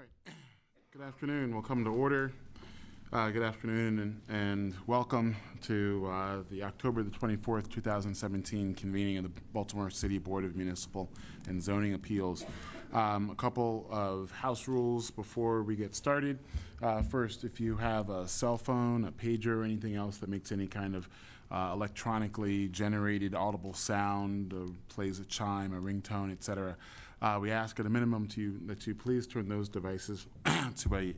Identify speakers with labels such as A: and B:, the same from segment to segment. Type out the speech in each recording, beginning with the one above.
A: All right. Good afternoon. We'll come to order. Good afternoon and welcome to the October the 24th, 2017 convening of the Baltimore City Board of Municipal and Zoning Appeals. A couple of house rules before we get started. First, if you have a cell phone, a pager, or anything else that makes any kind of electronically generated audible sound, plays a chime, a ringtone, etc., we ask at a minimum that you please turn those devices to a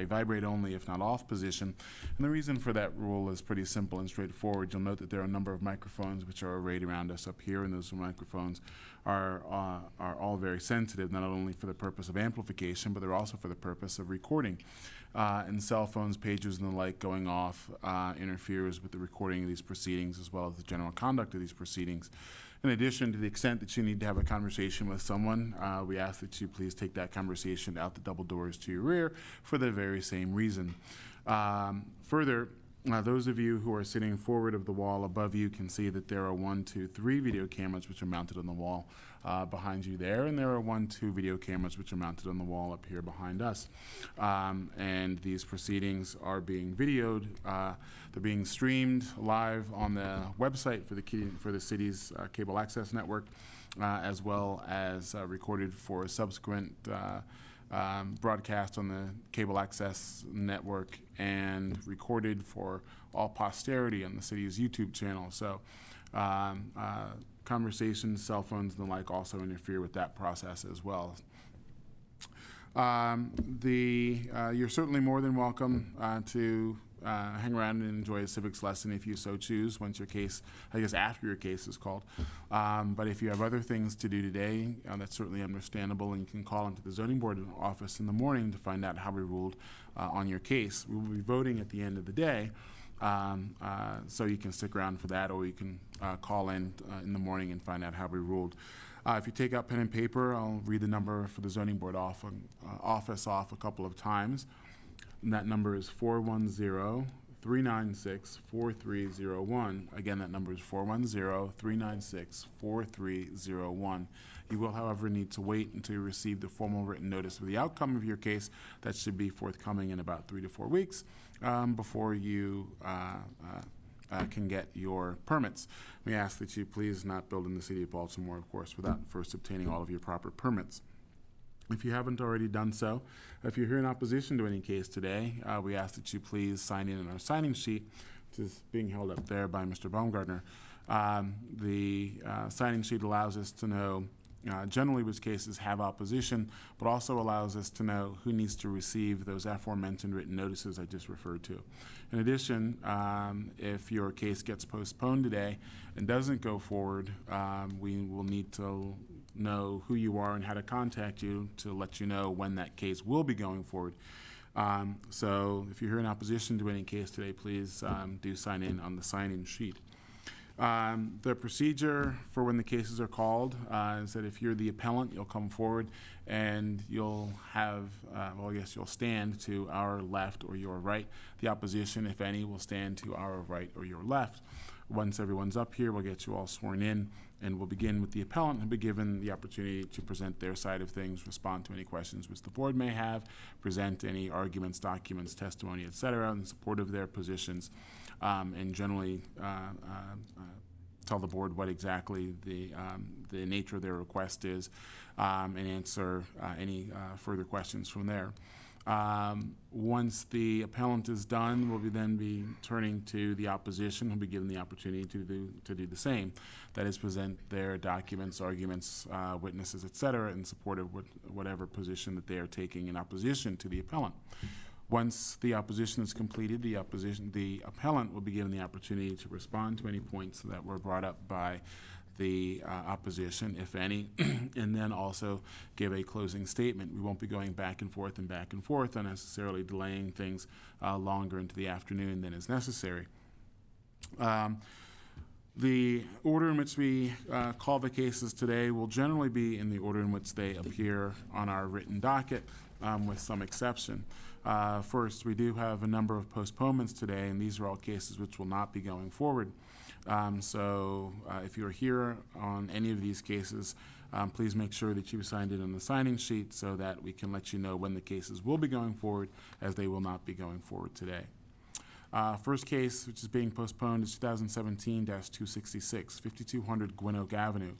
A: vibrate only, if not off position. And the reason for that rule is pretty simple and straightforward. You'll note that there are a number of microphones which are arrayed around us up here, and those microphones are all very sensitive, not only for the purpose of amplification, but they're also for the purpose of recording. And cell phones, pagers, and the like going off interferes with the recording of these proceedings as well as the general conduct of these proceedings. In addition, to the extent that you need to have a conversation with someone, we ask that you please take that conversation out the double doors to your rear for the very same reason. Further, those of you who are sitting forward of the wall above you can see that there are 1, 2, 3 video cameras which are mounted on the wall behind you there, and there are 1, 2 video cameras which are mounted on the wall up here behind us. And these proceedings are being videoed. They're being streamed live on the website for the city's cable access network, as well as recorded for subsequent broadcast on the cable access network and recorded for all posterity on the city's YouTube channel. So conversations, cell phones, and the like also interfere with that process as well. You're certainly more than welcome to hang around and enjoy a civics lesson if you so choose once your case, I guess after your case is called. But if you have other things to do today, that's certainly understandable, and you can call into the zoning board office in the morning to find out how we ruled on your case. We will be voting at the end of the day, so you can stick around for that, or you can call in the morning and find out how we ruled. If you take out pen and paper, I'll read the number for the zoning board office off a couple of times. And that number is 410-396-4301. Again, that number is 410-396-4301. You will, however, need to wait until you receive the formal written notice of the outcome of your case. That should be forthcoming in about 3 to 4 weeks before you can get your permits. We ask that you please not build in the city of Baltimore, of course, without first obtaining all of your proper permits. If you haven't already done so, if you're here in opposition to any case today, we ask that you please sign in on our signing sheet, which is being held up there by Mr. Baumgartner. The signing sheet allows us to know generally which cases have opposition, but also allows us to know who needs to receive those aforementioned written notices I just referred to. In addition, if your case gets postponed today and doesn't go forward, we will need to know who you are and how to contact you to let you know when that case will be going forward. So if you're here in opposition to any case today, please do sign in on the sign-in sheet. The procedure for when the cases are called is that if you're the appellant, you'll come forward and you'll have, well, I guess you'll stand to our left or your right. The opposition, if any, will stand to our right or your left. Once everyone's up here, we'll get you all sworn in, and we'll begin with the appellant and be given the opportunity to present their side of things, respond to any questions which the board may have, present any arguments, documents, testimony, etc., in support of their positions, and generally tell the board what exactly the nature of their request is, and answer any further questions from there. Once the appellant is done, we'll then be turning to the opposition, who'll be given the opportunity to do the same. That is, present their documents, arguments, witnesses, etc., in support of whatever position that they are taking in opposition to the appellant. Once the opposition is completed, the appellant will be given the opportunity to respond to any points that were brought up by the opposition, if any, and then also give a closing statement. We won't be going back and forth, unnecessarily delaying things longer into the afternoon than is necessary. The order in which we call the cases today will generally be in the order in which they appear on our written docket, with some exception. First, we do have a number of postponements today, and these are all cases which will not be going forward. If you're here on any of these cases, please make sure that you signed in on the signing sheet so that we can let you know when the cases will be going forward, as they will not be going forward today. First case, which is being postponed, is 2017-266, 5200 Gwynn Oak Avenue.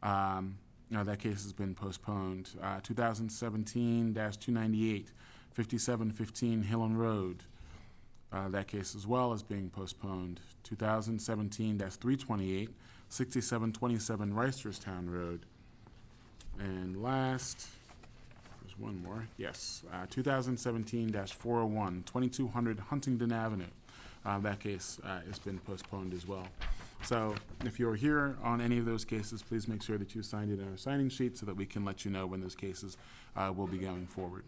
A: That case has been postponed. 2017-298, 5715 Hillen Road. That case as well is being postponed. 2017-328, 6727 Reisterstown Road. And last, there's one more, yes, 2017-401, 2200 Huntingdon Avenue. That case has been postponed as well. So if you're here on any of those cases, please make sure that you signed it in our signing sheet so that we can let you know when those cases will be going forward.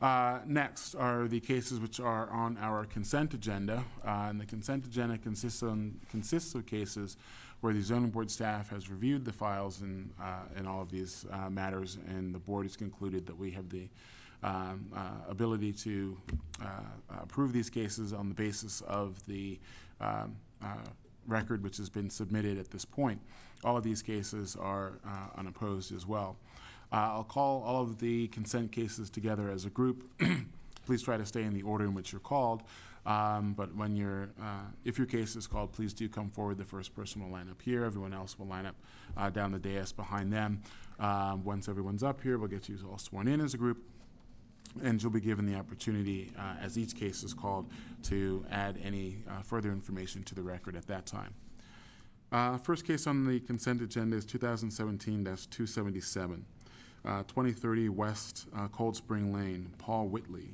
A: Next are the cases which are on our consent agenda. And the consent agenda consists of cases where the zoning board staff has reviewed the files in all of these matters, and the board has concluded that we have the ability to approve these cases on the basis of the record which has been submitted at this point. All of these cases are unopposed as well. I'll call all of the consent cases together as a group. Please try to stay in the order in which you're called. But when if your case is called, please do come forward. The first person will line up here. Everyone else will line up down the dais behind them. Once everyone's up here, we'll get you all sworn in as a group. And you'll be given the opportunity, as each case is called, to add any further information to the record at that time. First case on the consent agenda is 2017-277, 2030 West Cold Spring Lane, Paul Whitley.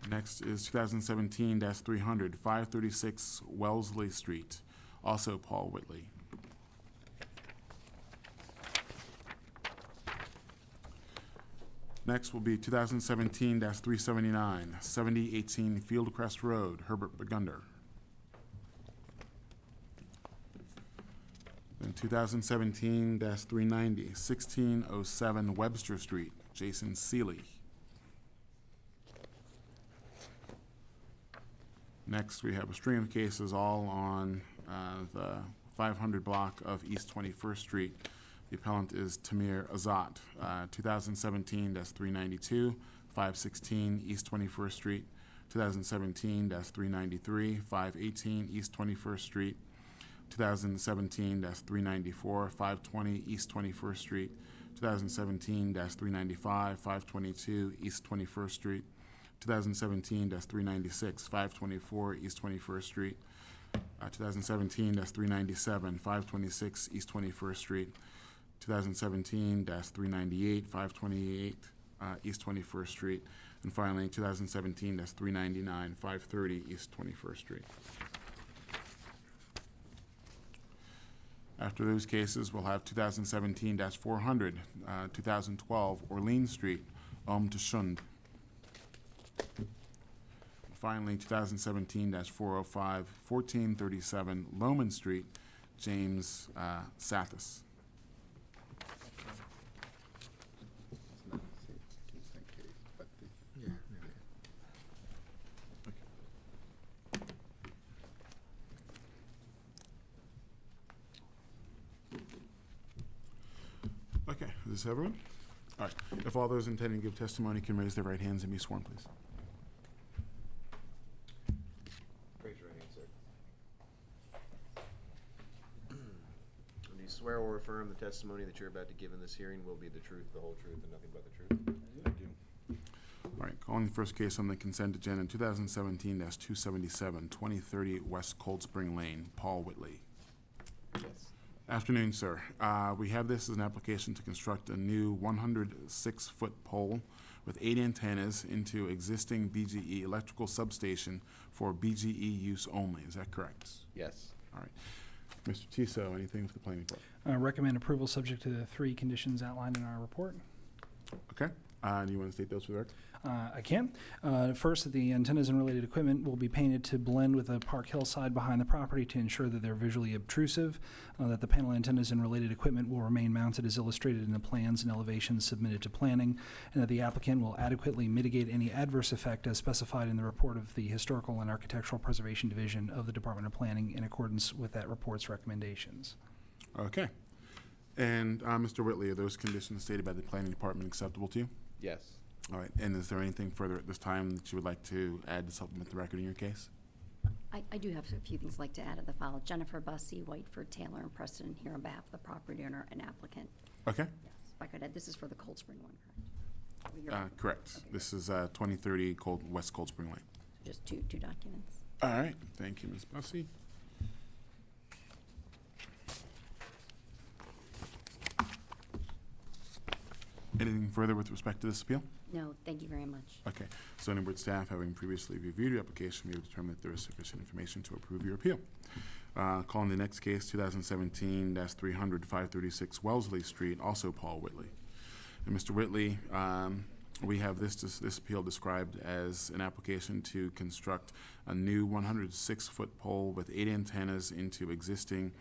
A: Next is 2017-300, 536 Wellesley Street, also Paul Whitley. Next will be 2017-379, 7018 Fieldcrest Road, Herbert Burgunder. Then 2017-390, 1607 Webster Street, Jason Seeley. Next, we have a string of cases all on the 500 block of East 21st Street. The appellant is Tamir Azat, 2017-392, 516 East 21st Street, 2017-393, 518 East 21st Street, 2017-394, 520 East 21st Street, 2017-395, 522 East 21st Street, 2017-396, 524 East 21st Street, 2017-397, 526 East 21st Street, 2017-398, 528 East 21st Street, and finally 2017-399, 530 East 21st Street. After those cases, we'll have 2017-400, 2012 Orleans Street, to Shund. Finally, 2017-405, 1437 Loman Street, James Sathis. Okay, is this everyone? All right. If all those intending to give testimony can raise their right hands and be sworn, please.
B: Raise your right hand, sir. Do you swear or affirm the testimony that you're about to give in this hearing will be the truth, the whole truth, and nothing but the truth? Thank you.
A: All right, calling the first case on the consent agenda, 2017-277, 2030 West Cold Spring Lane, Paul Whitley.
B: Yes.
A: Afternoon, sir. We have this as an application to construct a new 106-foot pole with 8 antennas into existing BGE electrical substation for BGE use only. Is that correct?
B: Yes.
A: All right. Mr. Tiso, anything for the planning board?
C: Recommend approval subject to the 3 conditions outlined in our report.
A: Okay. Do you want to state those for the record?
C: I can. First, the antennas and related equipment will be painted to blend with the park hillside behind the property to ensure that they're visually obtrusive, that the panel antennas and related equipment will remain mounted as illustrated in the plans and elevations submitted to planning, and that the applicant will adequately mitigate any adverse effect as specified in the report of the Historical and Architectural Preservation Division of the Department of Planning in accordance with that report's recommendations.
A: Okay. And Mr. Whitley, are those conditions stated by the planning department acceptable to you?
B: Yes.
A: All right. And is there anything further at this time that you would like to add to supplement the record in your case?
D: I do have a few things I'd like to add to the file. Jennifer Bussey, Whiteford, Taylor, and Preston here on behalf of the property owner and applicant.
A: Okay.
D: Yes, if I could add, this is for the Cold Spring one, correct?
A: Correct.
D: Okay.
A: This is 2030 West Cold Spring Lane.
D: Just two documents.
A: All right. Thank you, Ms. Bussey. Anything further with respect to this appeal?
D: No, thank you very much.
A: Okay. Zoning board staff, having previously reviewed your application, we have determined that there is sufficient information to approve your appeal. Calling the next case, 2017-300, 536 Wellesley Street, also Paul Whitley. And Mr. Whitley, we have this appeal described as an application to construct a new 106-foot pole with 8 antennas into existing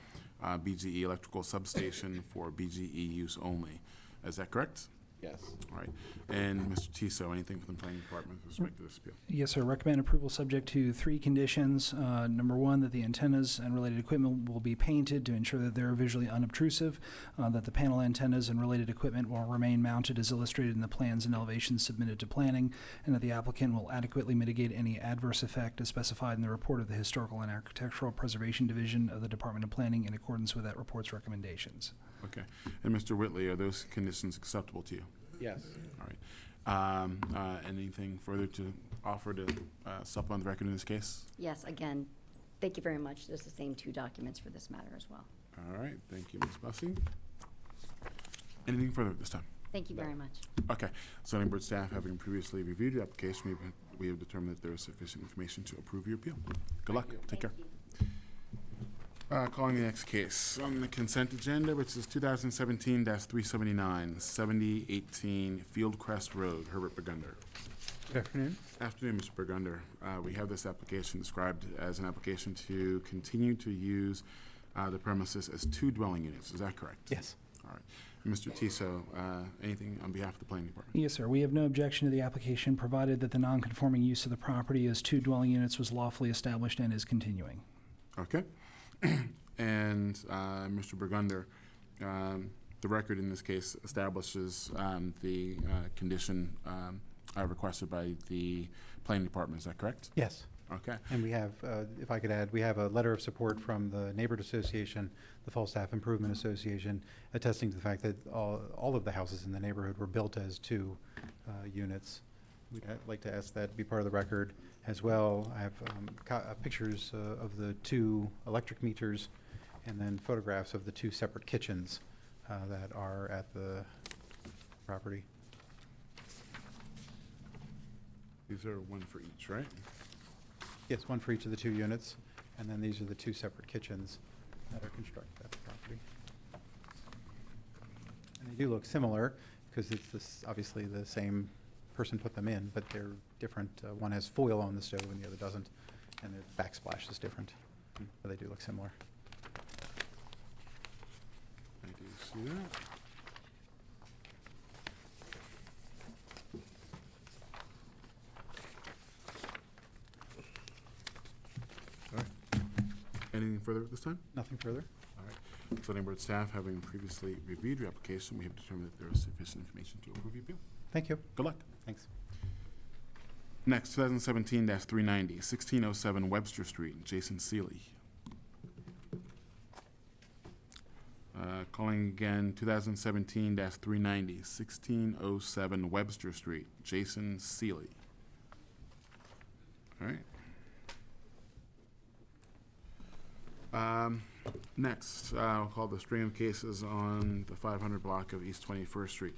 A: BGE electrical substation for BGE use only. Is that correct?
B: Yes.
A: All right. And Mr. Tiso, anything from the planning department with respect to this appeal?
C: Yes, sir. Recommend approval subject to 3 conditions. Number 1, that the antennas and related equipment will be painted to ensure that they're visually unobtrusive, that the panel antennas and related equipment will remain mounted as illustrated in the plans and elevations submitted to planning, and that the applicant will adequately mitigate any adverse effect as specified in the report of the Historical and Architectural Preservation Division of the Department of Planning in accordance with that report's recommendations.
A: Okay. And Mr. Whitley, are those conditions acceptable to you?
B: Yes.
A: All right. Anything further to offer to supplement the record in this case?
D: Yes, again, thank you very much. There's the same 2 documents for this matter as well.
A: All right. Thank you, Ms. Bussey. Anything further at this time?
D: Thank you very much.
A: Okay. Zoning board staff, having previously reviewed your application, we have determined that there is sufficient information to approve your appeal. Good luck. Take care. Calling the next case on the consent agenda, which is 2017-379, 7018 Fieldcrest Road, Herbert Burgunder.
E: Good afternoon.
A: Afternoon, Mr. Burgunder. We have this application described as an application to continue to use the premises as 2 dwelling units. Is that correct?
E: Yes.
A: All right. Mr. Tiso, anything on behalf of the planning department?
C: Yes, sir. We have no objection to the application, provided that the non-conforming use of the property as 2 dwelling units was lawfully established and is continuing.
A: Okay. And Mr. Burgunder, the record in this case establishes the condition requested by the planning department. Is that correct?
E: Yes.
A: Okay.
E: And we have, if I could add, we have a letter of support from the Neighborhood Association, the Falstaff Improvement Association, attesting to the fact that all of the houses in the neighborhood were built as 2 units. We'd like to ask that be part of the record as well. I have pictures of the 2 electric meters and then photographs of the 2 separate kitchens that are at the property.
A: These are 1 for each, right?
E: Yes, 1 for each of the 2 units, and then these are the 2 separate kitchens that are constructed at the property. And they do look similar because it's obviously the same person put them in, but they're different. One has foil on the stove and the other doesn't, and the backsplash is different, but they do look similar.
A: I do see that. All right. Anything further at this time?
E: Nothing further?
A: All right. Zoning board staff, having previously reviewed your application, we have determined that there is sufficient information to approve your appeal.
E: Thank you.
A: Good luck.
E: Thanks.
A: Next, 2017-390, 1607 Webster Street, Jason Seeley. Calling again, 2017-390, 1607 Webster Street, Jason Seeley. All right. Next, I'll call the string of cases on the 500 block of East 21st Street.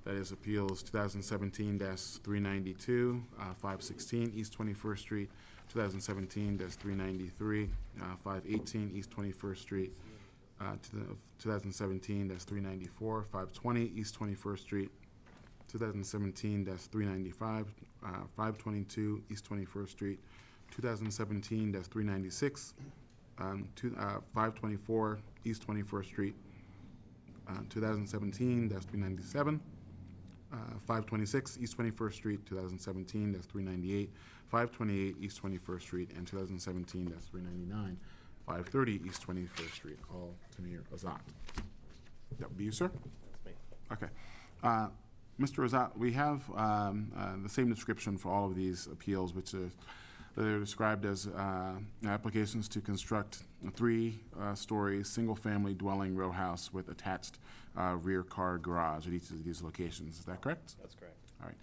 A: That is appeals 2017-392, 516 East 21st Street, 2017-393, 518 East 21st Street, 2017-394, 520 East 21st Street, 2017-395, 522 East 21st Street, 2017-396, 524 East 21st Street, 2017-397, 526 East 21st Street, 2017-398, 528 East 21st Street, and 2017-399, 530 East 21st Street, all Tamir Azat. That would be you, sir?
B: That's me.
A: Okay. Mr. Azat, we have the same description for all of these appeals, which is they're described as applications to construct a 3-story, single-family dwelling row house with attached rear car garage at each of these locations. Is that correct?
B: That's correct.
A: All right.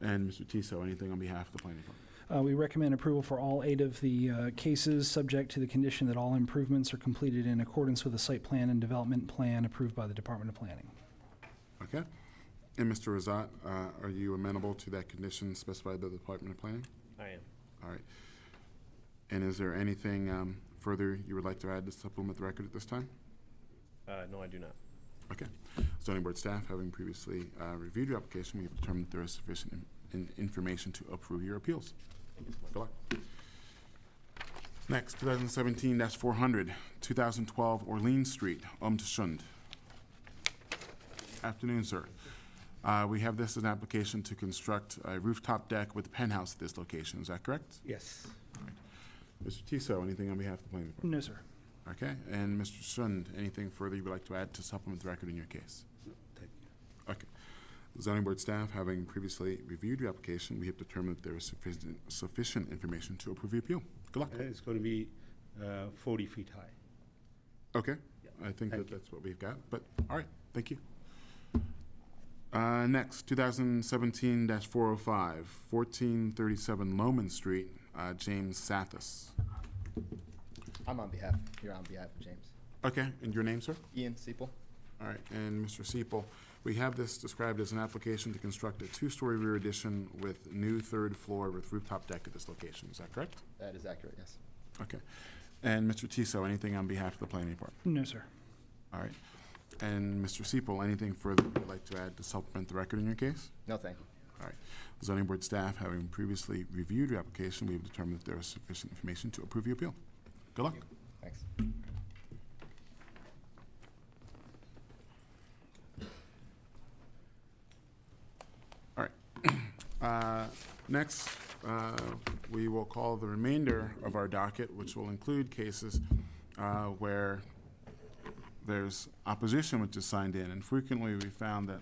A: And Mr. Tiso, anything on behalf of the planning board?
C: We recommend approval for all 8 of the cases, subject to the condition that all improvements are completed in accordance with the site plan and development plan approved by the Department of Planning.
A: Okay. And Mr. Azat, are you amenable to that condition specified by the Department of Planning?
B: I am.
A: All right. And is there anything further you would like to add to supplement the record at this time?
B: No, I do not.
A: Okay. Zoning board staff, having previously reviewed your application, we have determined that there is sufficient information to approve your appeals. Good luck. Next, 2017-400, 2012 Orleans Street, Umtschund. Afternoon, sir. We have this as an application to construct a rooftop deck with a penthouse at this location. Is that correct?
F: Yes.
A: Mr. Tiso, anything on behalf of the planning board?
C: No, sir.
A: Okay. And Mr. Schund, anything further you would like to add to supplement the record in your case?
F: Thank you.
A: Okay. Zoning board staff, having previously reviewed your application, we have determined that there is sufficient information to approve the appeal. Good luck.
F: It's going to be 40 feet high.
A: Okay. I think
F: Thank you.
A: that's what we've got, but all right. Thank you. Next, 2017-405, 1437 Loman Street, James Sathis.
G: I'm on behalf of James.
A: Okay, and your name, sir?
G: Ian Seipel.
A: All right, and Mr. Seipel, we have this described as an application to construct a 2-story rear addition with new 3rd floor with rooftop deck at this location. Is that correct?
G: That is accurate, yes.
A: Okay. And Mr. Tiso, anything on behalf of the planning department?
C: No, sir.
A: All right. And Mr. Seipel, anything further you'd like to add to supplement the record in your case?
G: No, thank you.
A: All right. Zoning board staff, having previously reviewed your application, we have determined that there is sufficient information to approve your appeal. Good luck.
G: Thanks.
A: All right. Next, we will call the remainder of our docket, which will include cases where there's opposition which is signed in. And frequently we found that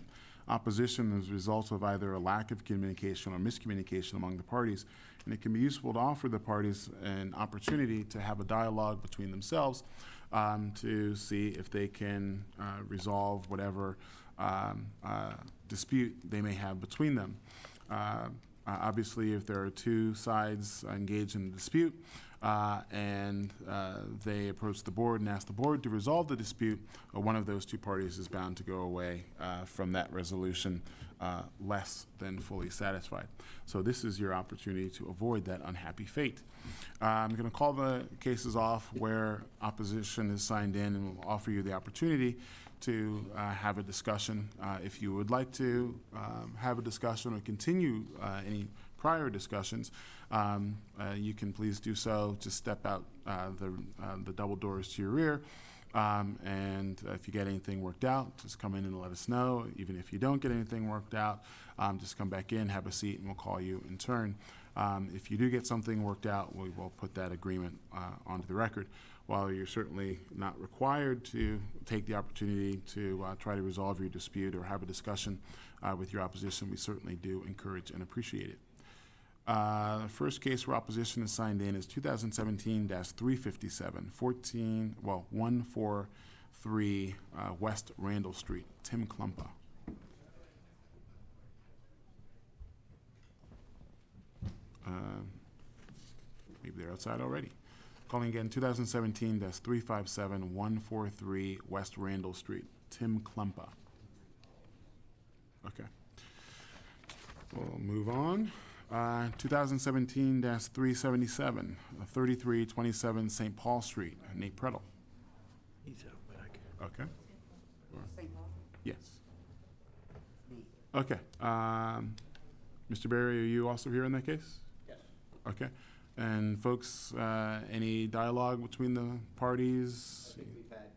A: opposition is a result of either a lack of communication or miscommunication among the parties. And it can be useful to offer the parties an opportunity to have a dialogue between themselves to see if they can resolve whatever dispute they may have between them. Obviously, if there are 2 sides engaged in a dispute and they approach the board and ask the board to resolve the dispute, one of those 2 parties is bound to go away from that resolution less than fully satisfied. So this is your opportunity to avoid that unhappy fate. I'm going to call the cases off where opposition is signed in, and we'll offer you the opportunity to have a discussion. If you would like to have a discussion or continue any prior discussions, you can please do so. Just step out the double doors to your rear. And if you get anything worked out, just come in and let us know. Even if you don't get anything worked out, just come back in, have a seat, and we'll call you in turn. If you do get something worked out, we will put that agreement onto the record. While you're certainly not required to take the opportunity to try to resolve your dispute or have a discussion with your opposition, we certainly do encourage and appreciate it. The first case where opposition is signed in is 2017-357, 143 West Randall Street, Tim Klumpa. Maybe they're outside already. Calling again, 2017-357, 143 West Randall Street, Tim Klumpa. Okay. We'll move on. 2017-377, 3327 St. Paul Street, Nate Prettle.
F: He's out back.
A: Okay.
H: St. Paul?
A: Yes. Okay. Mr. Berry, are you also here in that case?
B: Yes.
A: Okay. And folks, any dialogue between the parties?
B: I think we've had,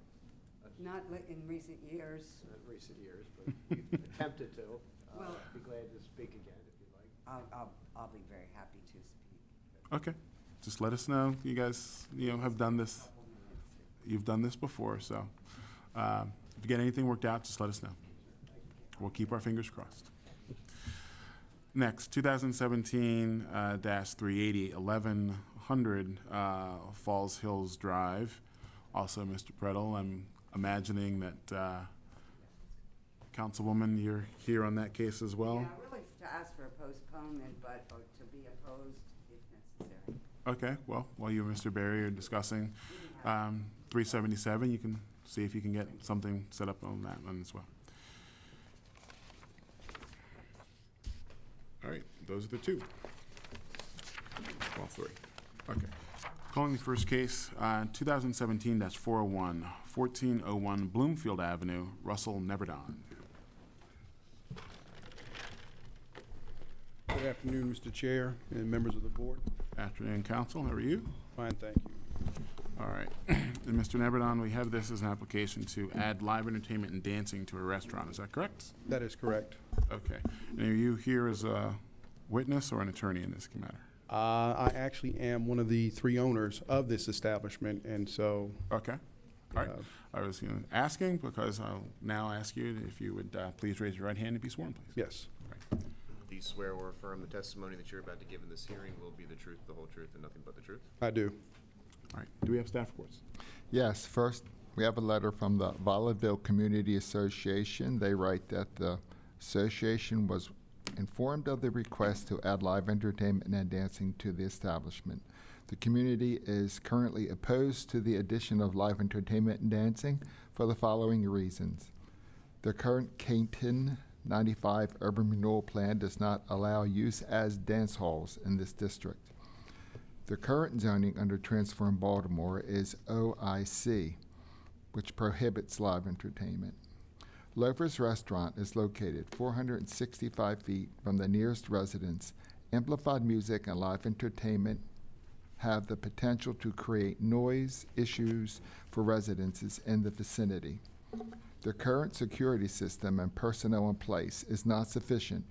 H: Not in recent years.
B: not in recent years, but we've attempted to.
H: Well-
B: I'd be glad to speak again if you'd like.
H: I'll be very happy to speak.
A: Okay. Just let us know. You guys, have done this. You've done this before, so if you get anything worked out, just let us know. We'll keep our fingers crossed. Next, 2017-380, 1100 Falls Hills Drive. Also, Mr. Predel, I'm imagining that Councilwoman, you're here on that case as well?
H: Yeah, really to ask for a postponement, but to be opposed if necessary.
A: Okay, well, while you and Mr. Berry are discussing 377, you can see if you can get something set up on that one as well. All right, those are the two. Well, three. Okay. Calling the first case, 2017-401, 1401 Bloomfield Avenue, Russell Neverdon.
I: Good afternoon, Mr. Chair and members of the board.
A: Afternoon, Council. How are you?
I: Fine, thank you.
A: All right. And Mr. Neverdon, we have this as an application to add live entertainment and dancing to a restaurant. Is that correct?
I: That is correct.
A: Okay. And are you here as a witness or an attorney in this matter?
I: I actually am one of the three owners of this establishment, and so.
A: Okay. All right. I was asking because I'll now ask you if you would please raise your right hand and be sworn, please.
I: Yes.
B: Do you swear or affirm the testimony that you're about to give in this hearing will be the truth, the whole truth, and nothing but the truth?
I: I do.
A: All right. Do we have staff reports?
J: Yes, first, we have a letter from the Violetville Community Association. They write that the association was informed of the request to add live entertainment and dancing to the establishment. The community is currently opposed to the addition of live entertainment and dancing for the following reasons. The current Canton 95 urban renewal plan does not allow use as dance halls in this district. The current zoning under Transform Baltimore is OIC, which prohibits live entertainment. Loafer's Restaurant is located 465 feet from the nearest residence. Amplified music and live entertainment have the potential to create noise issues for residents in the vicinity. The current security system and personnel in place is not sufficient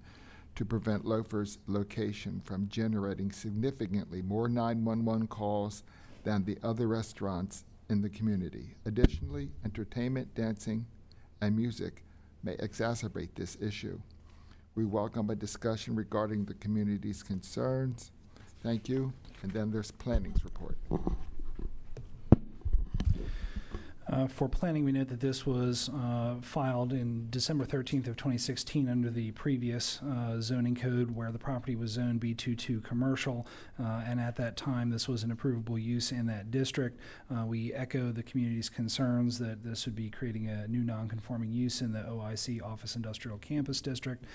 J: to prevent Loafer's location from generating significantly more 911 calls than the other restaurants in the community. Additionally, entertainment, dancing, and music may exacerbate this issue. We welcome a discussion regarding the community's concerns. Thank you. And then there's planning's report.
C: For planning, we note that this was filed in December 13th of 2016 under the previous zoning code where the property was zoned B22 commercial, and at that time this was an approvable use in that district. We echo the community's concerns that this would be creating a new non-conforming use in the OIC Office Industrial Campus District.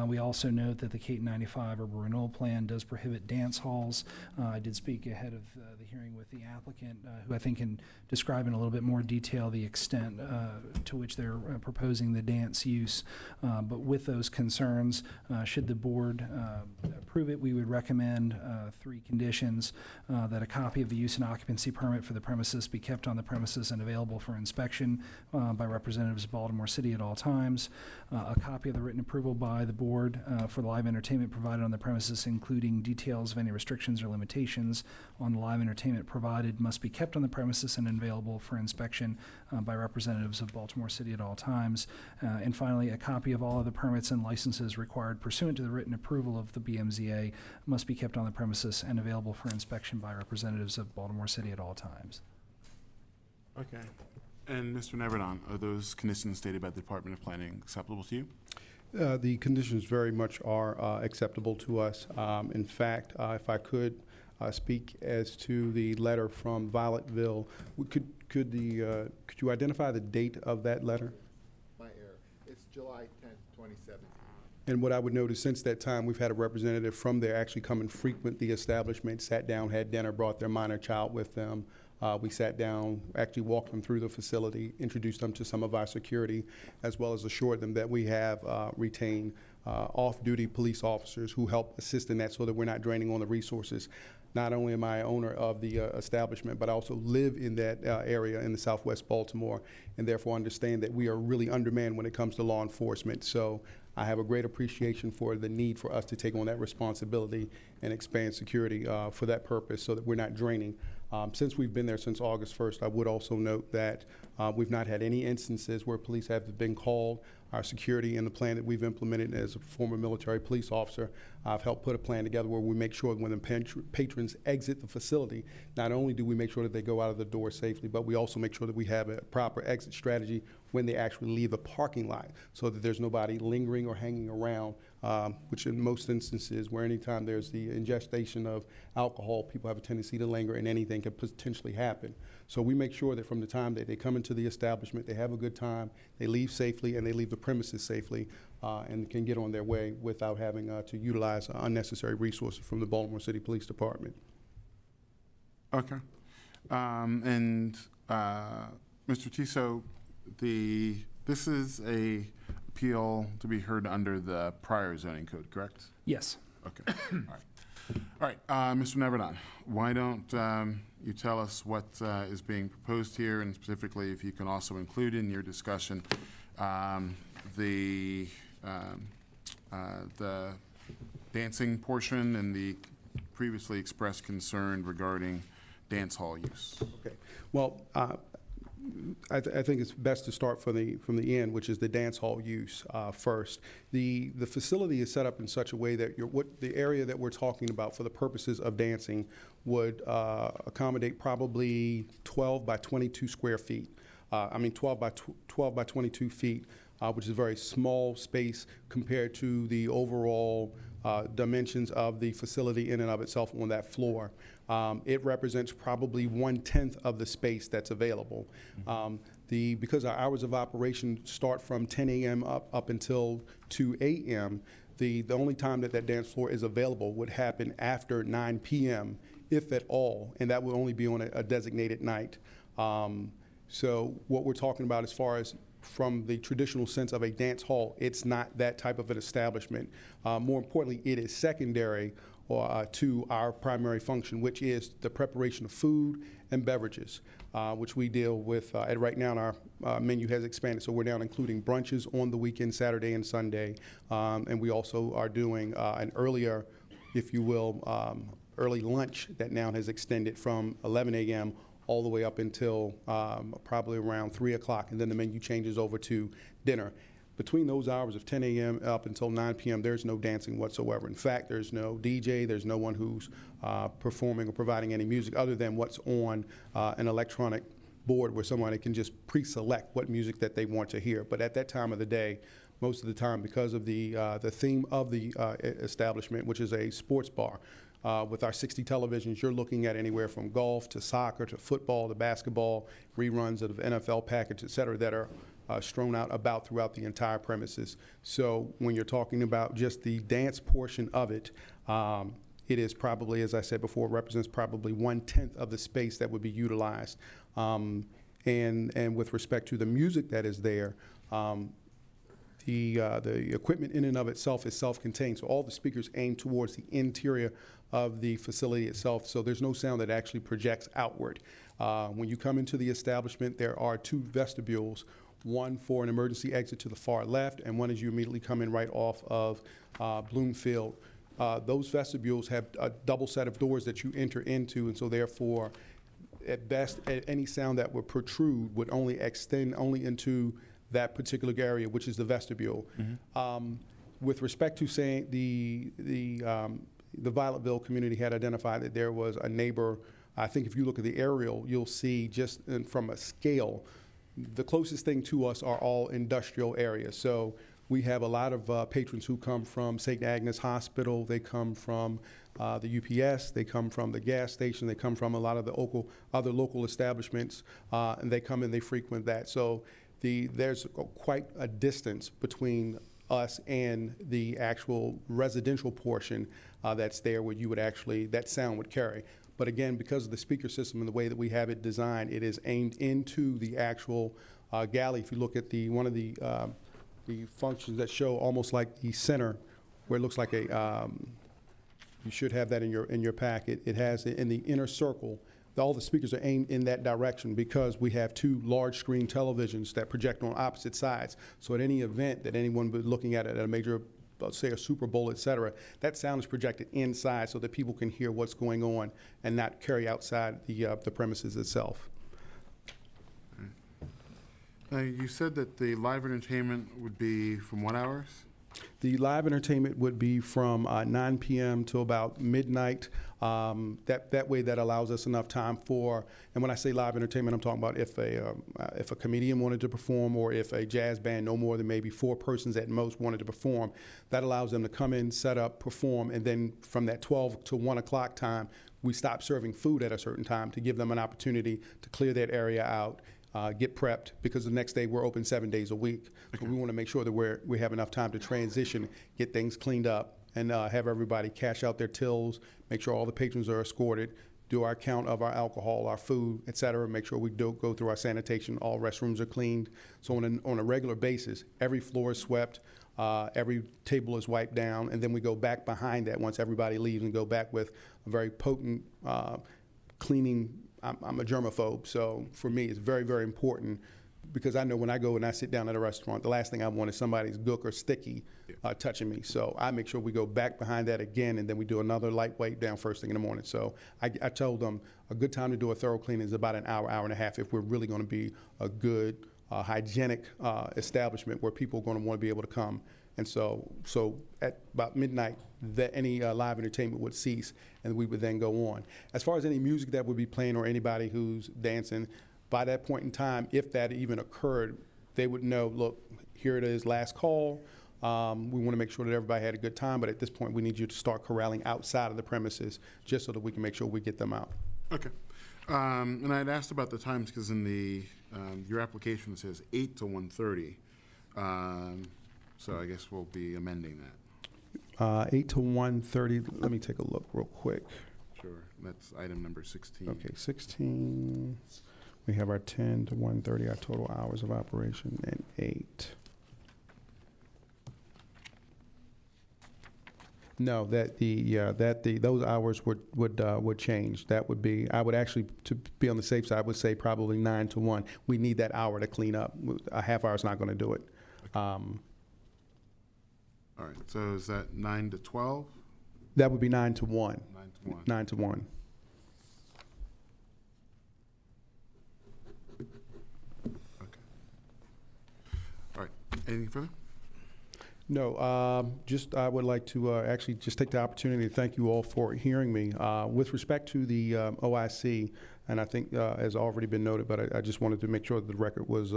C: We also note that the Canton 95 Urban Renewal Plan does prohibit dance halls. I did speak ahead of the hearing with the applicant, who I think can describe in a little bit more detail the extent to which they're proposing the dance use. But with those concerns, should the board approve it, we would recommend three conditions: that a copy of the use and occupancy permit for the premises be kept on the premises and available for inspection by representatives of Baltimore City at all times; a copy of the written approval by the board for the live entertainment provided on the premises, including details of any restrictions or limitations on the live entertainment provided, must be kept on the premises and available for inspection by representatives of Baltimore City at all times. And finally, a copy of all of the permits and licenses required pursuant to the written approval of the BMZA must be kept on the premises and available for inspection by representatives of Baltimore City at all times.
A: Okay. And Mr. Neverdon, are those conditions stated by the Department of Planning acceptable to you?
I: The conditions very much are acceptable to us. In fact, if I could speak as to the letter from Violetville, could you identify the date of that letter?
J: My error. It's July 10th, 2017.
I: And what I would note is since that time, we've had a representative from there actually come and frequent the establishment, sat down, had dinner, brought their minor child with them. We sat down, actually walked them through the facility, introduced them to some of our security, as well as assured them that we have retained off-duty police officers who help assist in that so that we're not draining on the resources. Not only am I owner of the establishment, but I also live in that area in the Southwest Baltimore, and therefore understand that we are really undermanned when it comes to law enforcement. So I have a great appreciation for the need for us to take on that responsibility and expand security for that purpose so that we're not draining. Since we've been there since August 1st, I would also note that we've not had any instances where police have been called. Our security and the plan that we've implemented as a former military police officer, I've helped put a plan together where we make sure when the patrons exit the facility, not only do we make sure that they go out of the door safely, but we also make sure that we have a proper exit strategy when they actually leave the parking lot so that there's nobody lingering or hanging around, which in most instances where anytime there's the ingestion of alcohol, people have a tendency to linger and anything can potentially happen. So we make sure that from the time that they come into the establishment, they have a good time, they leave safely, and they leave the premises safely, and can get on their way without having to utilize unnecessary resources from the Baltimore City Police Department.
A: Okay. Mr. Tiso, this is a appeal to be heard under the prior zoning code, correct?
C: Yes.
A: Okay. All right. Mr. Neverdon, why don't you tell us what is being proposed here, and specifically if you can also include in your discussion the dancing portion and the previously expressed concern regarding dance hall use.
I: Okay. Well, I think it's best to start from the end, which is the dance hall use first. The facility is set up in such a way that the area that we're talking about for the purposes of dancing would accommodate probably 12 by 22 square feet. 12 by 22 feet, which is a very small space compared to the overall dimensions of the facility in and of itself on that floor. It represents probably 1/10 of the space that's available. Because our hours of operation start from 10 a.m. up until 2 a.m., the only time that dance floor is available would happen after 9 p.m., if at all, and that would only be on a designated night. So what we're talking about as far as from the traditional sense of a dance hall, it's not that type of an establishment. More importantly, it is secondary to our primary function, which is the preparation of food and beverages, which we deal with. Right now, our menu has expanded, so we're now including brunches on the weekend, Saturday and Sunday, and we also are doing an earlier, if you will, early lunch that now has extended from 11 a.m. all the way up until probably around 3 o'clock, and then the menu changes over to dinner. Between those hours of 10 a.m. up until 9 p.m., there's no dancing whatsoever. In fact, there's no DJ, there's no one who's performing or providing any music other than what's on an electronic board where somebody can just pre-select what music that they want to hear. But at that time of the day, most of the time, because of the theme of the establishment, which is a sports bar, with our 60 televisions, you're looking at anywhere from golf to soccer to football to basketball, reruns of NFL package, et cetera, that are strewn out about throughout the entire premises. So when you're talking about just the dance portion of it, it is probably, as I said before, represents probably 1/10 of the space that would be utilized. And with respect to the music that is there, the equipment in and of itself is self-contained, so all the speakers aim towards the interior of the facility itself, so there's no sound that actually projects outward. When you come into the establishment, there are 2 vestibules, one for an emergency exit to the far left, and one as you immediately come in right off of Bloomfield. Those vestibules have a double set of doors that you enter into, and so therefore, at best, any sound that would protrude would only extend only into that particular area, which is the vestibule. Mm-hmm. With respect to saying the Violetville community had identified that there was a neighbor. I think if you look at the aerial, you'll see just from a scale, the closest thing to us are all industrial areas. So we have a lot of patrons who come from St. Agnes Hospital. They come from the UPS. They come from the gas station. They come from a lot of the other local establishments, and they come and they frequent that. So there's quite a distance between us and the actual residential portion that's there where you would actually, that sound would carry. But again, because of the speaker system and the way that we have it designed, it is aimed into the actual galley. If you look at one of the functions that show almost like the center, where it looks like a, you should have that in your packet. It has it in the inner circle. All the speakers are aimed in that direction because we have two large screen televisions that project on opposite sides. So at any event that anyone would be looking at a major, say a Super Bowl, et cetera, that sound is projected inside so that people can hear what's going on and not carry outside the premises itself.
A: You said that the live entertainment would be from what hours?
I: The live entertainment would be from 9 p.m. to about midnight. That way, that allows us enough time for. And when I say live entertainment, I'm talking about if a comedian wanted to perform, or if a jazz band, no more than maybe 4 persons at most, wanted to perform. That allows them to come in, set up, perform, and then from that 12 to 1 o'clock time, we stop serving food at a certain time to give them an opportunity to clear that area out. Get prepped, because the next day we're open 7 days a week. So we want to make sure that we have enough time to transition, get things cleaned up, and have everybody cash out their tills, make sure all the patrons are escorted, do our count of our alcohol, our food, et cetera, make sure we do go through our sanitation, all restrooms are cleaned. So on a regular basis, every floor is swept, every table is wiped down, and then we go back behind that once everybody leaves and go back with a very potent cleaning. I'm a germaphobe, so for me it's very, very important, because I know when I go and I sit down at a restaurant, the last thing I want is somebody's gook or sticky touching me. So I make sure we go back behind that again, and then we do another light wipe down first thing in the morning. So I told them a good time to do a thorough cleaning is about an hour, hour and a half, if we're really going to be a good, hygienic establishment where people are going to want to be able to come. And so at about midnight, any live entertainment would cease, and we would then go on. As far as any music that would be playing or anybody who's dancing, by that point in time, if that even occurred, they would know, look, here it is, last call. We want to make sure that everybody had a good time, but at this point, we need you to start corralling outside of the premises just so that we can make sure we get them out.
A: Okay. And I had asked about the times because in your application it says 8 to 1:30. So I guess we'll be amending that.
I: 8 to 1:30. Let me take a look real quick.
A: Sure. That's item number 16.
I: Okay, 16. We have our 10 to 1:30, our total hours of operation, and 8. No, those hours would change. That would be, I would actually, to be on the safe side, I would say probably 9 to 1. We need that hour to clean up. A half hour is not going to do it.
A: All right, so is that 9 to 12?
I: That would be 9 to 1.
A: 9 to 1.
I: 9 to 1.
A: Okay. All right, anything further?
I: No, just I would like to actually just take the opportunity to thank you all for hearing me. With respect to the OIC, and I think has already been noted, but I just wanted to make sure that the record was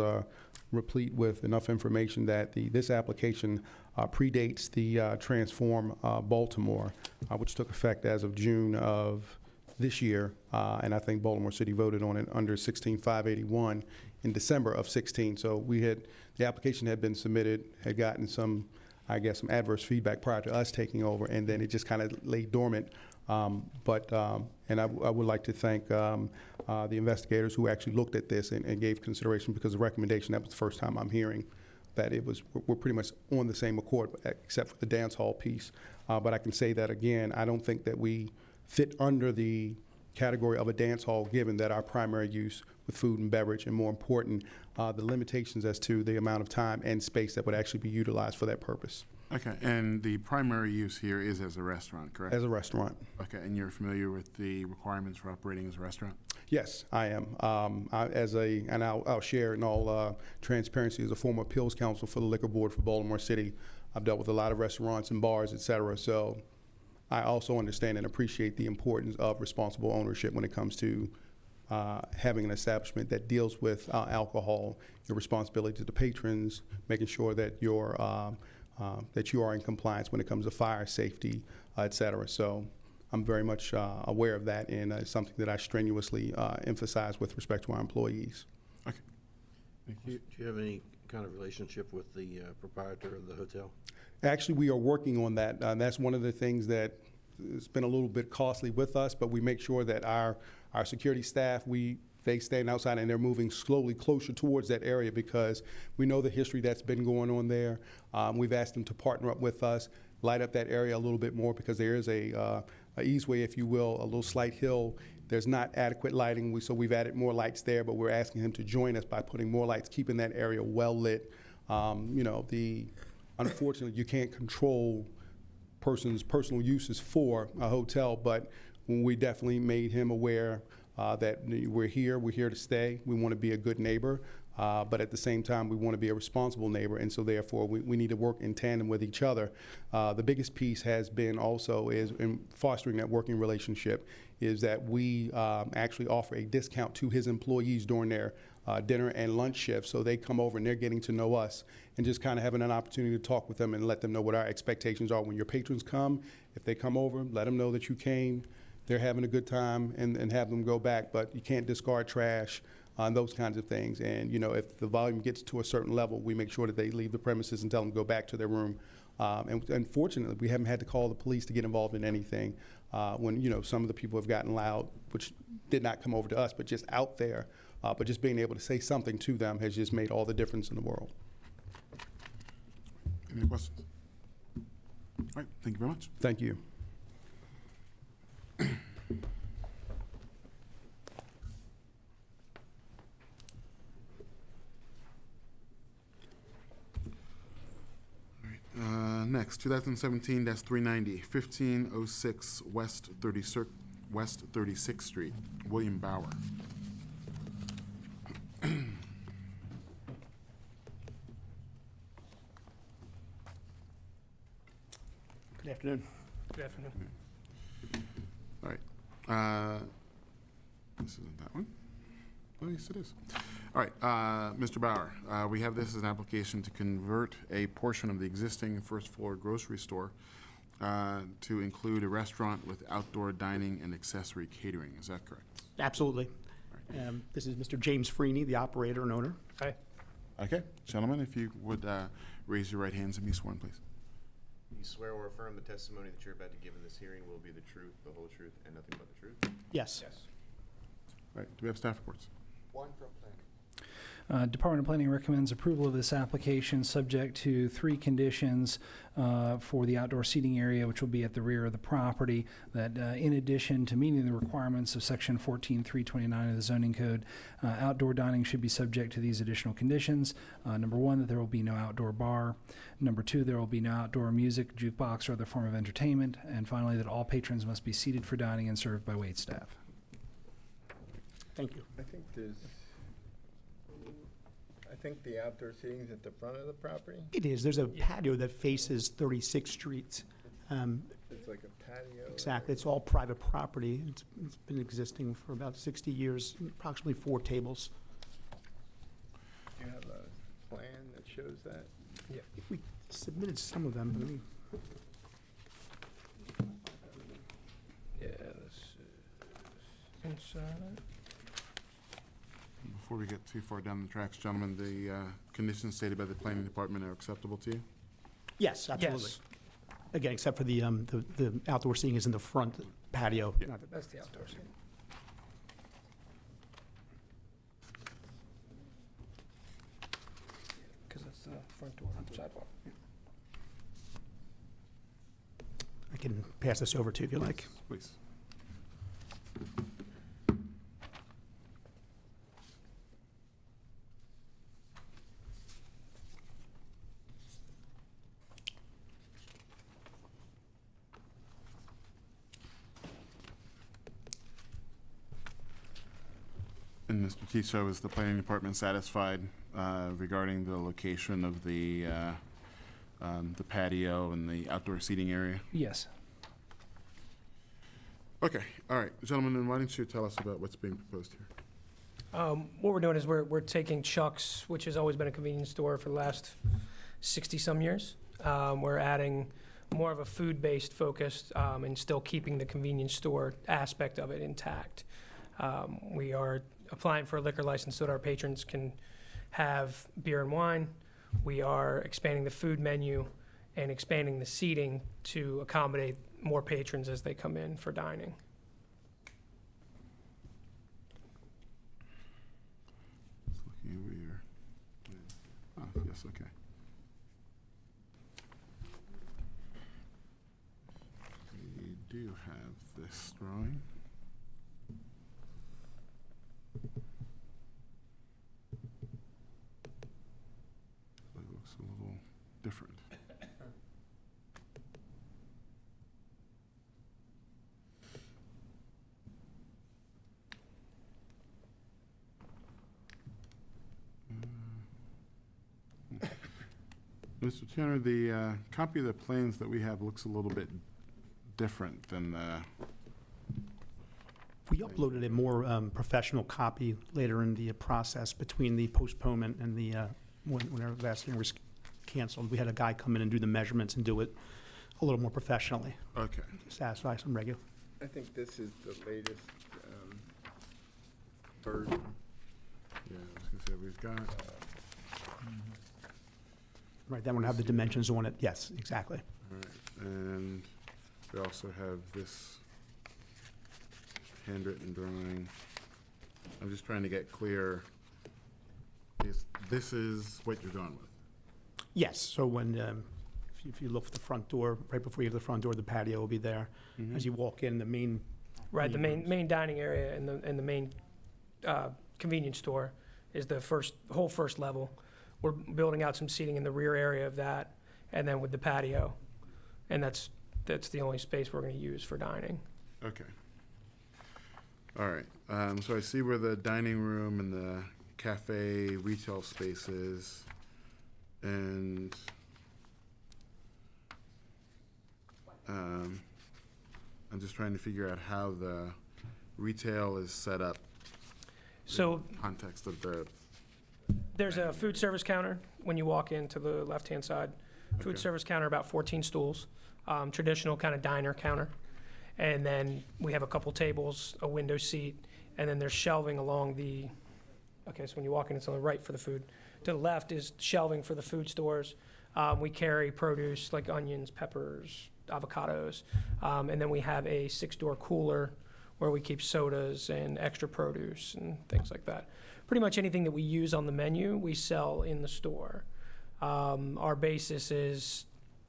I: replete with enough information that this application predates the Transform Baltimore, which took effect as of June of this year, and I think Baltimore City voted on it under 16581 in December of 16. So the application had been submitted, had gotten some adverse feedback prior to us taking over, and then it just kind of lay dormant. And I would like to thank the investigators who actually looked at this and gave consideration, because the recommendation, that was the first time I'm hearing that we're pretty much on the same accord, except for the dance hall piece. But I can say that again, I don't think that we fit under the category of a dance hall, given that our primary use with food and beverage, and more important, the limitations as to the amount of time and space that would actually be utilized for that purpose.
A: Okay, and the primary use here is as a restaurant, correct?
I: As a restaurant.
A: Okay, and you're familiar with the requirements for operating as a restaurant?
I: Yes, I am. And I'll share in all transparency, as a former appeals counsel for the Liquor Board for Baltimore City, I've dealt with a lot of restaurants and bars, et cetera. So I also understand and appreciate the importance of responsible ownership when it comes to having an establishment that deals with alcohol, your responsibility to the patrons, making sure that you are in compliance when it comes to fire safety, et cetera. So I'm very much aware of that, and it's something that I strenuously emphasize with respect to our employees.
A: Okay. Thank you.
K: Do you have any kind of relationship with the proprietor of the hotel?
I: Actually, we are working on that. That's one of the things that it's been a little bit costly with us, but we make sure that our security staff, they stand outside and they're moving slowly closer towards that area because we know the history that's been going on there. We've asked them to partner up with us, light up that area a little bit more because there is a easeway, if you will, a little slight hill. There's not adequate lighting, so we've added more lights there, but we're asking him to join us by putting more lights, keeping that area well lit. Unfortunately, you can't control person's personal uses for a hotel, but we definitely made him aware that we're here to stay. We want to be a good neighbor, but at the same time, we want to be a responsible neighbor, and so therefore, we need to work in tandem with each other. The biggest piece has been also is in fostering that working relationship is that we actually offer a discount to his employees during their dinner and lunch shift, so they come over and they're getting to know us and just kind of having an opportunity to talk with them and let them know what our expectations are when your patrons come. If they come over, let them know that you came, they're having a good time, and have them go back, but you can't discard trash and those kinds of things. And if the volume gets to a certain level, we make sure that they leave the premises and tell them to go back to their room. And fortunately, we haven't had to call the police to get involved in anything when some of the people have gotten loud, which did not come over to us, but just out there. But just being able to say something to them has just made all the difference in the world.
A: Any questions? All right, thank you very much.
I: Thank you.
A: Next, 2017-390, 1506 West 36th Street, William Bauer.
L: Good afternoon. Good afternoon.
A: All right. This isn't that one. Oh, yes, it is. All right, Mr. Bauer, we have this as an application to convert a portion of the existing first-floor grocery store to include a restaurant with outdoor dining and accessory catering. Is that correct?
L: Absolutely.
A: Right.
L: This is Mr. James Freeney, the operator and owner. Hi.
A: Okay, gentlemen, if you would raise your right hands and be sworn, please.
B: You swear or affirm the testimony that you're about to give in this hearing will be the truth, the whole truth, and nothing but the truth?
L: Yes.
A: All right, do we have staff reports?
J: One from planning.
C: Department of Planning recommends approval of this application subject to 3 conditions for the outdoor seating area, which will be at the rear of the property, that in addition to meeting the requirements of Section 14.329 of the zoning code, outdoor dining should be subject to these additional conditions. Number 1, that there will be no outdoor bar. Number 2, there will be no outdoor music, jukebox, or other form of entertainment. And finally, that all patrons must be seated for dining and served by wait staff.
L: Thank you.
M: I think the outdoor seating is at the front of the property.
L: It is. There's a patio that faces 36th Street.
M: It's like a patio.
L: Exactly. It's all private property. It's been existing for about 60 years, approximately 4 tables.
M: Do you have a plan that shows that?
L: Yeah. We submitted some of them. But
N: Yeah, this is inside.
A: Before we get too far down the tracks, gentlemen, the conditions stated by the planning department are acceptable to you?
L: Yes, absolutely.
N: Yes.
L: Again, except for the outdoor seating is in the front patio.
A: Yeah.
N: That's the outdoor seating. Because that's the front door on the sidewalk.
L: I can pass this over to you if you like.
A: Please. And Mr. Tiso, is the planning department satisfied regarding the location of the patio and the outdoor seating area?
C: Yes.
A: Okay, all right, gentlemen, then why don't you tell us about what's being proposed here?
N: What we're doing is we're taking Chuck's, which has always been a convenience store for the last 60-some years. We're adding more of a food-based focus and still keeping the convenience store aspect of it intact. We are applying for a liquor license so that our patrons can have beer and wine. We are expanding the food menu and expanding the seating to accommodate more patrons as they come in for dining.
A: Just looking over here. Oh, yes, okay. We do have this drawing. It looks a little different. Mr. Tanner, the copy of the plans that we have looks a little bit different than the...
L: We uploaded a more professional copy later in the process between the postponement and the, when our last hearing was canceled. We had a guy come in and do the measurements and do it a little more professionally.
A: Okay.
L: Satisfy some regular.
M: I think this is the latest version.
A: Yeah, I was going to say, we've got...
L: Right, that one have the dimensions on it. Yes, exactly.
A: All right, and we also have this handwritten drawing. I'm just trying to get clear. This is what you're going with?
L: Yes, so when, if you look at the front door, right before you have the front door, the patio will be there.
A: Mhm.
L: As you walk in, the main.
N: Right, the main dining area and the main convenience store is the whole first level. We're building out some seating in the rear area of that, and then with the patio, and that's the only space we're going to use for dining.
A: Okay. All right, so I see where the dining room and the cafe retail space is, and I'm just trying to figure out how the retail is set up.
N: So
A: in the context of the...
N: There's a food service counter when you walk into the left-hand side. Food
A: Okay.
N: service counter, about 14 stools, traditional kind of diner counter. And then we have a couple tables, a window seat, and then there's shelving along the, okay, so when you walk in, it's on the right for the food. To the left is shelving for the food stores. We carry produce like onions, peppers, avocados. And then we have a 6-door cooler where we keep sodas and extra produce and things like that. Pretty much anything that we use on the menu, we sell in the store. Our basis is,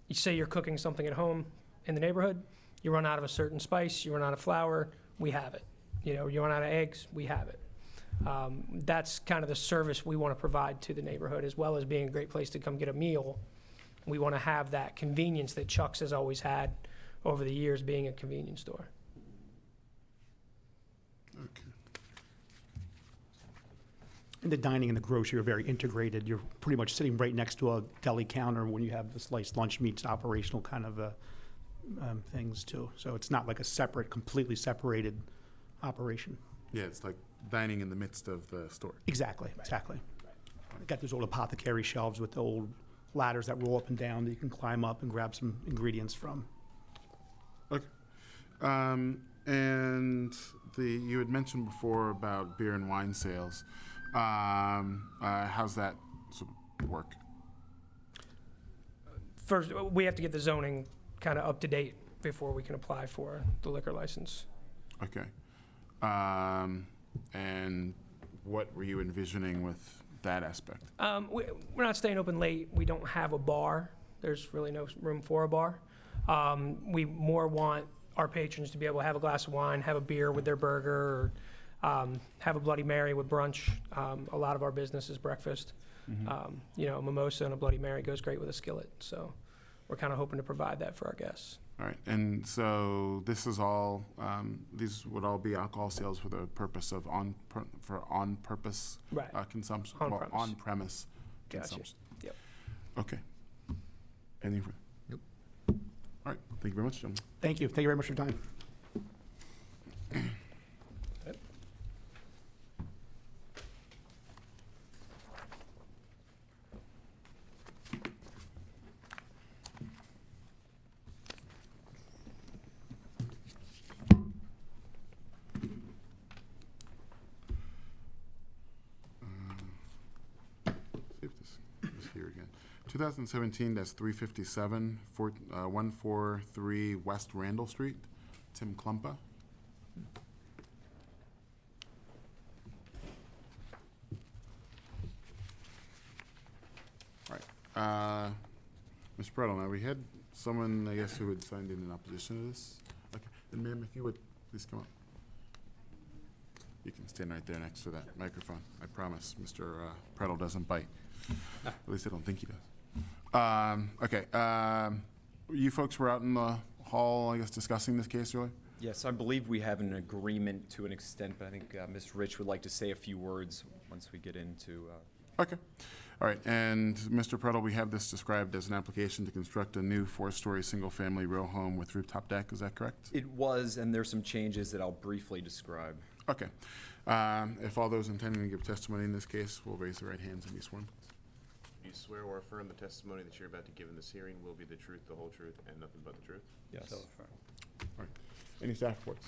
N: you say you're cooking something at home in the neighborhood, you run out of a certain spice, you run out of flour, we have it. You know, you run out of eggs, we have it. That's kind of the service we want to provide to the neighborhood, as well as being a great place to come get a meal. We want to have that convenience that Chuck's has always had over the years, being a convenience store.
A: Okay.
L: And the dining and the grocery are very integrated. You're pretty much sitting right next to a deli counter when you have the sliced lunch meats, operational kind of things too. So it's not like a separate, completely separated operation.
A: Yeah, it's like dining in the midst of the store.
L: Exactly, exactly. Got those old apothecary shelves with the old ladders that roll up and down that you can climb up and grab some ingredients from.
A: Okay. And you had mentioned before about beer and wine sales. How's that sort of work?
N: First, we have to get the zoning kind of up to date before we can apply for the liquor license.
A: Okay. And what were you envisioning with that aspect?
N: We're not staying open late. We don't have a bar. There's really no room for a bar. We more want our patrons to be able to have a glass of wine, have a beer with their burger, or have a Bloody Mary with brunch. A lot of our business is breakfast.
A: Mm-hmm.
N: You know, a mimosa and a Bloody Mary goes great with a skillet. So we're kind of hoping to provide that for our guests.
A: All right. And so this is all, these would all be alcohol sales for the purpose of on-purpose
N: Right.
A: consumption?
N: On-premise.
A: Well, on-premise
N: Gotcha.
A: consumption.
N: Yep.
A: Okay. Anything further?
J: Nope.
A: All right. Thank you very much, gentlemen.
L: Thank you. Thank you very much for your time.
A: See if this is here again. 2017-357, 143 West Randall Street, Tim Klumpa. All right. Mr. Prettle, now we had someone, I guess, who had signed in opposition to this. Okay, and ma'am, if you would, please come up. You can stand right there next to that microphone. I promise Mr. Prettle doesn't bite. At least I don't think he does. Okay, you folks were out in the hall, I guess, discussing this case earlier?
O: Yes, I believe we have an agreement to an extent, but I think Ms. Rich would like to say a few words once we get into...
A: Okay. All right, and Mr. Prettle, we have this described as an application to construct a new 4-story single-family row home with rooftop deck, is that correct?
O: It was, and there's some changes that I'll briefly describe.
A: Okay. If all those intending to give testimony in this case will raise their right hands and be sworn.
B: Do you swear or affirm the testimony that you're about to give in this hearing will be the truth, the whole truth, and nothing but the truth?
O: Yes.
B: So affirm.
A: All right. Any staff reports?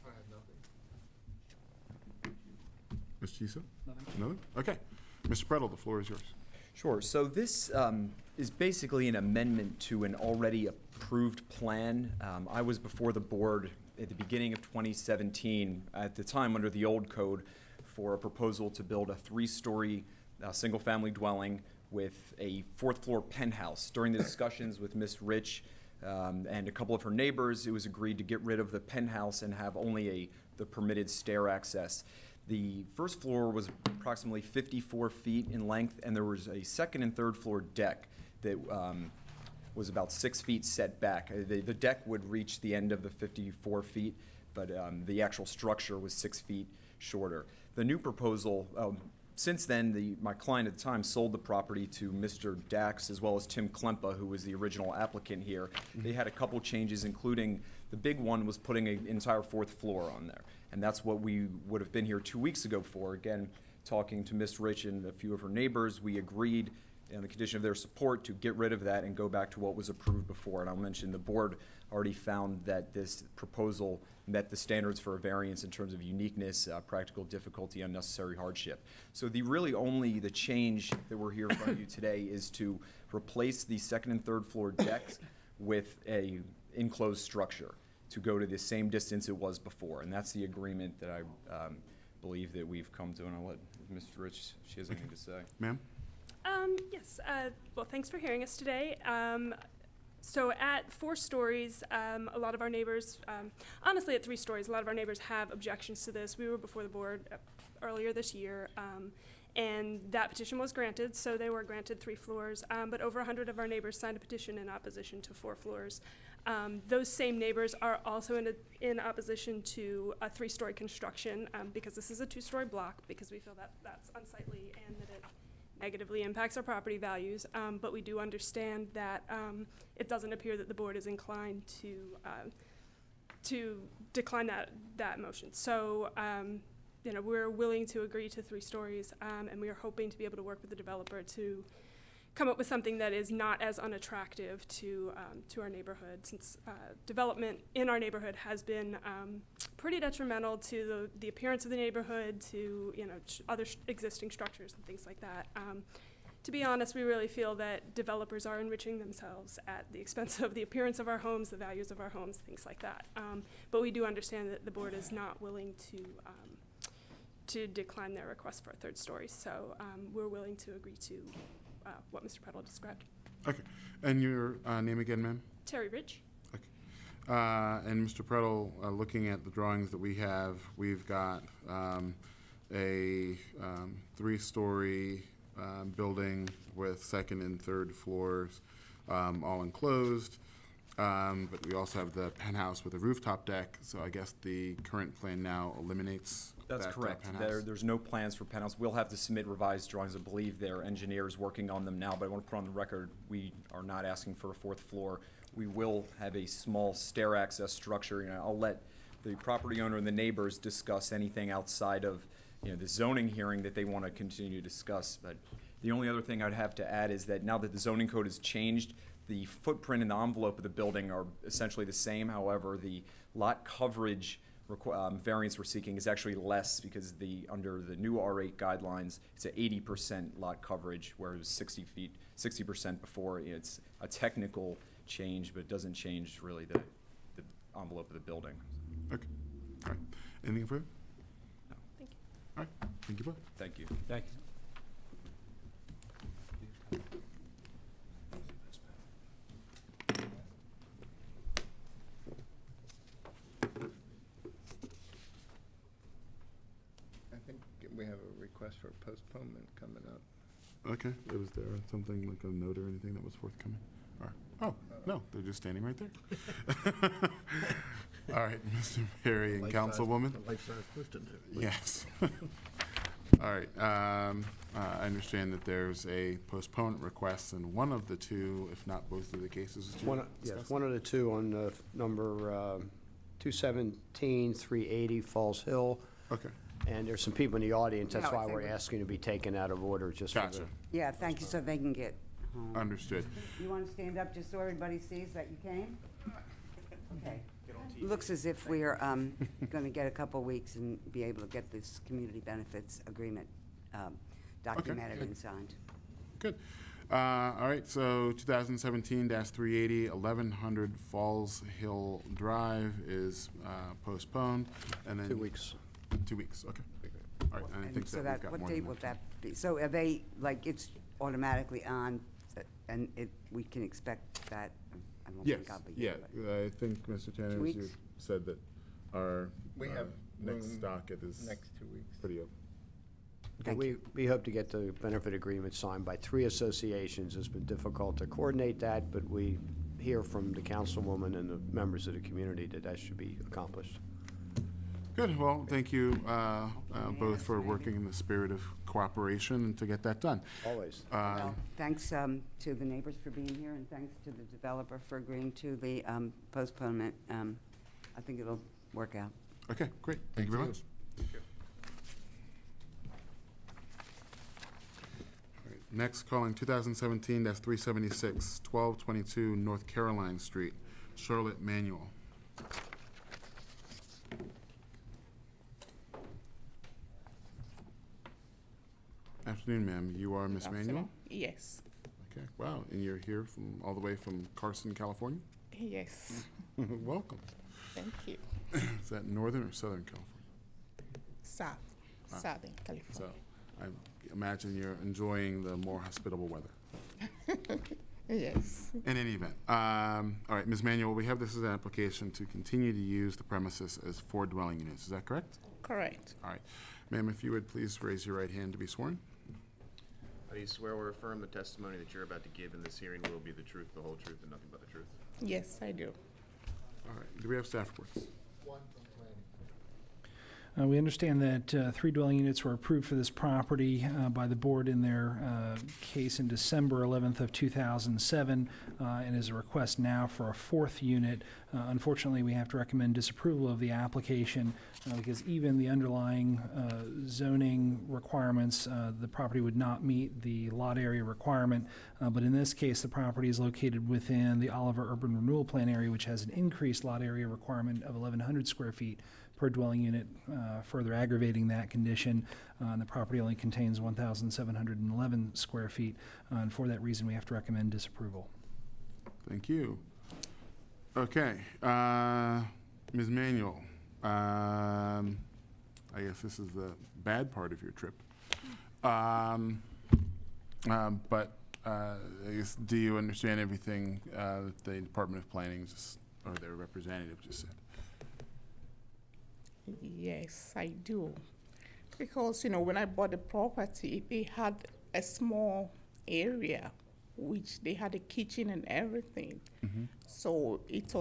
M: I have nothing.
A: Ms. Chiso? Nothing. Okay. Mr. Prettle, the floor is yours.
O: Sure. So this is basically an amendment to an already approved plan. I was before the board at the beginning of 2017, at the time under the old code, for a proposal to build a 3-story single-family dwelling with a 4th-floor penthouse. During the discussions with Ms. Rich and a couple of her neighbors, it was agreed to get rid of the penthouse and have only the permitted stair access. The first floor was approximately 54 feet in length, and there was a 2nd and 3rd floor deck that was about 6 feet set back. The deck would reach the end of the 54 feet, but the actual structure was 6 feet shorter. The new proposal, since then, my client at the time sold the property to Mr. Dax as well as Tim Klempa, who was the original applicant here. They had a couple changes, including the big one was putting an entire 4th floor on there. And that's what we would have been here 2 weeks ago for. Again, talking to Ms. Rich and a few of her neighbors, we agreed on the condition of their support to get rid of that and go back to what was approved before. And I'll mention the board already found that this proposal met the standards for a variance in terms of uniqueness, practical difficulty, unnecessary hardship. So the change that we're here in front of you today is to replace the 2nd and 3rd floor decks with a enclosed structure to go to the same distance it was before. And that's the agreement that I believe that we've come to. And I'll let Ms. Rich, if she has anything to say.
A: Ma'am?
P: Yes. Well, thanks for hearing us today. So at 4 stories, a lot of our neighbors, honestly at 3 stories, a lot of our neighbors have objections to this. We were before the board earlier this year, and that petition was granted, so they were granted 3 floors, but over 100 of our neighbors signed a petition in opposition to 4 floors. Those same neighbors are also in opposition to a 3-story construction because this is a 2-story block, because we feel that that's unsightly and that it negatively impacts our property values, but we do understand that it doesn't appear that the board is inclined to decline that motion. So, we're willing to agree to 3 stories, and we are hoping to be able to work with the developer to come up with something that is not as unattractive to our neighborhood, since development in our neighborhood has been pretty detrimental to the appearance of the neighborhood, to other existing structures and things like that. To be honest, we really feel that developers are enriching themselves at the expense of the appearance of our homes, the values of our homes, things like that. But we do understand that the board is not willing to decline their request for a 3rd story, so we're willing to agree to what Mr. Prettle described. Okay.
A: And your name again, ma'am?
P: Terry Rich.
A: Okay. And Mr. Prettle, looking at the drawings that we have, we've got a 3-story building with 2nd and 3rd floors all enclosed. But we also have the penthouse with a rooftop deck, so I guess the current plan now eliminates
O: That's
A: that,
O: correct.
A: penthouse.
O: There's no plans for penthouse. We'll have to submit revised drawings. I believe their engineers working on them now, but I want to put on the record, we are not asking for a 4th floor. We will have a small stair access structure. I'll let the property owner and the neighbors discuss anything outside of the zoning hearing that they want to continue to discuss. But the only other thing I'd have to add is that now that the zoning code has changed, the footprint and the envelope of the building are essentially the same. However, the lot coverage variance we're seeking is actually less because under the new R8 guidelines, it's at 80% lot coverage, whereas 60% before. It's a technical change, but it doesn't change really the envelope of the building.
A: Okay. All right. Anything further?
O: No.
P: Thank you.
A: All right. Thank you both.
O: Thank you.
L: Thank you.
M: I think we have a request for postponement coming up.
A: Okay. Was there something like a note or anything that was forthcoming? All right. Oh, no, they're just standing right there. All right, Mr. Perry and Councilwoman. Yes. All right. I understand that there's a postponement request in one of the two, if not both of the cases.
Q: Yes, one of the two on number 217-380 Falls Hill.
A: Okay.
Q: And there's some people in the audience, that's
H: No,
Q: why
H: they
Q: we're
H: were-
Q: asking to be taken out of order just for
A: Gotcha.
Q: the...
H: Yeah, thank you, so they can get home.
A: Understood.
H: You want to stand up just so everybody sees that you came? Okay. Looks as if we're going to get a couple weeks and be able to get this community benefits agreement documented and signed.
A: Good. All right, so 2017-380, 1100 Falls Hill Drive is postponed, and then
Q: 2 weeks.
A: 2 weeks. Okay. All right, and I
H: And
A: think
H: so
A: that we've got
H: what
A: more
H: date
A: than
H: will
A: that.
H: that be? So are they, like, it's automatically on, and we can expect that? I don't
A: Yes.
H: think I'll be
A: Yeah.
H: here, but-
A: I think Mr. Tanner, you
H: weeks?
A: said that our
M: We have
A: next
M: room
A: docket is
M: next 2 weeks.
A: pretty open.
Q: And we hope to get the benefit agreement signed by 3 associations. It's been difficult to coordinate that, but we hear from the councilwoman and the members of the community that that should be accomplished.
A: Good. Well, thank you both for working in the spirit of cooperation and to get that done.
Q: Always.
H: Well, thanks to the neighbors for being here, and thanks to the developer for agreeing to the postponement. I think it'll work out.
A: Okay, great. Thank you very much. All right, next, calling 2017-376, 1222 North Caroline Street, Charlotte Manuel. Afternoon, ma'am. You are Miss Manuel?
R: Yes.
A: Okay, wow. And you're here from all the way from Carson, California?
R: Yes.
A: Welcome.
R: Thank you.
A: Is that Northern or Southern California?
R: Southern California.
A: So I imagine you're enjoying the more hospitable weather.
R: Yes.
A: In any event, all right, Ms. Manuel, we have this as an application to continue to use the premises as 4 dwelling units. Is that correct?
R: Correct.
A: All right. Ma'am, if you would please raise your right hand to be sworn.
B: Do you swear or affirm the testimony that you're about to give in this hearing will be the truth, the whole truth, and nothing but the truth?
R: Yes, I do.
A: All right. Do we have staff reports?
C: We understand that 3 dwelling units were approved for this property by the board in their case in December 11th of 2007, and is a request now for a 4th unit. Unfortunately, we have to recommend disapproval of the application because even the underlying zoning requirements, the property would not meet the lot area requirement. But in this case, the property is located within the Oliver Urban Renewal Plan area, which has an increased lot area requirement of 1,100 square feet per dwelling unit, further aggravating that condition. And the property only contains 1,711 square feet. And for that reason, we have to recommend disapproval.
A: Thank you. Okay. Ms. Manuel, I guess this is the bad part of your trip. But I guess, do you understand everything that the Department of Planning or their representative just said?
R: Yes, I do. Because, when I bought the property, they had a small area, which they had a kitchen and everything. So it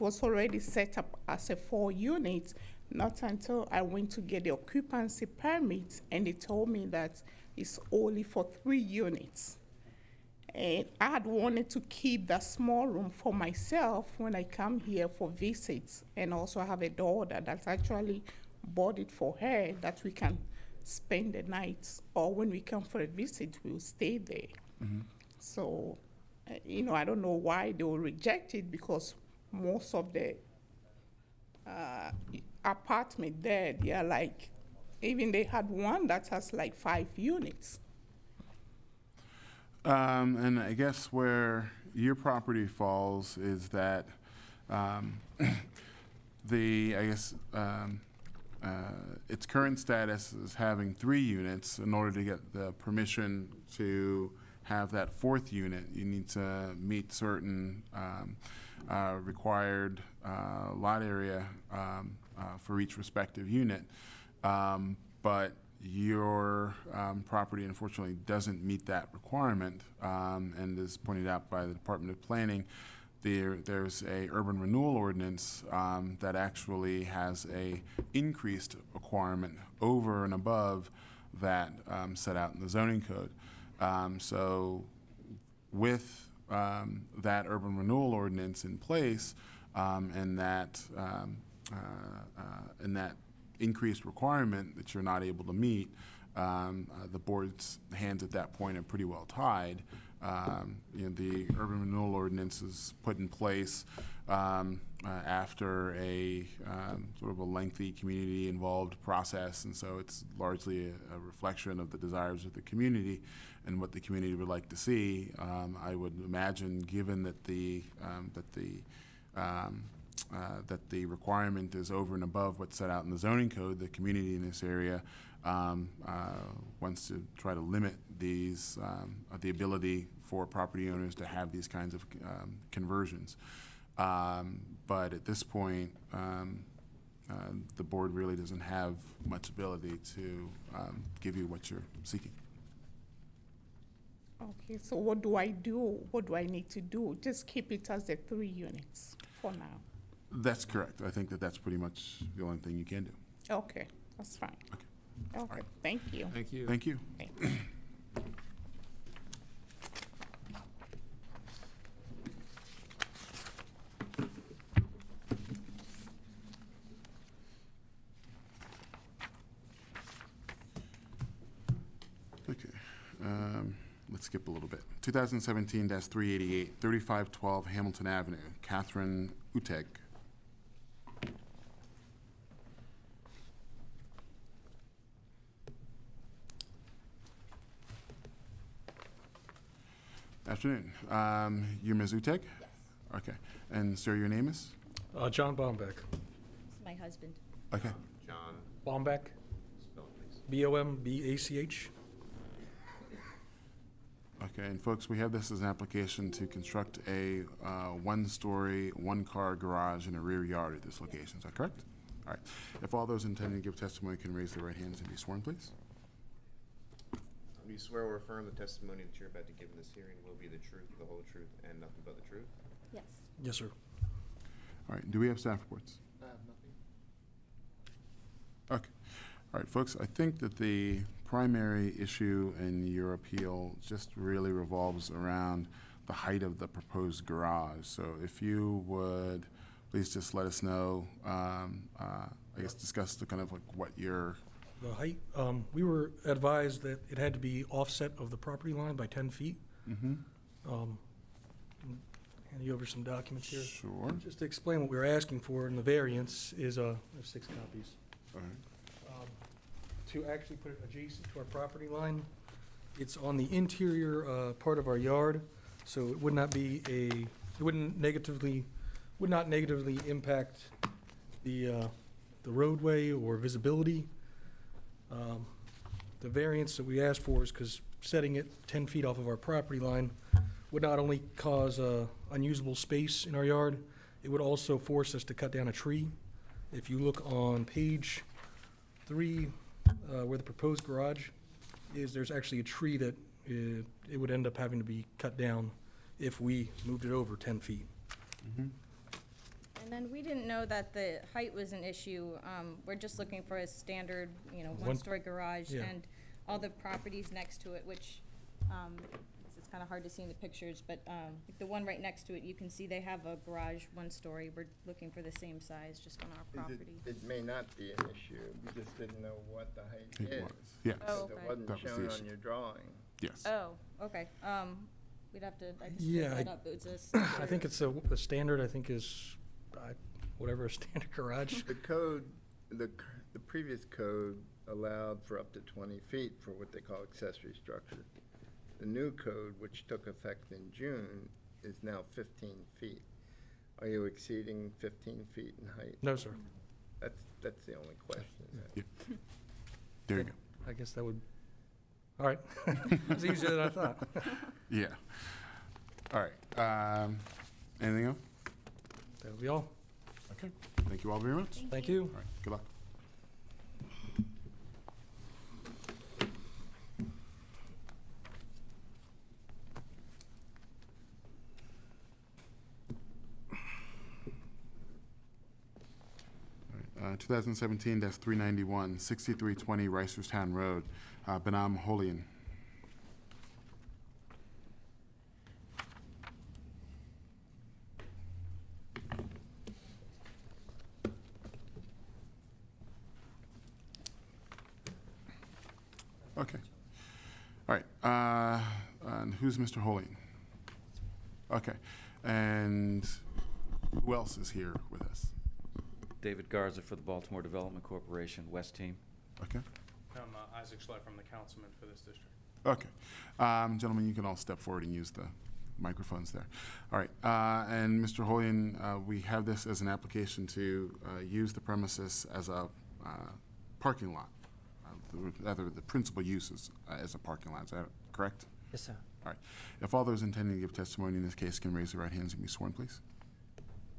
R: was already set up as a 4 unit, not until I went to get the occupancy permit, and they told me that it's only for 3 units. And I had wanted to keep that small room for myself when I come here for visits. And also I have a daughter that's actually bought it for her that we can spend the nights, or when we come for a visit, we'll stay there. So, I don't know why they will reject it, because most of the apartment there, they are like, even they had one that has like 5 units.
A: And I guess where your property falls is that its current status is having 3 units. In order to get the permission to have that 4th unit, you need to meet certain required lot area for each respective unit. But your property unfortunately doesn't meet that requirement, and as pointed out by the Department of Planning, there's a urban renewal ordinance that actually has a increased requirement over and above that set out in the zoning code. So with that urban renewal ordinance in place, and that increased requirement that you're not able to meet, the board's hands at that point are pretty well tied. The urban renewal ordinance is put in place after a sort of a lengthy community-involved process, and so it's largely a reflection of the desires of the community and what the community would like to see. I would imagine, given that the requirement is over and above what's set out in the zoning code, the community in this area wants to try to limit these, the ability for property owners to have these kinds of conversions. But at this point, the board really doesn't have much ability to give you what you're seeking.
R: Okay, so what do I do? What do I need to do? Just keep it as the 3 units for now.
A: That's correct. I think that that's pretty much the only thing you can do.
R: Okay, that's fine. Okay,
A: right.
R: Thank you.
A: Thank you. Thank you.
R: Thanks.
A: Okay. Let's skip a little bit. 2017-388, 3512 Hamilton Avenue, Catherine Uteg. Afternoon. You're Ms. Uteg? Yes. Okay. And sir, your name is?
S: John Bombeck.
D: It's my husband.
A: Okay.
B: John.
S: Bombeck.
B: Spell it, please.
S: B-O-M-B-A-C-H.
A: Okay, and folks, we have this as an application to construct a 1-story, 1-car garage in a rear yard at this location. Is that correct? All right. If all those intending to give testimony can raise their right hands and be sworn, please.
B: Do you swear or affirm the testimony that you're about to give in this hearing will be the truth, the whole truth, and nothing but the truth?
D: Yes.
S: Yes, sir.
A: All right. Do we have staff reports?
G: I have nothing.
A: Okay. All right, folks, I think that the primary issue in your appeal just really revolves around the height of the proposed garage. So if you would please just let us know, I guess discuss the kind of like what your...
S: The height, we were advised that it had to be offset of the property line by 10 feet.
A: Mm-hmm.
S: Hand you over some documents here.
A: Sure.
S: Just to explain what we were asking for in the variance is, I have 6 copies.
A: All right.
S: To actually put it adjacent to our property line, it's on the interior part of our yard, so it would not be it would not negatively impact the roadway or visibility. The variance that we asked for is because setting it 10 feet off of our property line would not only cause unusable space in our yard, it would also force us to cut down a tree. If you look on page 3, where the proposed garage is, there's actually a tree that it would end up having to be cut down if we moved it over 10 feet.
A: Mm-hmm.
T: And then we didn't know that the height was an issue. We're just looking for a standard, one-story garage,
S: yeah.
T: And all the properties next to it, which it's kind of hard to see in the pictures, but the one right next to it, you can see they have a garage 1-story. We're looking for the same size just on our property.
M: It may not be an issue, we just didn't know what the height is.
A: Yes.
T: Oh,
M: It
T: okay.
M: wasn't
A: That was the
M: shown
A: issue.
M: on your drawing.
A: Yes.
T: Oh, okay. We'd have to, I just
S: Yeah,
T: look that up. It was a
S: I think it's the standard, I think is whatever a standard garage.
M: The code, the previous code allowed for up to 20 feet for what they call accessory structure. The new code, which took effect in June, is now 15 feet. Are you exceeding 15 feet in height?
S: No, sir.
M: That's the only question.
A: Yeah. There you go.
S: I guess that would, all right. It's easier than I thought.
A: Yeah. All right. Anything else?
S: That'll be all.
A: Okay. Thank you all very much.
S: Thank you.
A: All right. Good luck. All right. 2017-391, 6320 Reisterstown Road, Benam Holian. Okay. All right. And who's Mr. Holian? Okay. And who else is here with us?
U: David Garza for the Baltimore Development Corporation, West Team.
A: Okay.
V: I'm Isaac Schleif. I'm the councilman for this district.
A: Okay. Gentlemen, you can all step forward and use the microphones there. All right. And Mr. Holian, we have this as an application to use the premises as a parking lot. Rather, the principal use is as a parking lot. Is that correct?
W: Yes, sir.
A: All right. If all those intending to give testimony in this case can raise their right hands and be sworn, please.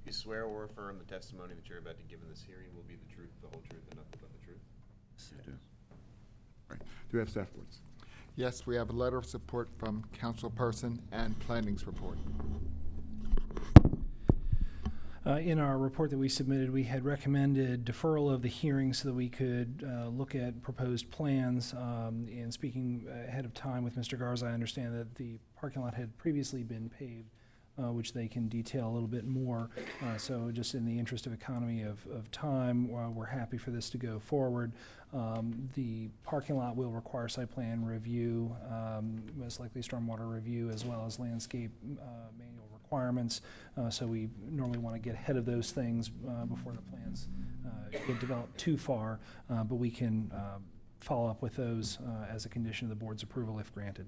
B: You swear or affirm the testimony that you're about to give in this hearing will be the truth, the whole truth, and nothing but the truth?
A: Yes, I do. All right. Do we have staff reports?
J: Yes, we have a letter of support from councilperson and planning's report.
C: In our report that we submitted, we had recommended deferral of the hearing so that we could look at proposed plans. And speaking ahead of time with Mr. Garza, I understand that the parking lot had previously been paved, which they can detail a little bit more. So just in the interest of economy of time, we're happy for this to go forward. The parking lot will require site plan review, most likely stormwater review, as well as landscape manual requirements. So we normally want to get ahead of those things before the plans get developed too far, but we can follow up with those as a condition of the board's approval if granted.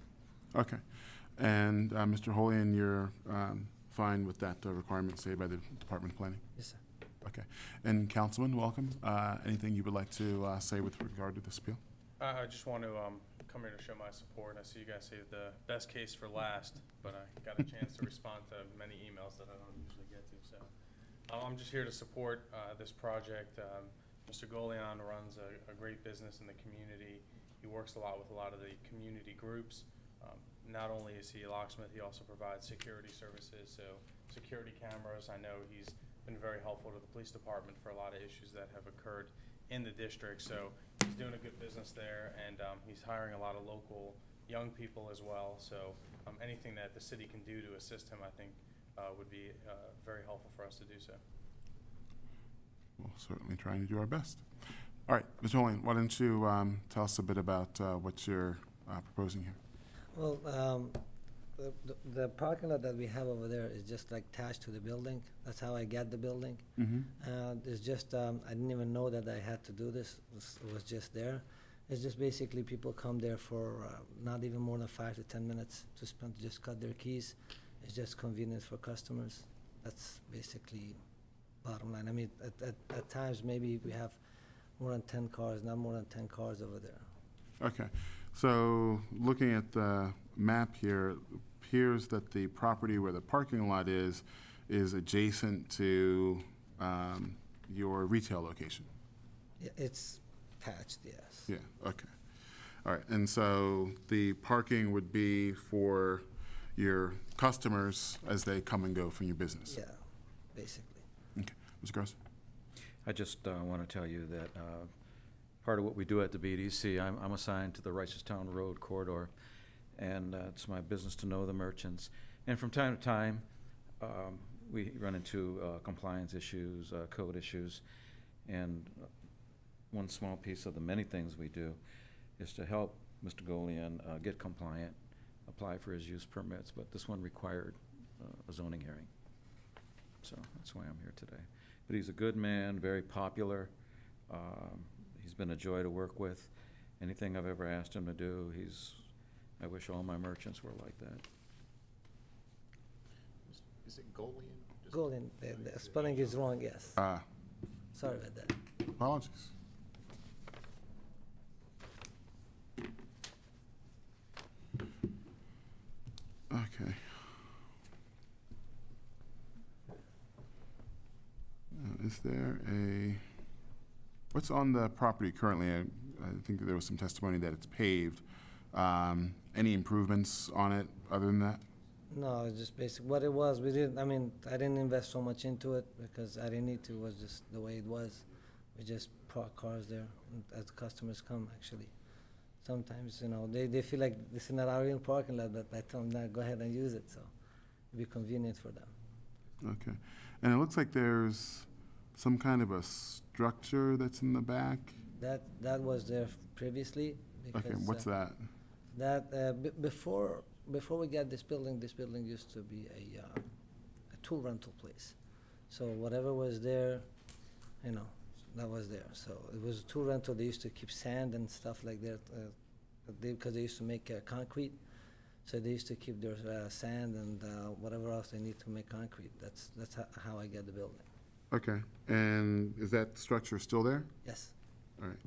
A: Okay. And Mr. Holian, you're fine with that requirement say by the Department of Planning?
W: Yes, sir.
A: Okay. And Councilman, welcome. Anything you would like to say with regard to this appeal?
V: I just want to come here to show my support. I see you guys saved the best case for last, but I got a chance to respond to many emails that I don't usually get to. So I'm just here to support this project. Mr. Golian runs a great business in the community. He works a lot with a lot of the community groups. Not only is he a locksmith, he also provides security services. So security cameras, I know he's been very helpful to the police department for a lot of issues that have occurred in the district. So he's doing a good business there, and he's hiring a lot of local young people as well. So anything that the city can do to assist him, I think, would be very helpful for us to do so.
A: We'll certainly try to do our best. All right, Mr. Holian, why don't you tell us a bit about what you're proposing here?
W: Well, the parking lot that we have over there is just like attached to the building. That's how I get the building. It's just, I didn't even know that I had to do this. It was just there. It's just basically people come there for not even more than 5 to 10 minutes to spend, just cut their keys. It's just convenience for customers. That's basically bottom line. I mean, at times maybe we have more than 10 cars, not more than 10 cars over there.
A: Okay. So looking at the map here, it appears that the property where the parking lot is adjacent to your retail location.
W: Yeah, it's patched, yes.
A: Yeah, okay. All right, and so the parking would be for your customers as they come and go from your business?
W: Yeah, basically.
A: Okay. Mr. Gross?
U: I just want to tell you that part of what we do at the BDC, I'm assigned to the Reisterstown Road corridor, and it's my business to know the merchants. And from time to time, we run into compliance issues, code issues, and one small piece of the many things we do is to help Mr. Golian get compliant, apply for his use permits, but this one required a zoning hearing. So that's why I'm here today. But he's a good man, very popular. He's been a joy to work with. Anything I've ever asked him to do, I wish all my merchants were like that.
B: Is it Golian?
W: Golden, the spelling is wrong, yes. Sorry about that.
A: Apologies. Okay. Is there what's on the property currently? I think that there was some testimony that it's paved. Any improvements on it other than that?
W: No, it's just basic. What it was, I didn't invest so much into it because I didn't need to. It was just the way it was. We just park cars there as customers come, actually. Sometimes, they feel like this is not our own parking lot, but I tell them, no, go ahead and use it, so it'll be convenient for them.
A: Okay. And it looks like there's some kind of a structure that's in the back?
W: That was there previously. Because,
A: okay, what's that?
W: Before we got this building used to be a tool rental place. So whatever was there, that was there. So it was a tool rental. They used to keep sand and stuff like that because they used to make concrete. So they used to keep their sand and whatever else they need to make concrete. That's how I get the building.
A: Okay. And is that structure still there?
W: Yes.
A: All right.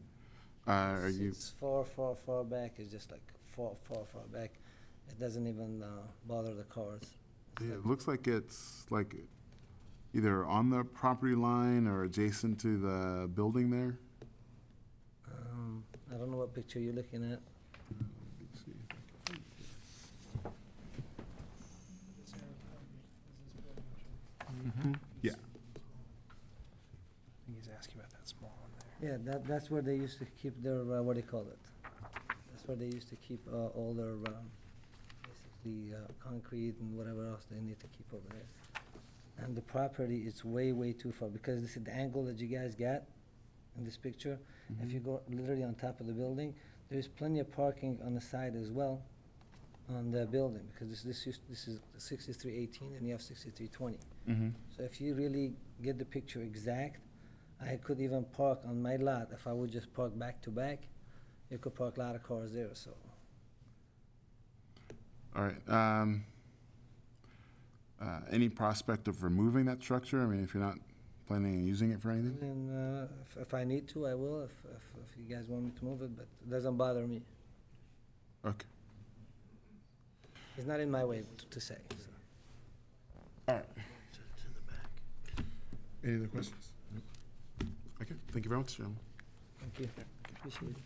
W: It's far back. It's just like far back. It doesn't even bother the cars.
A: Yeah, it looks like it's like either on the property line or adjacent to the building there.
W: I don't know what picture you're looking at.
A: Let's see. Yeah.
C: I think he's asking about that small one there.
W: Yeah, that's where they used to keep their, what do you call it? That's where they used to keep all their, basically, concrete and whatever else they need to keep over there. And the property is way too far, because this is the angle that you guys got in this picture. If you go literally on top of the building, there's plenty of parking on the side as well on the building, because this is 6318 and you have 6320. So if you really get the picture exact, I could even park on my lot. If I would just park back to back, you could park a lot of cars there, so.
A: All right. Any prospect of removing that structure? I mean, if you're not planning on using it for anything?
W: And if I need to, I will, if you guys want me to move it, but it doesn't bother me.
A: Okay.
W: It's not in my way to say, so.
A: All right. Any other questions? Okay, thank you very much, gentlemen.
W: Thank you. Appreciate it.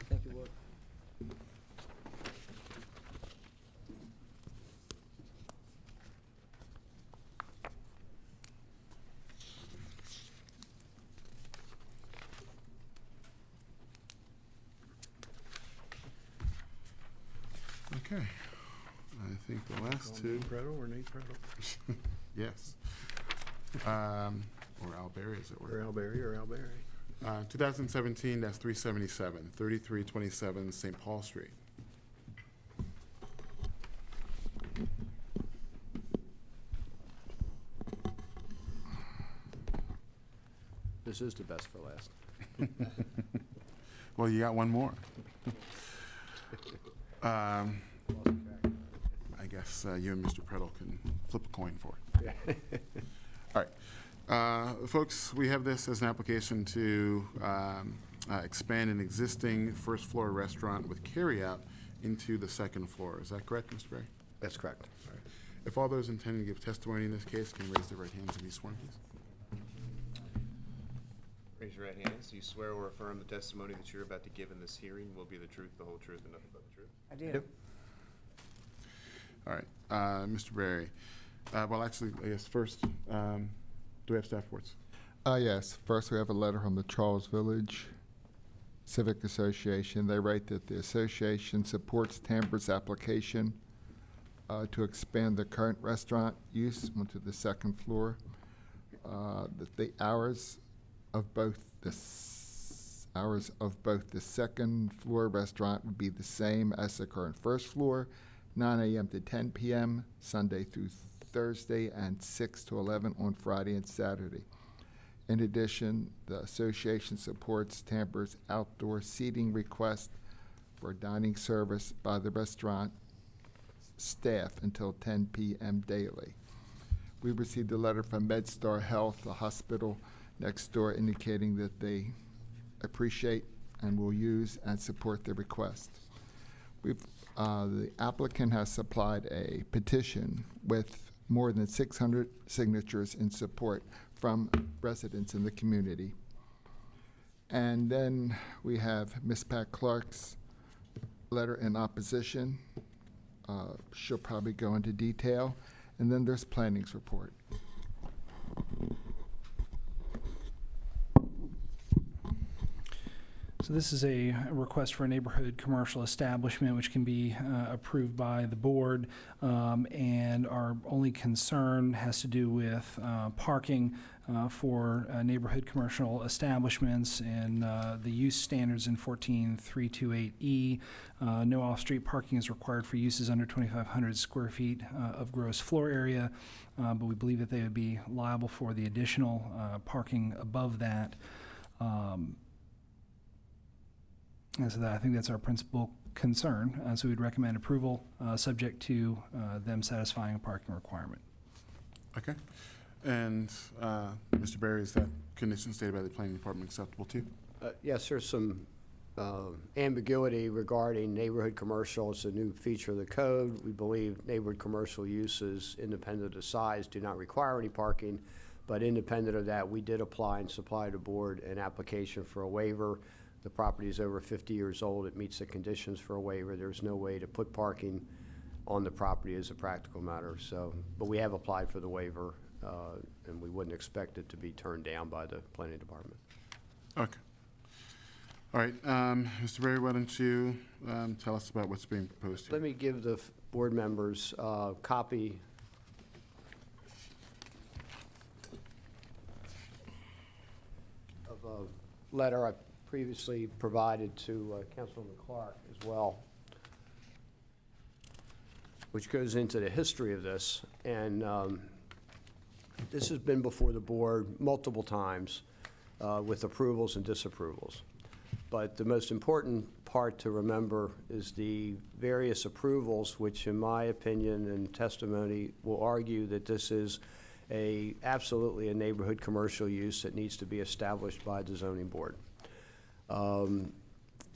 W: Thank you, Ward.
A: Okay, I think the last two.
Q: Preto or Nate Preto?
A: Yes. Or Alberry, as it were.
Q: Or Alberry.
A: 2017-377, 3327 St. Paul Street.
Q: This is the best for last.
A: Well, you got one more. I guess you and Mr. Preddle can flip a coin for it. All right. Folks, we have this as an application to expand an existing first-floor restaurant with carryout into the second floor. Is that correct, Mr. Berry?
Q: That's correct.
A: All right. If all those intending to give testimony in this case can raise their right hands and be sworn, please.
B: Raise your right hands. Do you swear or affirm the testimony that you're about to give in this hearing will be the truth, the whole truth, and nothing but the truth?
H: I do.
A: All right. Mr. Berry. Well, actually, I guess first, do we have staff reports?
J: Yes. First, we have a letter from the Charles Village Civic Association. They write that the association supports Tamber's application to expand the current restaurant use onto the second floor. That the hours of both the second floor restaurant would be the same as the current first floor, 9 a.m. to 10 p.m. Sunday through Thursday and 6 to 11 on Friday and Saturday. In addition, the association supports Tamber's outdoor seating request for dining service by the restaurant staff until 10 p.m. daily. We received a letter from MedStar Health, the hospital next door, indicating that they appreciate and will use and support the request. The applicant has supplied a petition with more than 600 signatures in support from residents in the community. And then we have Ms. Pat Clark's letter in opposition. She'll probably go into detail. And then there's planning's report.
C: So this is a request for a neighborhood commercial establishment which can be approved by the board, and our only concern has to do with parking for neighborhood commercial establishments and the use standards in 14328E. No off-street parking is required for uses under 2,500 square feet of gross floor area, but we believe that they would be liable for the additional parking above that. And so I think that's our principal concern. So we'd recommend approval subject to them satisfying a parking requirement.
A: Okay. And Mr. Berry, is that condition stated by the planning department acceptable too?
Q: Yes, there's some ambiguity regarding neighborhood commercial. It's a new feature of the code. We believe neighborhood commercial uses, independent of size, do not require any parking. But independent of that, we did apply and supply the board an application for a waiver. The property is over 50 years old. It meets the conditions for a waiver. There's no way to put parking on the property as a practical matter. So, but we have applied for the waiver, and we wouldn't expect it to be turned down by the planning department.
A: Okay. All right, Mr. Berry, why don't you tell us about what's being proposed here?
Q: Let me give the board members a copy of a letter I previously provided to Councilwoman Clark as well, which goes into the history of this. And this has been before the board multiple times with approvals and disapprovals. But the most important part to remember is the various approvals, which in my opinion and testimony will argue that this is absolutely a neighborhood commercial use that needs to be established by the zoning board.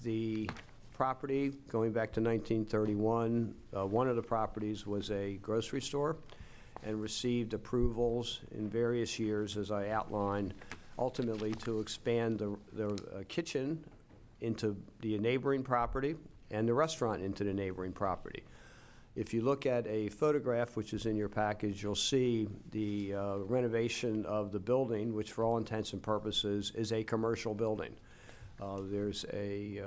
Q: The property, going back to 1931, one of the properties was a grocery store and received approvals in various years, as I outlined, ultimately to expand the kitchen into the neighboring property and the restaurant into the neighboring property. If you look at a photograph, which is in your package, you'll see the renovation of the building, which for all intents and purposes is a commercial building. There's a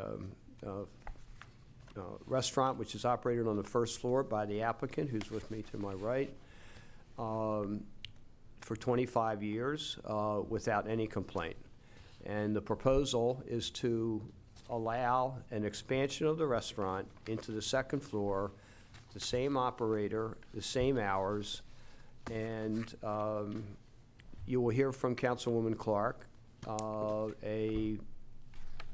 Q: restaurant which is operated on the first floor by the applicant, who's with me to my right, for 25 years without any complaint. And the proposal is to allow an expansion of the restaurant into the second floor, the same operator, the same hours, and you will hear from Councilwoman Clark a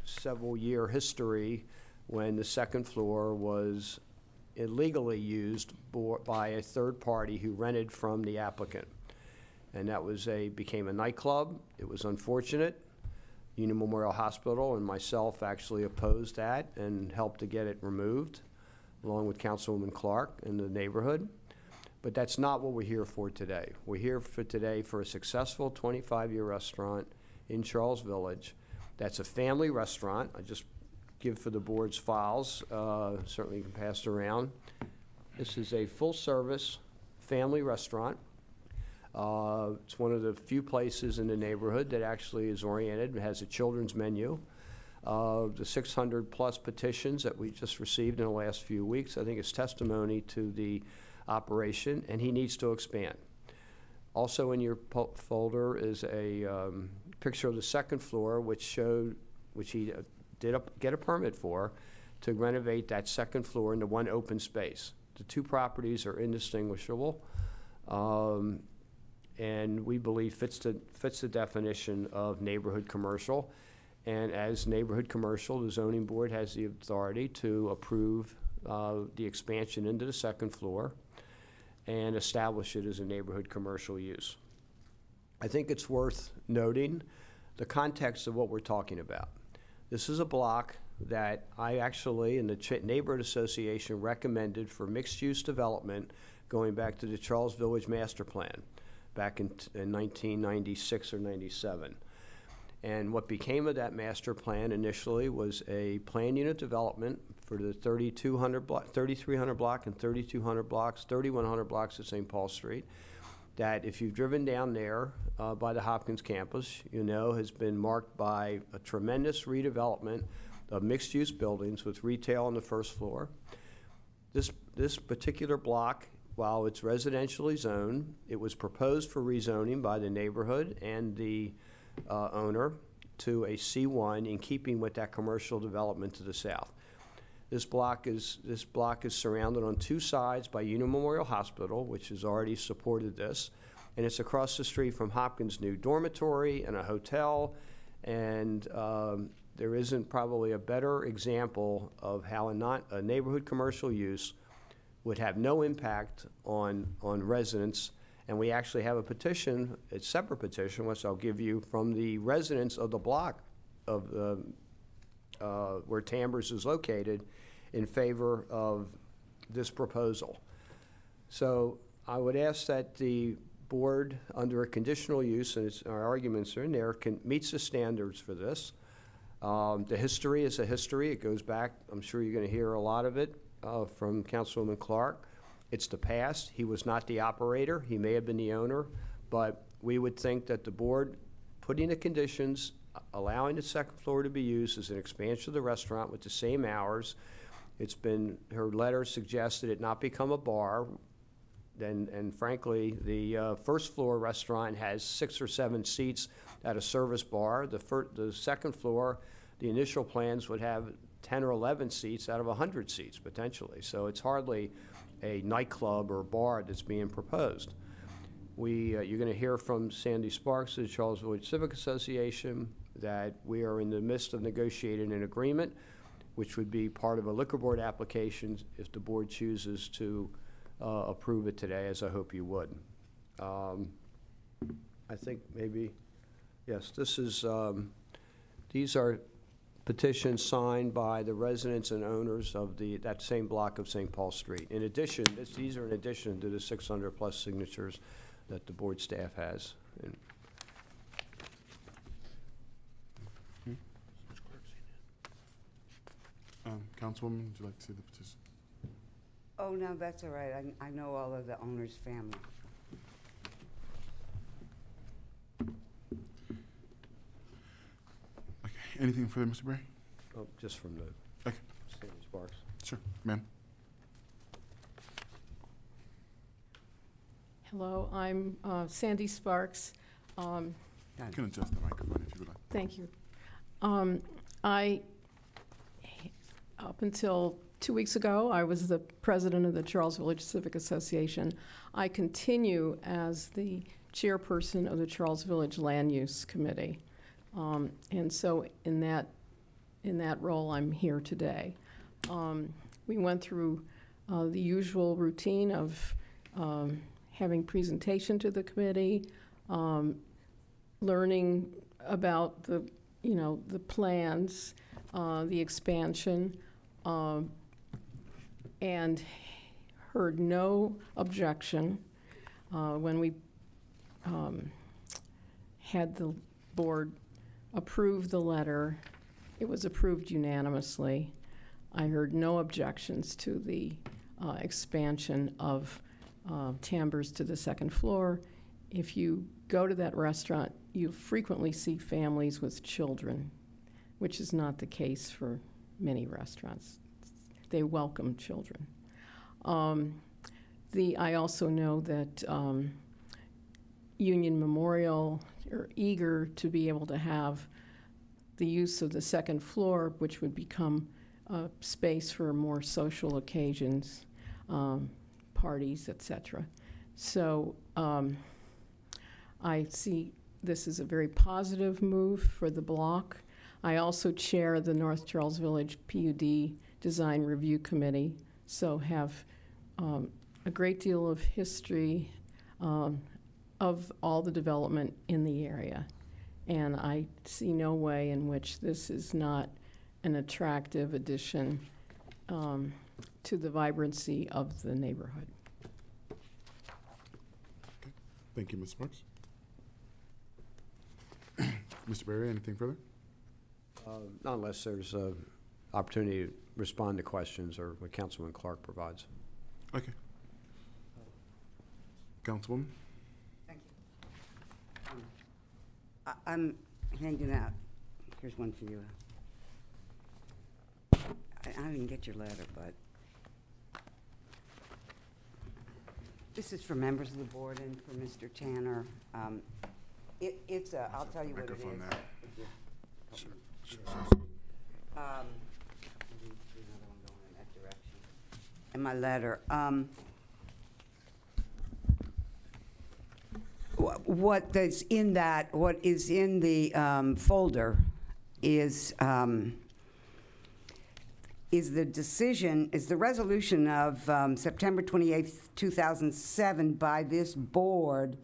Q: several-year history when the second floor was illegally used by a third party who rented from the applicant. And that became a nightclub. It was unfortunate. Union Memorial Hospital and myself actually opposed that and helped to get it removed, along with Councilwoman Clark in the neighborhood. But that's not what we're here for today. We're here today for a successful 25-year restaurant in Charles Village. That's a family restaurant. I just give for the board's files. Certainly you can pass it around. This is a full-service family restaurant. It's one of the few places in the neighborhood that actually is oriented. It has a children's menu. The 600-plus petitions that we just received in the last few weeks, I think, is testimony to the operation, and he needs to expand. Also in your folder is a picture of the second floor, which he did get a permit for, to renovate that second floor into one open space. The two properties are indistinguishable. and we believe fits the definition of neighborhood commercial. And as neighborhood commercial, the zoning board has the authority to approve the expansion into the second floor and establish it as a neighborhood commercial use. I think it's worth noting the context of what we're talking about. This is a block that I actually, in the neighborhood association, recommended for mixed-use development going back to the Charles Village Master Plan back in 1996 or 97. And what became of that master plan initially was a plan unit development for the 3300 block and 3200 blocks, 3100 blocks at St. Paul Street, that if you've driven down there by the Hopkins campus, you know has been marked by a tremendous redevelopment of mixed-use buildings with retail on the first floor. This particular block, while it's residentially zoned, it was proposed for rezoning by the neighborhood and the owner to a C1 in keeping with that commercial development to the south. This block is surrounded on two sides by Union Memorial Hospital, which has already supported this, and it's across the street from Hopkins' new dormitory and a hotel, and there isn't probably a better example of how a neighborhood commercial use would have no impact on residents. And we actually have a petition, a separate petition, which I'll give you, from the residents of the block of where Tambers is located in favor of this proposal. So I would ask that the board, under a conditional use, and our arguments are in there, meets the standards for this. The history is a history. It goes back, I'm sure you're going to hear a lot of it from Councilwoman Clark. It's the past. He was not the operator. He may have been the owner, but we would think that the board, putting the conditions, allowing the second floor to be used as an expansion of the restaurant with the same hours. Her letter suggested it not become a bar. And frankly, the first floor restaurant has 6 or 7 seats at a service bar. The second floor, the initial plans would have 10 or 11 seats out of 100 seats potentially. So it's hardly a nightclub or bar that's being proposed. You're going to hear from Sandy Sparks of the Charles Village Civic Association that we are in the midst of negotiating an agreement, which would be part of a liquor board application if the board chooses to approve it today, as I hope you would. I think maybe, yes, these are petitions signed by the residents and owners of that same block of St. Paul Street. In addition, these are in addition to the 600+ signatures that the board staff has.
A: Councilwoman, would you like to see the petition?
H: Oh, no, that's all right. I know all of the owner's family.
A: Okay. Anything further, Mr. Bray?
Q: Oh, just from the Sandy Sparks.
A: Sure, ma'am.
E: Hello, I'm Sandy Sparks.
A: You can adjust the microphone if you would like.
E: Thank you. Up until 2 weeks ago, I was the president of the Charles Village Civic Association. I continue as the chairperson of the Charles Village Land Use Committee. And so in that role, I'm here today. We went through the usual routine of having presentation to the committee, learning about the plans, the expansion, and heard no objection when we had the board approve the letter. It was approved unanimously. I heard no objections to the expansion of Tambers to the second floor. If you go to that restaurant, you frequently see families with children, which is not the case for many restaurants. They welcome children. I also know that Union Memorial are eager to be able to have the use of the second floor, which would become a space for more social occasions, parties, etc. So I see this is a very positive move for the block. I also chair the North Charles Village PUD Design Review Committee, so have a great deal of history of all the development in the area. And I see no way in which this is not an attractive addition to the vibrancy of the neighborhood.
A: Thank you, Ms. Marks. Mr. Berry, anything further?
Q: Not unless there's an opportunity to respond to questions or what Councilman Clark provides.
A: Okay. Councilwoman?
H: Thank you. I'm handing out, here's one for you. I didn't get your letter, but this is for members of the board and for Mr. Tanner. It's a, I'll tell you what it is.
A: Sure.
H: In my letter. What is in the folder is the resolution of September 28th, 2007 by this board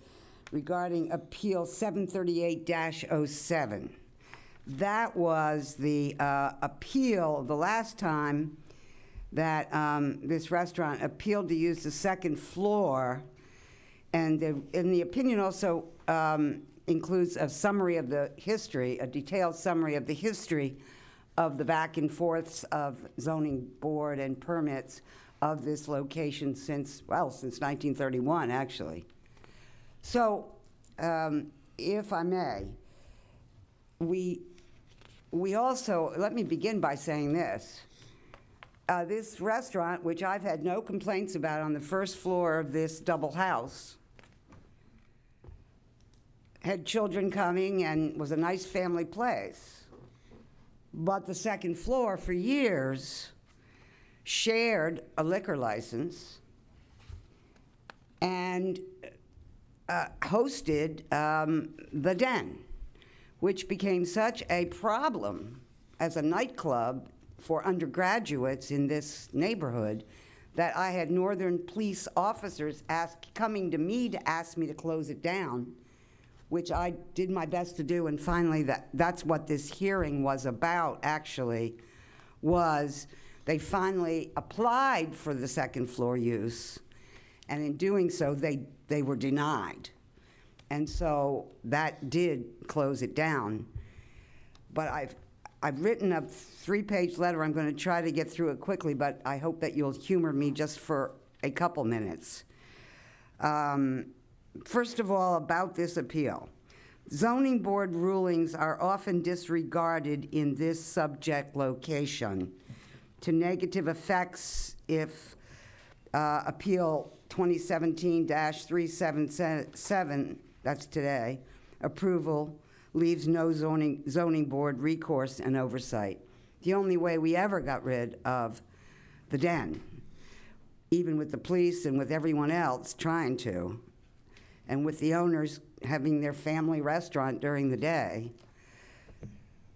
H: regarding Appeal 738-07. That was the appeal the last time that this restaurant appealed to use the second floor. And the opinion also includes a summary of the history, a detailed summary of the history of the back and forths of zoning board and permits of this location since 1931, actually. So, if I may, we also, let me begin by saying this. This restaurant, which I've had no complaints about on the first floor of this double house, had children coming and was a nice family place. But the second floor, for years, shared a liquor license and hosted the Den, which became such a problem as a nightclub for undergraduates in this neighborhood that I had Northern police officers coming to me to ask me to close it down, which I did my best to do, and finally that's what this hearing was about, actually, was they finally applied for the second floor use, and in doing so, they were denied. And so that did close it down. But I've written a 3-page letter. I'm going to try to get through it quickly, but I hope that you'll humor me just for a couple minutes. First of all, about this appeal. Zoning board rulings are often disregarded in this subject location to negative effects if Appeal 2017-377, that's today, approval leaves no zoning board recourse and oversight. The only way we ever got rid of the Den, even with the police and with everyone else trying to, and with the owners having their family restaurant during the day,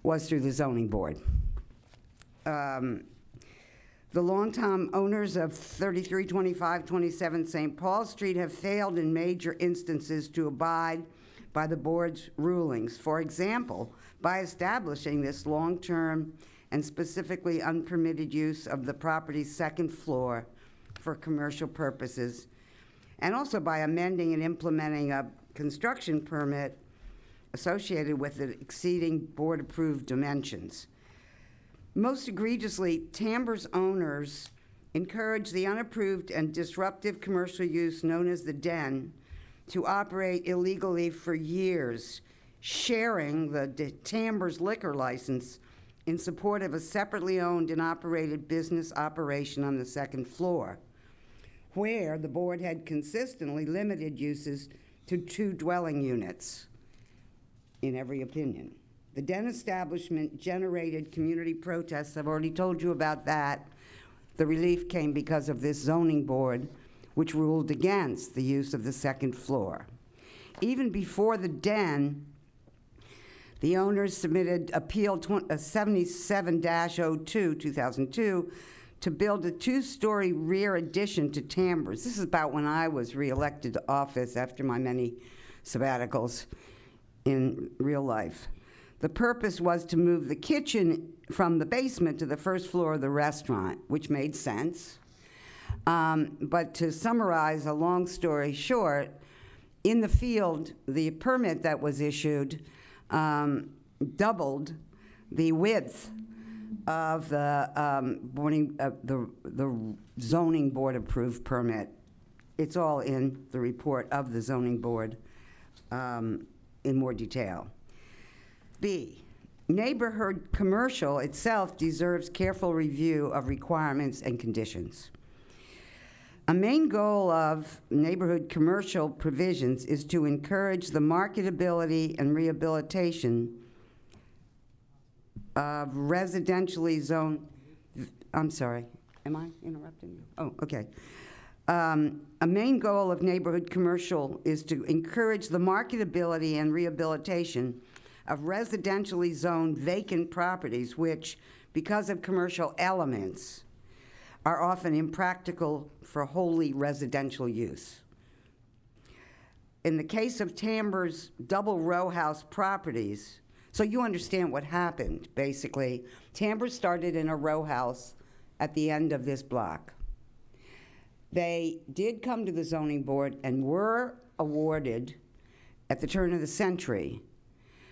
H: was through the zoning board. The longtime owners of 3325-27 St. Paul Street have failed in major instances to abide by the board's rulings. For example, by establishing this long-term and specifically unpermitted use of the property's second floor for commercial purposes, and also by amending and implementing a construction permit associated with it exceeding board-approved dimensions. Most egregiously, Tamber's owners encouraged the unapproved and disruptive commercial use known as the Den to operate illegally for years, sharing the Tamber's liquor license in support of a separately owned and operated business operation on the second floor, where the board had consistently limited uses to 2 dwelling units, in every opinion. The Den establishment generated community protests. I've already told you about that. The relief came because of this zoning board, which ruled against the use of the second floor. Even before the den, the owners submitted Appeal 77-02, 2002, to build a two-story rear addition to Tambers. This is about when I was reelected to office after my many sabbaticals in real life. The purpose was to move the kitchen from the basement to the first floor of the restaurant, which made sense. But to summarize a long story short, in the field, the permit that was issued doubled the width of the zoning board approved permit. It's all in the report of the zoning board in more detail. B, neighborhood commercial itself deserves careful review of requirements and conditions. A main goal of neighborhood commercial provisions is to encourage the marketability and rehabilitation of residentially zoned, I'm sorry, am I interrupting you? Oh, okay. A main goal of neighborhood commercial is to encourage the marketability and rehabilitation of residentially zoned vacant properties which, because of commercial elements, are often impractical for wholly residential use. In the case of Tambers double row house properties, so you understand what happened, basically. Tambers started in a row house at the end of this block. They did come to the zoning board and were awarded, at the turn of the century,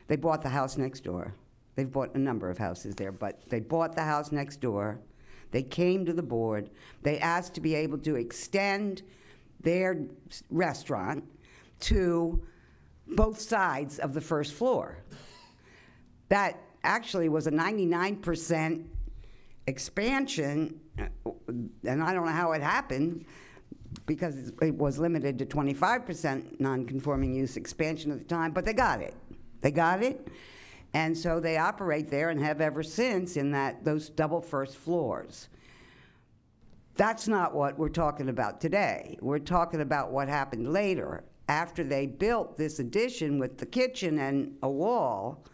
H: they bought the house next door. They've bought a number of houses there, but they bought the house next door. They came to the board. They asked to be able to extend their restaurant to both sides of the first floor. That actually was a 99% expansion, and I don't know how it happened, because it was limited to 25% non-conforming use expansion at the time, but they got it. They got it, and so they operate there and have ever since in those double first floors. That's not what we're talking about today. We're talking about what happened later. After they built this addition with the kitchen and a wall,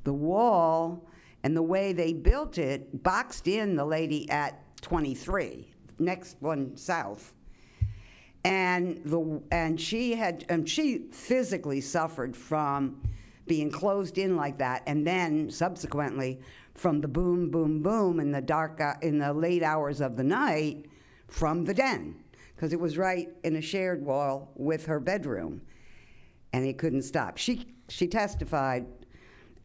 H: the wall and the way they built it boxed in the lady at 23, next one south. And she physically suffered from being closed in like that, and then subsequently from the boom, boom, boom in the late hours of the night from the den, because it was right in a shared wall with her bedroom, and it couldn't stop. She testified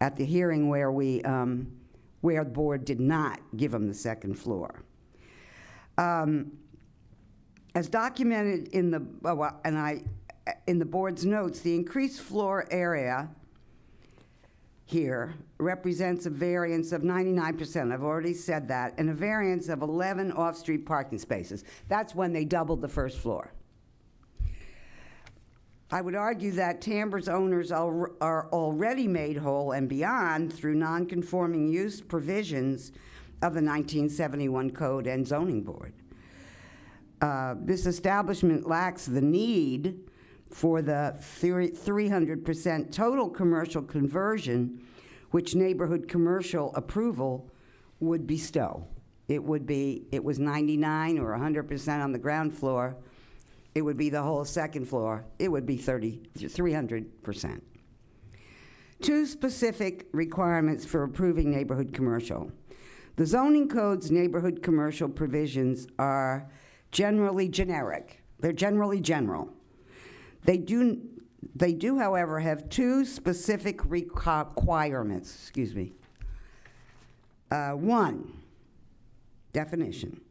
H: at the hearing where the board did not give them the second floor. As documented in the board's notes, the increased floor area here represents a variance of 99%. I've already said that, and a variance of 11 off-street parking spaces. That's when they doubled the first floor. I would argue that Tambers owners are already made whole and beyond through non-conforming use provisions of the 1971 Code and Zoning Board. This establishment lacks the need for the 300% total commercial conversion which neighborhood commercial approval would bestow. It was 99 or 100% on the ground floor. It would be the whole second floor. It would be 300%. Two specific requirements for approving neighborhood commercial. The zoning code's neighborhood commercial provisions are generally generic. They're generally general. They do, however, have two specific requirements. One, definition.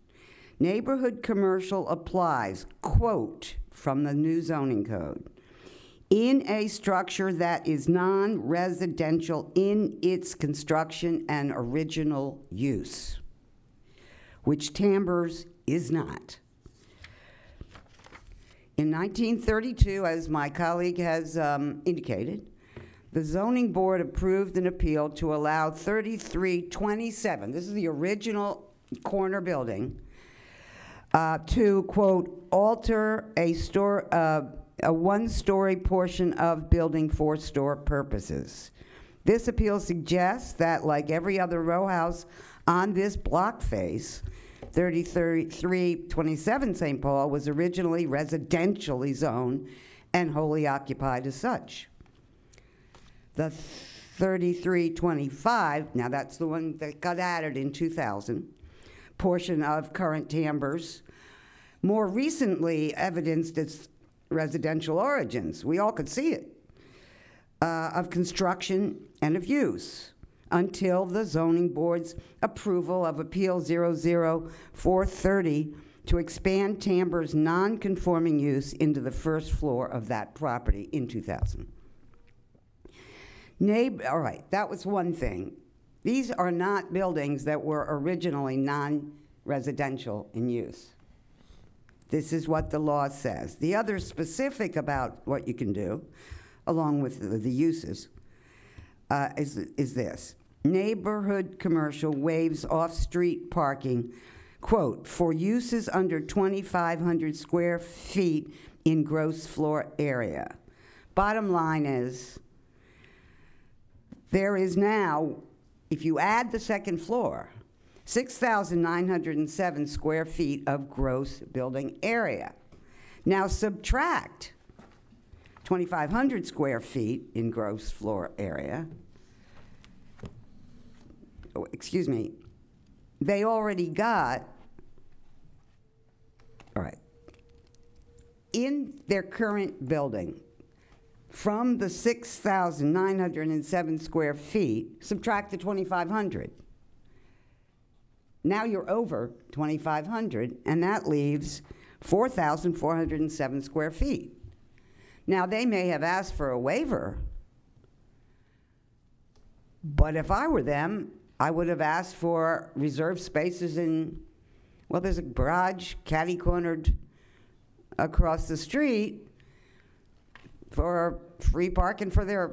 H: Neighborhood commercial applies, quote, from the new zoning code, in a structure that is non-residential in its construction and original use, which Tambers is not. In 1932, as my colleague has indicated, the zoning board approved an appeal to allow 3327, this is the original corner building, to, quote, alter a one-story portion of building for store purposes. This appeal suggests that, like every other row house on this block face, 3327 St. Paul was originally residentially zoned and wholly occupied as such. The 3325, now that's the one that got added in 2000, portion of current Tambers, more recently evidenced its residential origins. We all could see it, of construction and of use, until the zoning board's approval of Appeal 00430 to expand Tambers' non-conforming use into the first floor of that property in 2000. All right, that was one thing. These are not buildings that were originally non-residential in use. This is what the law says. The other specific about what you can do, along with the uses, is this. Neighborhood commercial waives off-street parking, quote, for uses under 2,500 square feet in gross floor area. Bottom line is, there is now, if you add the second floor, 6,907 square feet of gross building area. Now subtract 2,500 square feet in gross floor area. Oh, excuse me. They already got, all right, in their current building, from the 6,907 square feet, subtract the 2,500. Now you're over 2,500, and that leaves 4,407 square feet. Now, they may have asked for a waiver, but if I were them, I would have asked for reserved spaces in, well, there's a garage catty-cornered across the street for free parking for their,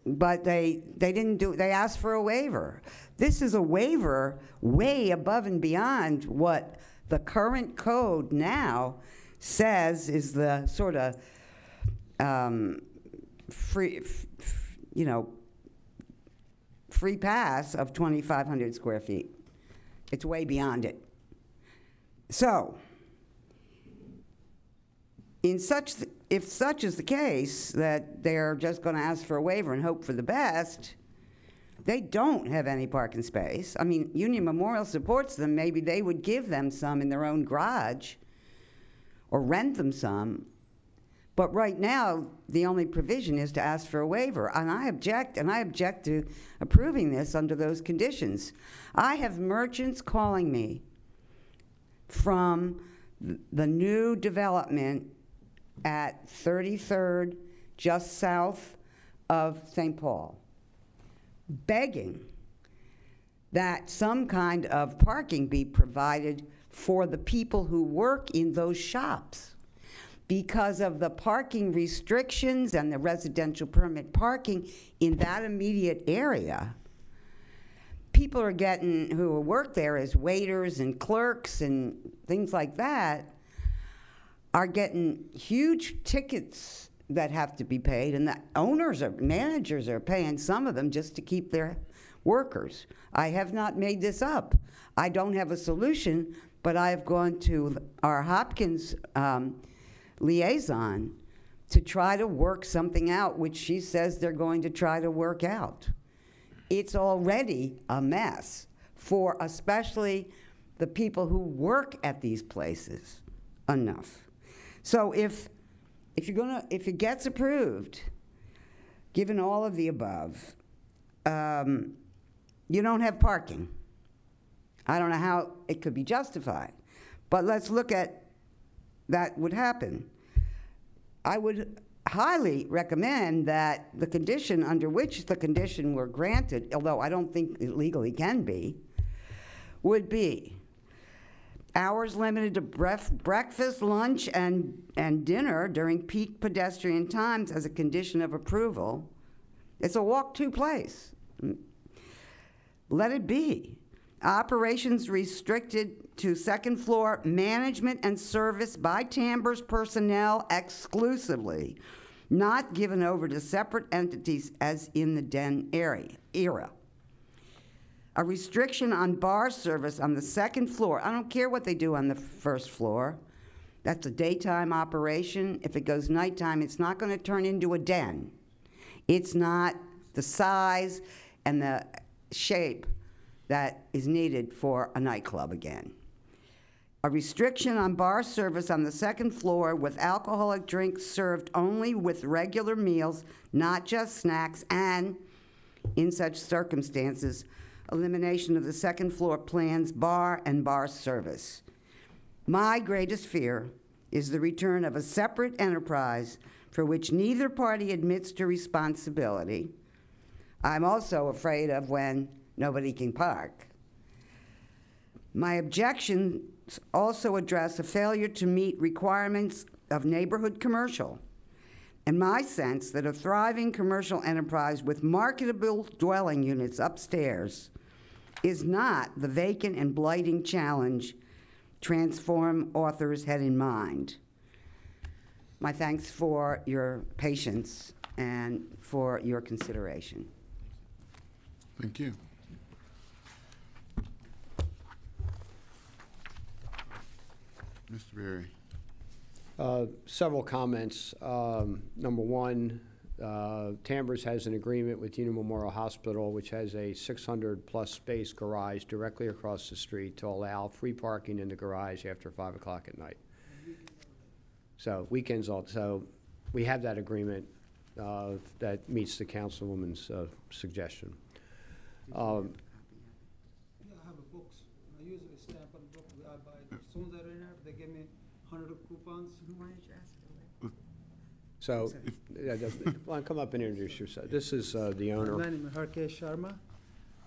H: but they didn't do, they asked for a waiver. This is a waiver way above and beyond what the current code now says is the sort of free pass of 2,500 square feet. It's way beyond it. So, if such is the case, that they're just going to ask for a waiver and hope for the best, they don't have any parking space. I mean, Union Memorial supports them. Maybe they would give them some in their own garage or rent them some. But right now, the only provision is to ask for a waiver. And I object to approving this under those conditions. I have merchants calling me from the new development at 33rd, just south of St. Paul, begging that some kind of parking be provided for the people who work in those shops. Because of the parking restrictions and the residential permit parking in that immediate area, people are getting, who work there as waiters and clerks and things like that, are getting huge tickets that have to be paid, and the owners or managers are paying some of them just to keep their workers. I have not made this up. I don't have a solution, but I have gone to our Hopkins liaison to try to work something out, which she says they're going to try to work out. It's already a mess for especially the people who work at these places enough. So if it gets approved, given all of the above, you don't have parking. I don't know how it could be justified, but let's look at that would happen. I would highly recommend that the condition under which the condition were granted, although I don't think it legally can be, would be hours limited to breakfast, lunch, and dinner during peak pedestrian times as a condition of approval. It's a walk-to place. Let it be. Operations restricted to second floor management and service by Tambers personnel exclusively, not given over to separate entities as in the den era. A restriction on bar service on the second floor. I don't care what they do on the first floor. That's a daytime operation. If it goes nighttime, it's not going to turn into a den. It's not the size and the shape that is needed for a nightclub again. A restriction on bar service on the second floor with alcoholic drinks served only with regular meals, not just snacks, and in such circumstances, elimination of the second floor plans bar and bar service. My greatest fear is the return of a separate enterprise for which neither party admits to responsibility. I'm also afraid of when nobody can park. My objections also address a failure to meet requirements of neighborhood commercial, and my sense that a thriving commercial enterprise with marketable dwelling units upstairs is not the vacant and blighting challenge Transform authors had in mind. My thanks for your patience and for your consideration.
A: Thank you. Mr. Berry.
Q: Several comments. Number one, Tambers has an agreement with Union Memorial Hospital, which has a 600-plus space garage directly across the street to allow free parking in the garage after 5 o'clock at night. So weekends also, we have that agreement that meets the councilwoman's suggestion.
F: Yeah, I have a books. I usually stamp on book. I buy it. As soon as I run out, they give me 100 coupons. Why did you ask?
Q: So, well, come up and introduce yourself. This is the owner.
F: My name is Harkesh Sharma.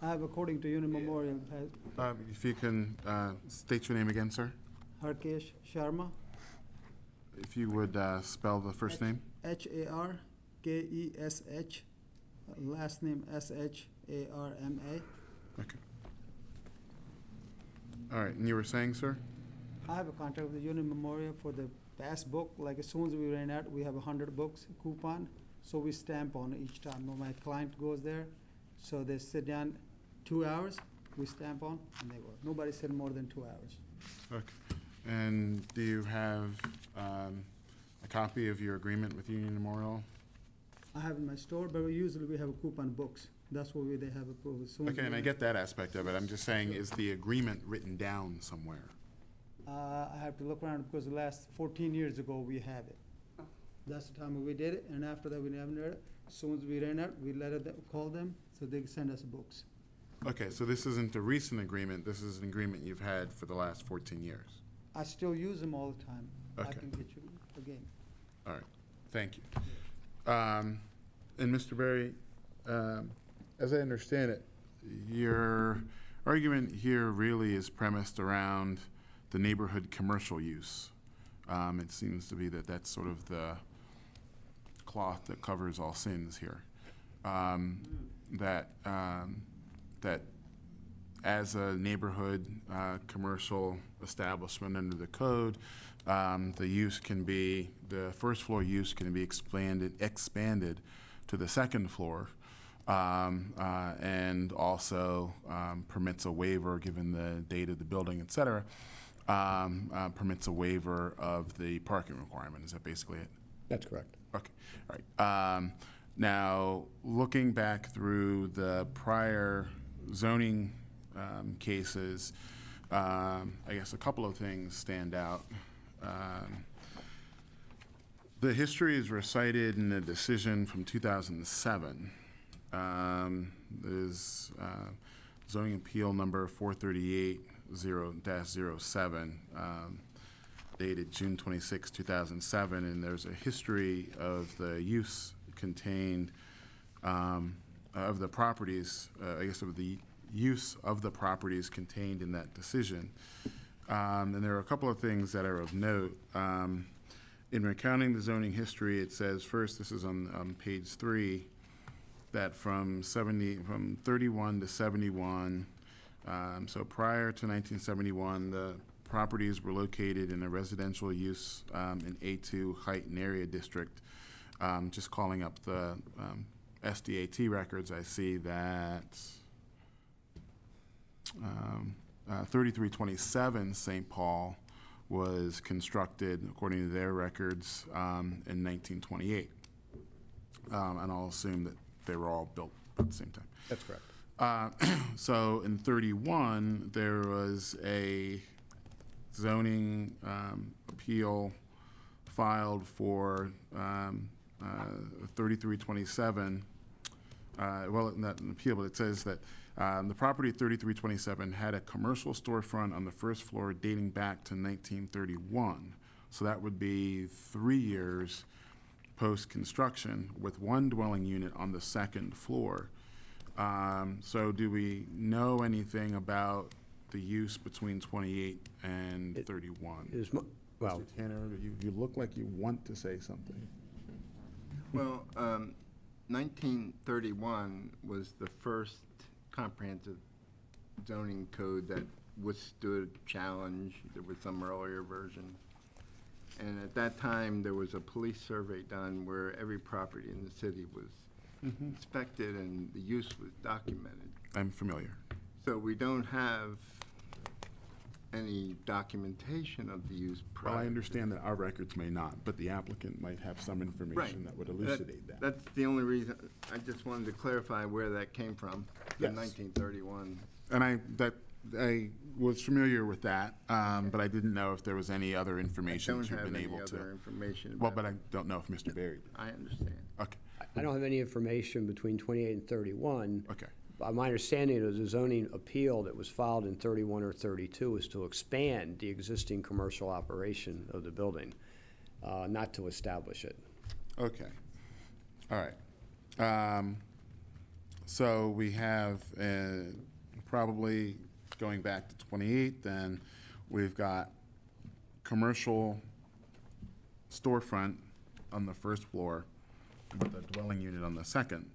F: I have, according to Union Memorial.
A: If you can state your name again, sir.
F: Harkesh Sharma.
A: If you would spell the first name.
F: Harkesh. Last name Sharma.
A: Okay. All right, and you were saying, sir?
F: I have a contract with the Union Memorial for the past book. Like as soon as we ran out, we have 100 books coupon, so we stamp on each time. When my client goes there, so they sit down 2 hours, we stamp on, and they work. Nobody sit more than 2 hours.
A: Okay. And do you have a copy of your agreement with Union Memorial?
F: I have in my store, but usually we have a coupon books. That's what they have approved.
A: Okay, and I get that aspect of it. I'm just saying, is the agreement written down somewhere?
F: I have to look around because the last 14 years ago we had it. That's the time we did it, and after that we never did it. As soon as we ran out, we call them so they send us books.
A: Okay, so this isn't a recent agreement. This is an agreement you've had for the last 14 years.
F: I still use them all the time.
A: Okay.
F: I can get you again.
A: All right, thank you. And Mr. Berry, as I understand it, your argument here really is premised around the neighborhood commercial use. It seems to be that that's sort of the cloth that covers all sins here. That as a neighborhood commercial establishment under the code, the use can be, the first floor use can be expanded to the second floor, and also permits a waiver, given the date of the building, et cetera, permits a waiver of the parking requirement. Is that basically it?
Q: That's correct.
A: Okay, all right. Now, looking back through the prior zoning cases, I guess a couple of things stand out. The history is recited in a decision from 2007. There's zoning appeal number 438-07, dated June 26, 2007, and there's a history of the use contained of the properties, I guess of the use of the properties contained in that decision. And there are a couple of things that are of note. In recounting the zoning history, it says, first, this is on page 3, that from 31 to 71, So prior to 1971, the properties were located in a residential use in A2 height and area district. Just calling up the SDAT records, I see that 3327 St. Paul was constructed, according to their records, in 1928. And I'll assume that they were all built at the same time.
Q: That's correct.
A: So in 31, there was a zoning appeal filed for 3327. Well, not an appeal, but it says that the property at 3327 had a commercial storefront on the first floor dating back to 1931. So that would be 3 years post-construction with one dwelling unit on the second floor. So do we know anything about the use between 28 and 31?
Q: Well,
A: Mr. Tanner, you look like you want to say something.
M: Well, 1931 was the first comprehensive zoning code that withstood challenge. There was some earlier version. And at that time, there was a police survey done where every property in the city was inspected and the use was documented.
A: I'm familiar.
M: So we don't have any documentation of the use prior.
A: Well, I understand that our records may not, but the applicant might have some information that would elucidate that.
M: That's the only reason. I just wanted to clarify where that came from in 1931.
A: And I was familiar with that, but I didn't know if there was any other information that you've been able to.
M: I don't have any other information.
A: Well, but I don't know if Mr. Berry did.
M: I understand.
A: Okay.
Q: I don't have any information between 28 and 31.
A: Okay.
Q: My understanding of the zoning appeal that was filed in 31 or 32 is to expand the existing commercial operation of the building, not to establish it.
A: Okay. All right. So we have probably going back to 28, then we've got commercial storefront on the first floor with a dwelling unit on the second.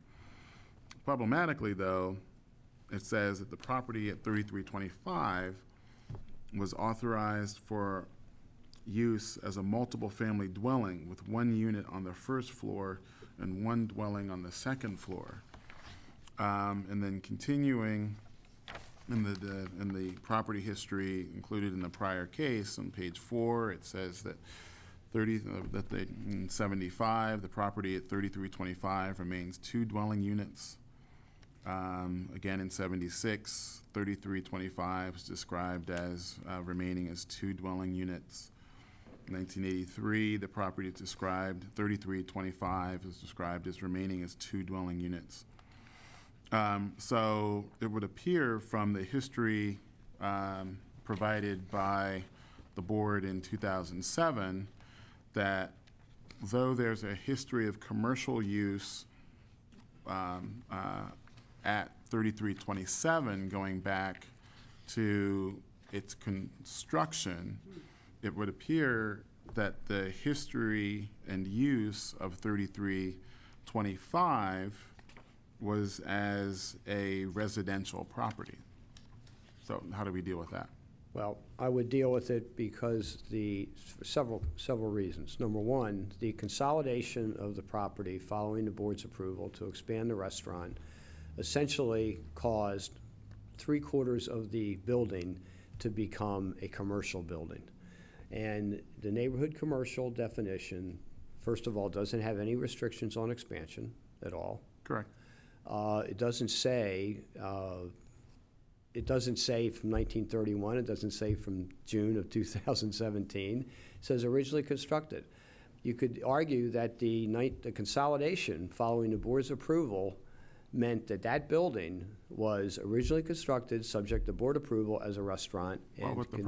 A: Problematically, though, it says that the property at 3325 was authorized for use as a multiple family dwelling with one unit on the first floor and one dwelling on the second floor. And then continuing in the property history included in the prior case on page 4, it says that in 75, the property at 3325 remains 2 dwelling units. Again, in 76, 3325 is described as remaining as 2 dwelling units. In 1983, the property described, 3325 is described as remaining as 2 dwelling units. So it would appear from the history provided by the board in 2007 that though there's a history of commercial use at 3327 going back to its construction, it would appear that the history and use of 3325 was as a residential property. So how do we deal with that?
Q: Well, I would deal with it because several reasons. Number one, the consolidation of the property following the board's approval to expand the restaurant essentially caused 3/4 of the building to become a commercial building. And the neighborhood commercial definition, first of all, doesn't have any restrictions on expansion at all.
A: Correct.
Q: It doesn't say from 1931, it doesn't say from June of 2017. It says originally constructed. You could argue that the consolidation following the board's approval meant that that building was originally constructed, subject to board approval as a restaurant.
A: Well, but the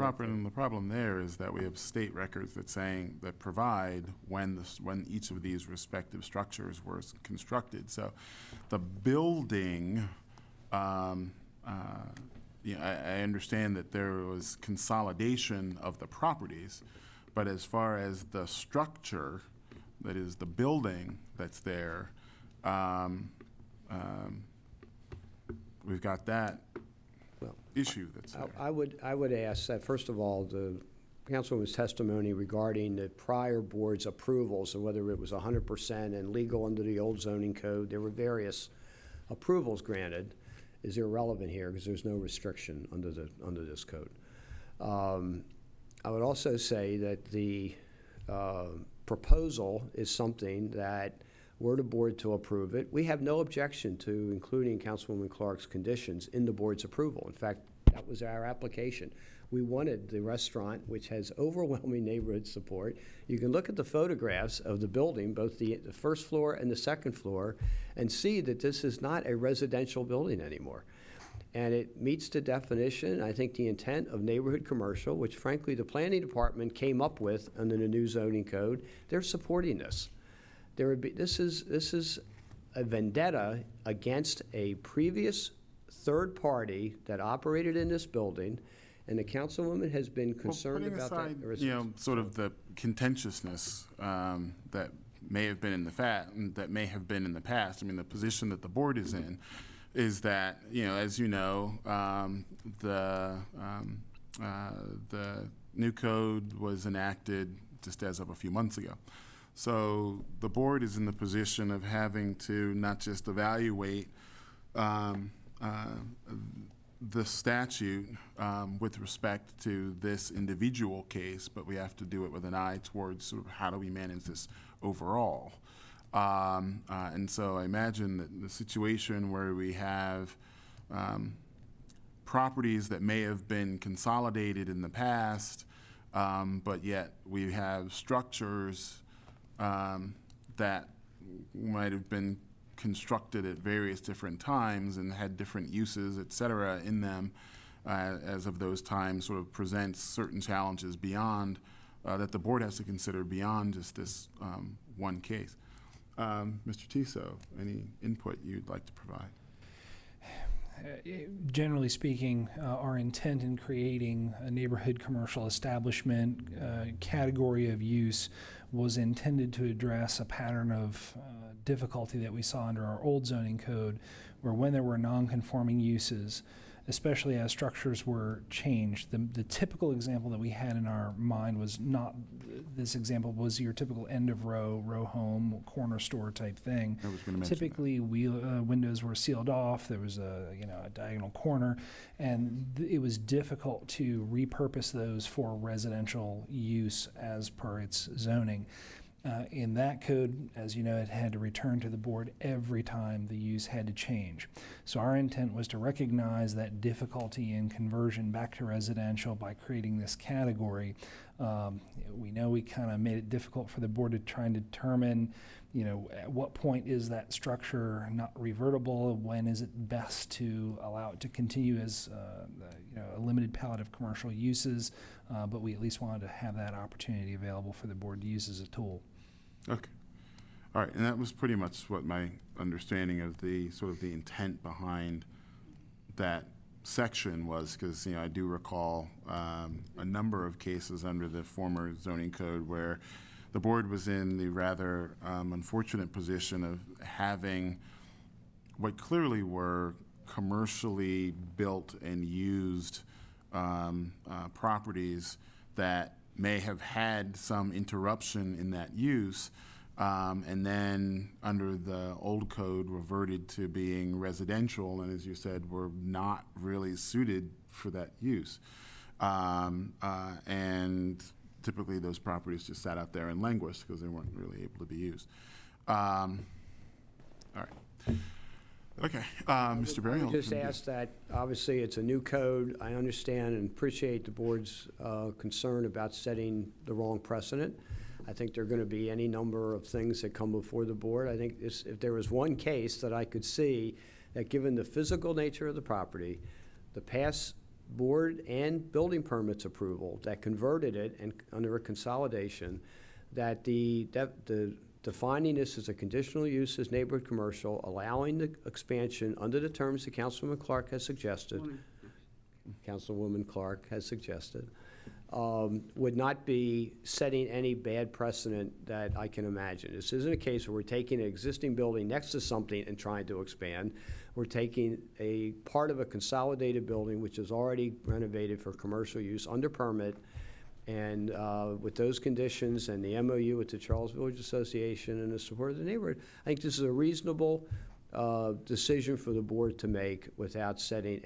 A: problem there is that we have state records that provide when each of these respective structures were constructed. So the building, I understand that there was consolidation of the properties, but as far as the structure, that is the building that's there, we've got that issue that's there.
Q: I would ask that, first of all, the Councilwoman's testimony regarding the prior board's approvals, and whether it was 100% and legal under the old zoning code, there were various approvals granted, is irrelevant here because there's no restriction under this code. I would also say that the proposal is something that, were the board to approve it, we have no objection to including Councilwoman Clark's conditions in the board's approval. In fact, that was our application. We wanted the restaurant, which has overwhelming neighborhood support. You can look at the photographs of the building, both the first floor and the second floor, and see that this is not a residential building anymore. And it meets the definition, I think, the intent of neighborhood commercial, which frankly the planning department came up with under the new zoning code. They're supporting this. This is a vendetta against a previous third party that operated in this building, and the councilwoman has been concerned about that.
A: You know, sort of the contentiousness that may have been in the past. I mean, the position that the board is in is that, you know, as you know, the new code was enacted just as of a few months ago. So the board is in the position of having to not just evaluate the statute with respect to this individual case, but we have to do it with an eye towards sort of how do we manage this overall. And so I imagine that the situation where we have properties that may have been consolidated in the past, but yet we have structures that might have been constructed at various different times and had different uses, et cetera, in them as of those times, sort of presents certain challenges beyond, that the board has to consider beyond just this one case. Mr. Tiso, any input you'd like to provide?
C: Generally speaking, our intent in creating a neighborhood commercial establishment category of use was intended to address a pattern of difficulty that we saw under our old zoning code, where when there were non-conforming uses, especially as structures were changed, the typical example that we had in our mind was not, this example was your typical end of row home, corner store type thing.
A: I was going to mention
C: Typically, windows were sealed off. There was a diagonal corner, and it was difficult to repurpose those for residential use as per its zoning. In that code, as you know, it had to return to the board every time the use had to change. So our intent was to recognize that difficulty in conversion back to residential by creating this category. We know we kind of made it difficult for the board to try and determine, you know, at what point is that structure not revertible? When is it best to allow it to continue as a limited palette of commercial uses? But we at least wanted to have that opportunity available for the board to use as a tool.
A: Okay. All right, and that was pretty much what my understanding of the sort of the intent behind that section was, because, you know, I do recall a number of cases under the former zoning code where the board was in the rather unfortunate position of having what clearly were commercially built and used properties that may have had some interruption in that use, and then under the old code reverted to being residential, and as you said, were not really suited for that use. And typically those properties just sat out there and languished because they weren't really able to be used. All right. Okay, Mr. Berry.
Q: I would just ask that, obviously, it's a new code. I understand and appreciate the board's concern about setting the wrong precedent. I think there are going to be any number of things that come before the board. I think if there was one case that I could see that, given the physical nature of the property, the past board and building permits approval that converted it and under a consolidation, that the defining this as a conditional use as neighborhood commercial, allowing the expansion under the terms that Councilwoman Clark has suggested, would not be setting any bad precedent that I can imagine. This isn't a case where we're taking an existing building next to something and trying to expand. We're taking a part of a consolidated building which is already renovated for commercial use under permit, and with those conditions and the MOU with the Charles Village Association and the support of the neighborhood, I think this is a reasonable decision for the board to make without setting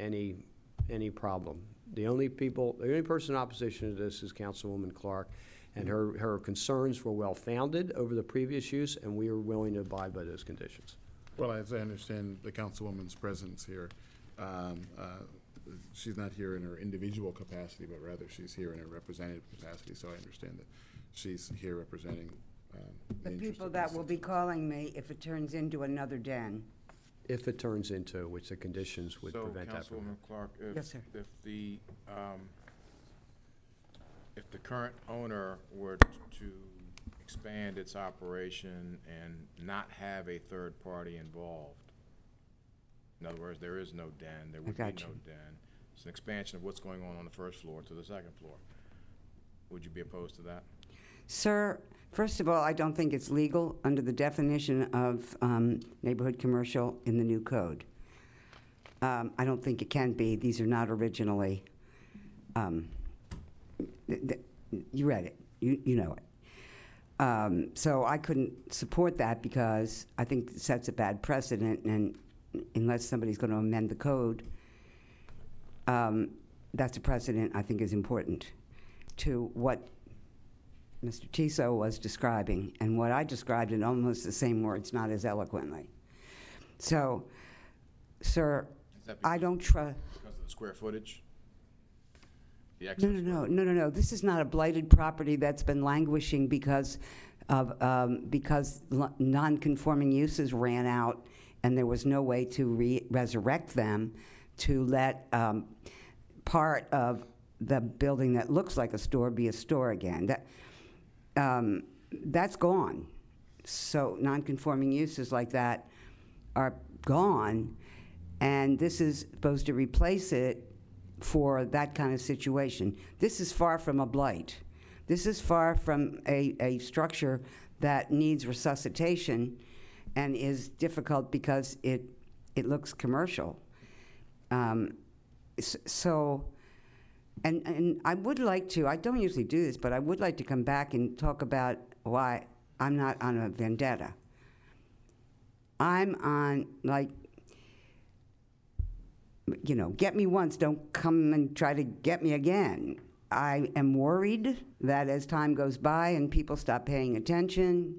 Q: any problem. The only person in opposition to this is Councilwoman Clark, and her concerns were well-founded over the previous use, and we are willing to abide by those conditions.
A: Well, as I understand the Councilwoman's presence here, she's not here in her individual capacity, but rather she's here in her representative capacity, so I understand that she's here representing
H: the people that will be calling me if it turns into another den.
Q: If it turns into, which the conditions would prevent that.
I: So, Councilwoman Clark,
H: Yes, sir.
I: If the current owner were to expand its operation and not have a third party involved, in other words, there is no den, there would be no den. It's an expansion of what's going on the first floor to the second floor. Would you be opposed to that?
H: Sir, first of all, I don't think it's legal under the definition of neighborhood commercial in the new code. I don't think it can be. These are not originally, you read it, you know it. So I couldn't support that because I think it sets a bad precedent, and unless somebody's going to amend the code, that's a precedent I think is important to what Mr. Tiso was describing, and what I described in almost the same words, not as eloquently. So, sir, I don't trust.
I: Because of the square footage?
H: No. This is not a blighted property that's been languishing because of non-conforming uses ran out, and there was no way to resurrect them to let part of the building that looks like a store be a store again. That's gone. So non-conforming uses like that are gone, and this is supposed to replace it for that kind of situation. This is far from a blight. This is far from a structure that needs resuscitation and is difficult because it looks commercial. And I would like to, I don't usually do this, but I would like to come back and talk about why I'm not on a vendetta. I'm on, like, you know, get me once, don't come and try to get me again. I am worried that as time goes by and people stop paying attention,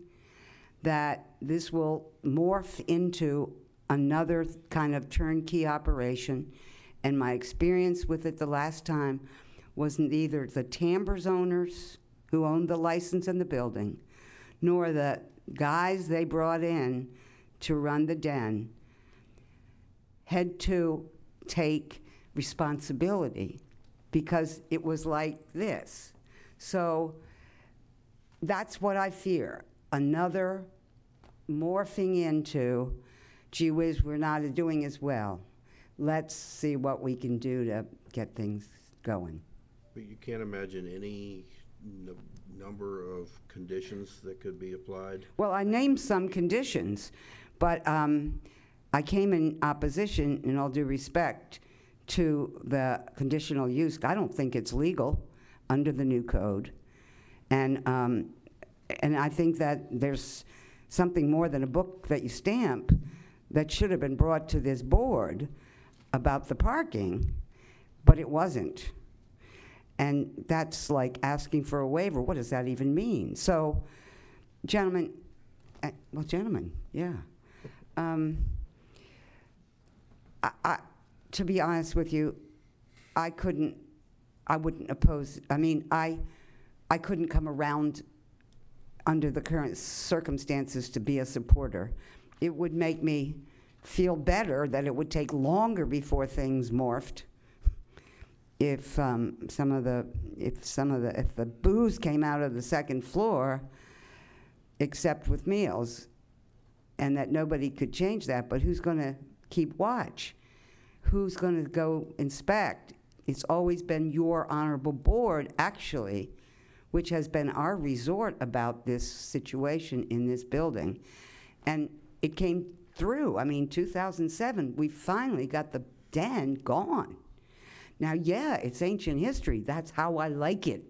H: that this will morph into another kind of turnkey operation. And my experience with it the last time was neither the Tambers owners who owned the license and the building, nor the guys they brought in to run the den had to take responsibility because it was like this. So that's what I fear, another morphing into, gee whiz, we're not doing as well. Let's see what we can do to get things going.
K: But you can't imagine any number of conditions that could be applied?
H: Well, I named some conditions, but I came in opposition, in all due respect, to the conditional use. I don't think it's legal under the new code. And I think that there's something more than a book that you stamp that should have been brought to this board about the parking, but it wasn't. And that's like asking for a waiver. What does that even mean? So, gentlemen, yeah. To be honest with you, I wouldn't oppose, I couldn't come around under the current circumstances to be a supporter. It would make me feel better that it would take longer before things morphed. If the booze came out of the second floor, except with meals, and that nobody could change that, but who's going to keep watch? Who's going to go inspect? It's always been your honorable board, actually, which has been our resort about this situation in this building. And it came through. I mean, 2007, we finally got the den gone. Now, yeah, it's ancient history. That's how I like it.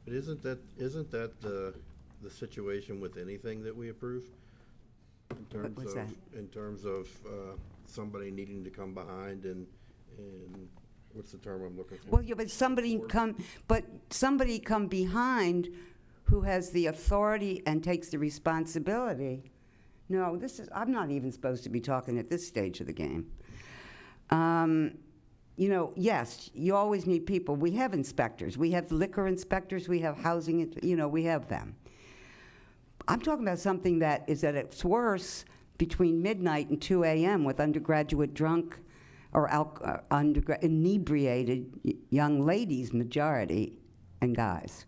K: But isn't that the situation with anything that we approve? In terms of somebody needing to come behind and what's the term I'm looking for?
H: Well, yeah, but somebody come behind who has the authority and takes the responsibility. No, I'm not even supposed to be talking at this stage of the game. You know, yes, you always need people. We have inspectors. We have liquor inspectors. We have housing, we have them. I'm talking about something that is at its worst between midnight and 2 a.m. with undergraduate drunk or inebriated young ladies, majority, and guys.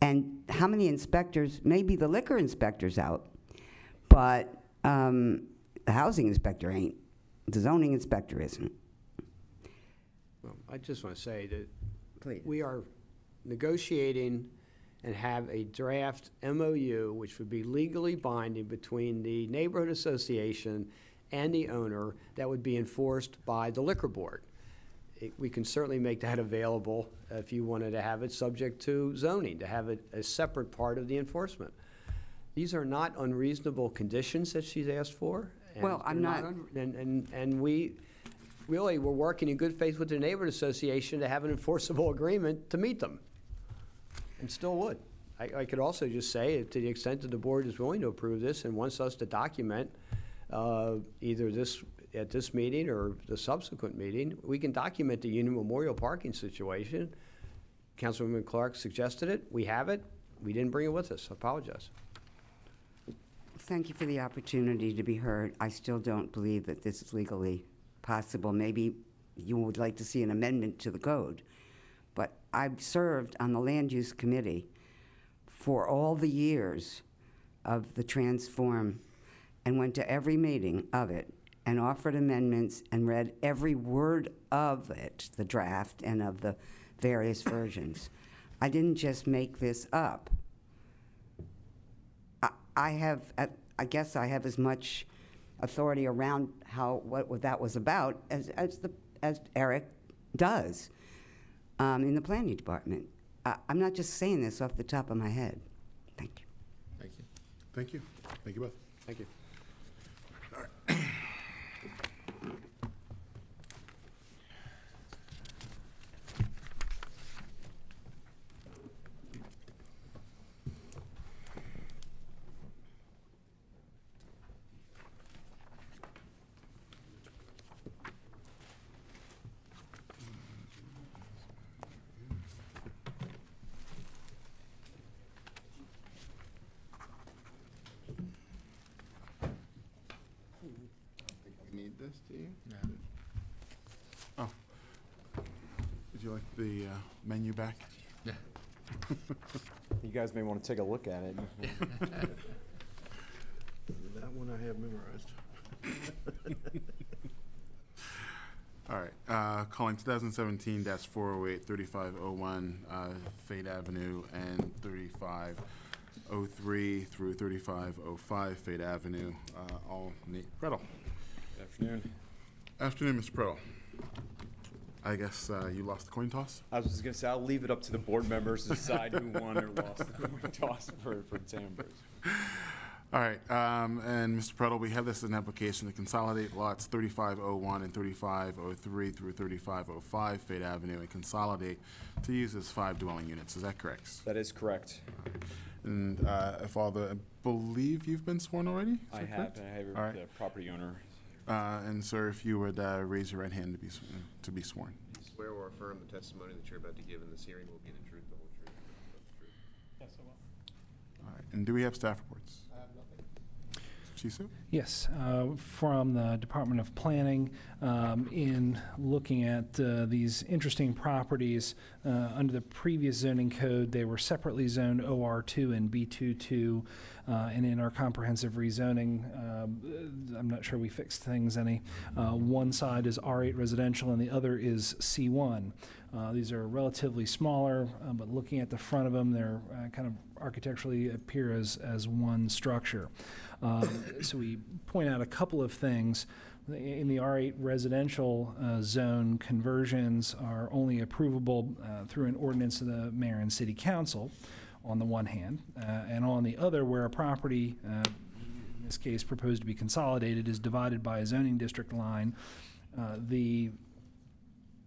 H: And how many inspectors, maybe the liquor inspector's out, but the housing inspector ain't. The zoning inspector isn't.
Q: Well, I just want to say that
H: Please.
Q: We are negotiating and have a draft MOU, which would be legally binding between the neighborhood association and the owner, that would be enforced by the liquor board. We can certainly make that available if you wanted to have it subject to zoning, to have it a separate part of the enforcement. These are not unreasonable conditions that she's asked for.
H: Well, I'm not.
Q: And we really were working in good faith with the neighborhood association to have an enforceable agreement to meet them, and still would. I could also just say, to the extent that the board is willing to approve this and wants us to document either at this meeting or the subsequent meeting, we can document the Union Memorial parking situation. Councilwoman Clark suggested it. We have it. We didn't bring it with us. I apologize.
H: Thank you for the opportunity to be heard. I still don't believe that this is legally possible. Maybe you would like to see an amendment to the code. But I've served on the Land Use Committee for all the years of the Transform and went to every meeting of it and offered amendments and read every word of it, the draft and of the various versions. I didn't just make this up. I guess I have as much authority around what that was about as Eric does in the planning department. I'm not just saying this off the top of my head. Thank you.
A: Thank you. Thank you. Thank you both.
Q: Thank you.
A: All right.
J: Need this, do you?
A: Yeah. Oh. Would you like the menu back?
N: Yeah.
B: You guys may want to take a look at it.
K: That one I have memorized.
A: All right, calling 2017-408, 3501 Fayette Avenue and 3503 through 3505 Fayette Avenue, all Nate Prettle.
V: Good afternoon.
A: Afternoon, Mr. Prettle. I guess you lost the coin toss?
B: I was just going to say, I'll leave it up to the board members to decide who won or lost the coin toss for Chambers.
A: All right, and Mr. Prettle, we have this as an application to consolidate lots 3501 and 3503 through 3505 Fayette Avenue and consolidate to use as 5 dwelling units. Is that correct?
B: That is correct.
A: And if all the, I believe you've been sworn already? Is
B: I
A: that
B: have.
A: correct?
B: I have
A: All right.
B: the property owner.
A: And sir, if you would raise your right hand to be sworn.
B: Swear or affirm the testimony that you're about to give in this hearing will be the truth, the whole truth, and nothing but the truth.
V: Yes, I will.
A: All right, and do we have staff reports?
V: I have nothing.
A: Chisu?
C: Yes, from the Department of Planning, in looking at these interesting properties, under the previous zoning code, they were separately zoned OR2 and B22. And in our comprehensive rezoning, I'm not sure we fixed things any. One side is R8 residential and the other is C1. These are relatively smaller, but looking at the front of them, they're kind of architecturally appear as one structure. So we point out a couple of things. In the R8 residential zone, conversions are only approvable through an ordinance of the mayor and city council on the one hand, and on the other, where a property, in this case proposed to be consolidated, is divided by a zoning district line, the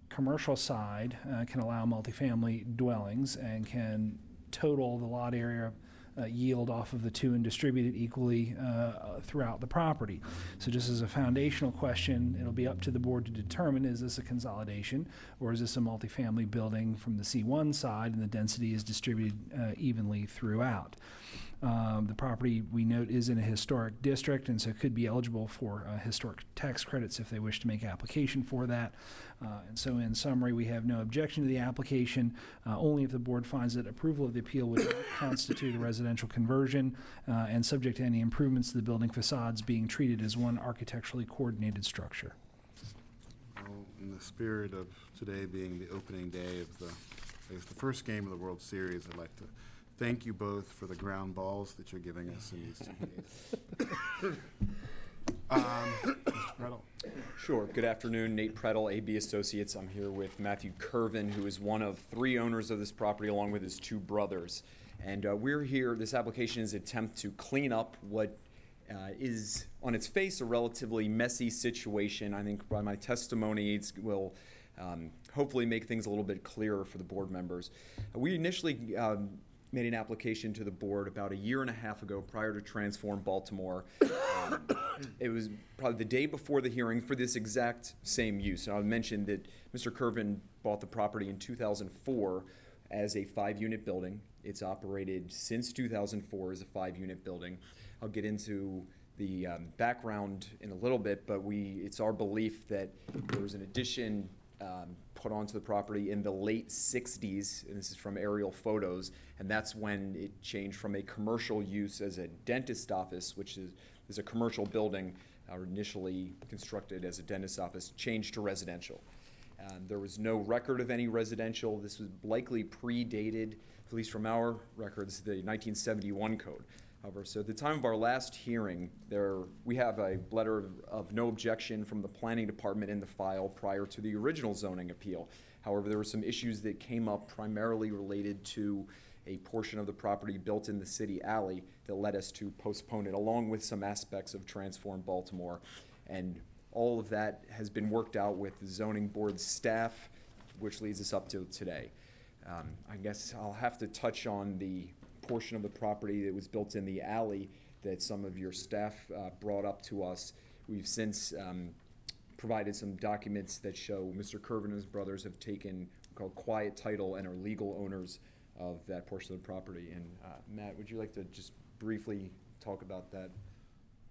C: commercial side can allow multifamily dwellings and can total the lot area yield off of the two and distribute it equally throughout the property. So just as a foundational question, it'll be up to the board to determine, is this a consolidation or is this a multifamily building from the C1 side and the density is distributed evenly throughout. The property, we note, is in a historic district and so could be eligible for historic tax credits if they wish to make application for that. And so in summary, we have no objection to the application, only if the board finds that approval of the appeal would not constitute a residential conversion and subject to any improvements to the building facades being treated as one architecturally coordinated structure.
A: Well, in the spirit of today being the opening day of the first game of the World Series, I'd like to thank you both for the ground balls that you're giving us in these two cases. Mr. Prettle.
N: Sure. Good afternoon. Nate Prettle, AB Associates. I'm here with Matthew Curvin, who is one of 3 owners of this property, along with his 2 brothers. And we're here. This application is an attempt to clean up what is, on its face, a relatively messy situation. I think by my testimony, it will hopefully make things a little bit clearer for the board members. We initially made an application to the board about 1.5 years ago prior to Transform Baltimore. It was probably the day before the hearing for this exact same use. And I'll mention that Mr. Curvin bought the property in 2004 as a 5-unit building. It's operated since 2004 as a 5-unit building. I'll get into the background in a little bit, but it's our belief that there was an addition put onto the property in the late 60s, and this is from aerial photos, and that's when it changed from a commercial use as a dentist office, which is a commercial building initially constructed as a dentist office, changed to residential. There was no record of any residential. This was likely predated, at least from our records, the 1971 code. However, so at the time of our last hearing, we have a letter of no objection from the planning department in the file prior to the original zoning appeal. However, there were some issues that came up primarily related to a portion of the property built in the city alley that led us to postpone it, along with some aspects of Transform Baltimore. And all of that has been worked out with the zoning board staff, which leads us up to today. I guess I'll have to touch on the portion of the property that was built in the alley that some of your staff brought up to us. We've since provided some documents that show Mr. Curvin and his brothers have taken called quiet title and are legal owners of that portion of the property. And Matt, would you like to just briefly talk about that?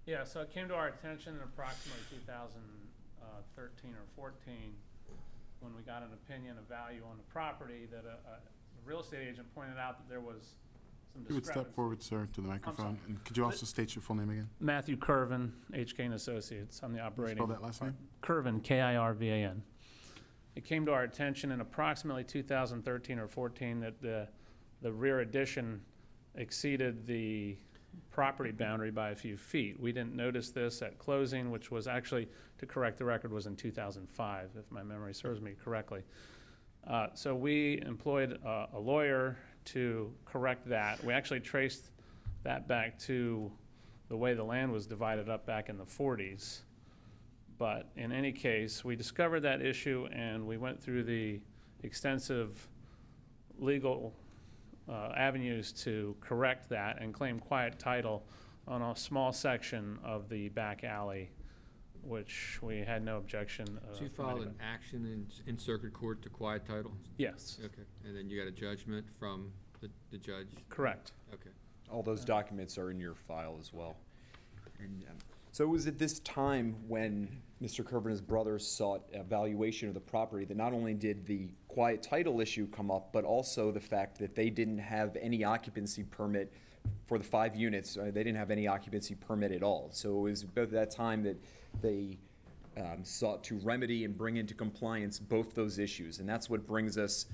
O: Yeah, so it came to our attention in approximately 2013 or 14 when we got an opinion of value on the property that a real estate agent pointed out that there was some
A: You would step forward, sir, to the microphone. And could you also state your full name again?
O: Matthew Curvin, HK and Associates. I'm the operating.
A: Spell that last name?
O: Curvin, K-I-R-V-A-N. It came to our attention in approximately 2013 or 14 that the rear addition exceeded the property boundary by a few feet. We didn't notice this at closing, which was actually, to correct the record, was in 2005, if my memory serves me correctly. So we employed a lawyer to correct that. We actually traced that back to the way the land was divided up back in the 40s. But in any case, we discovered that issue and we went through the extensive legal avenues to correct that and claim quiet title on a small section of the back alley, which we had no objection.
P: So you filed an action in circuit court to quiet title?
O: Yes.
P: Okay, and then you got a judgment from the judge?
O: Correct.
P: Okay.
N: All those documents are in your file as well. And, so it was at this time when Mr. Curvin and his brothers sought a valuation of the property that not only did the quiet title issue come up, but also the fact that they didn't have any occupancy permit for the 5 units, they didn't have any occupancy permit at all. So it was about that time that they sought to remedy and bring into compliance both those issues. And that's what brings us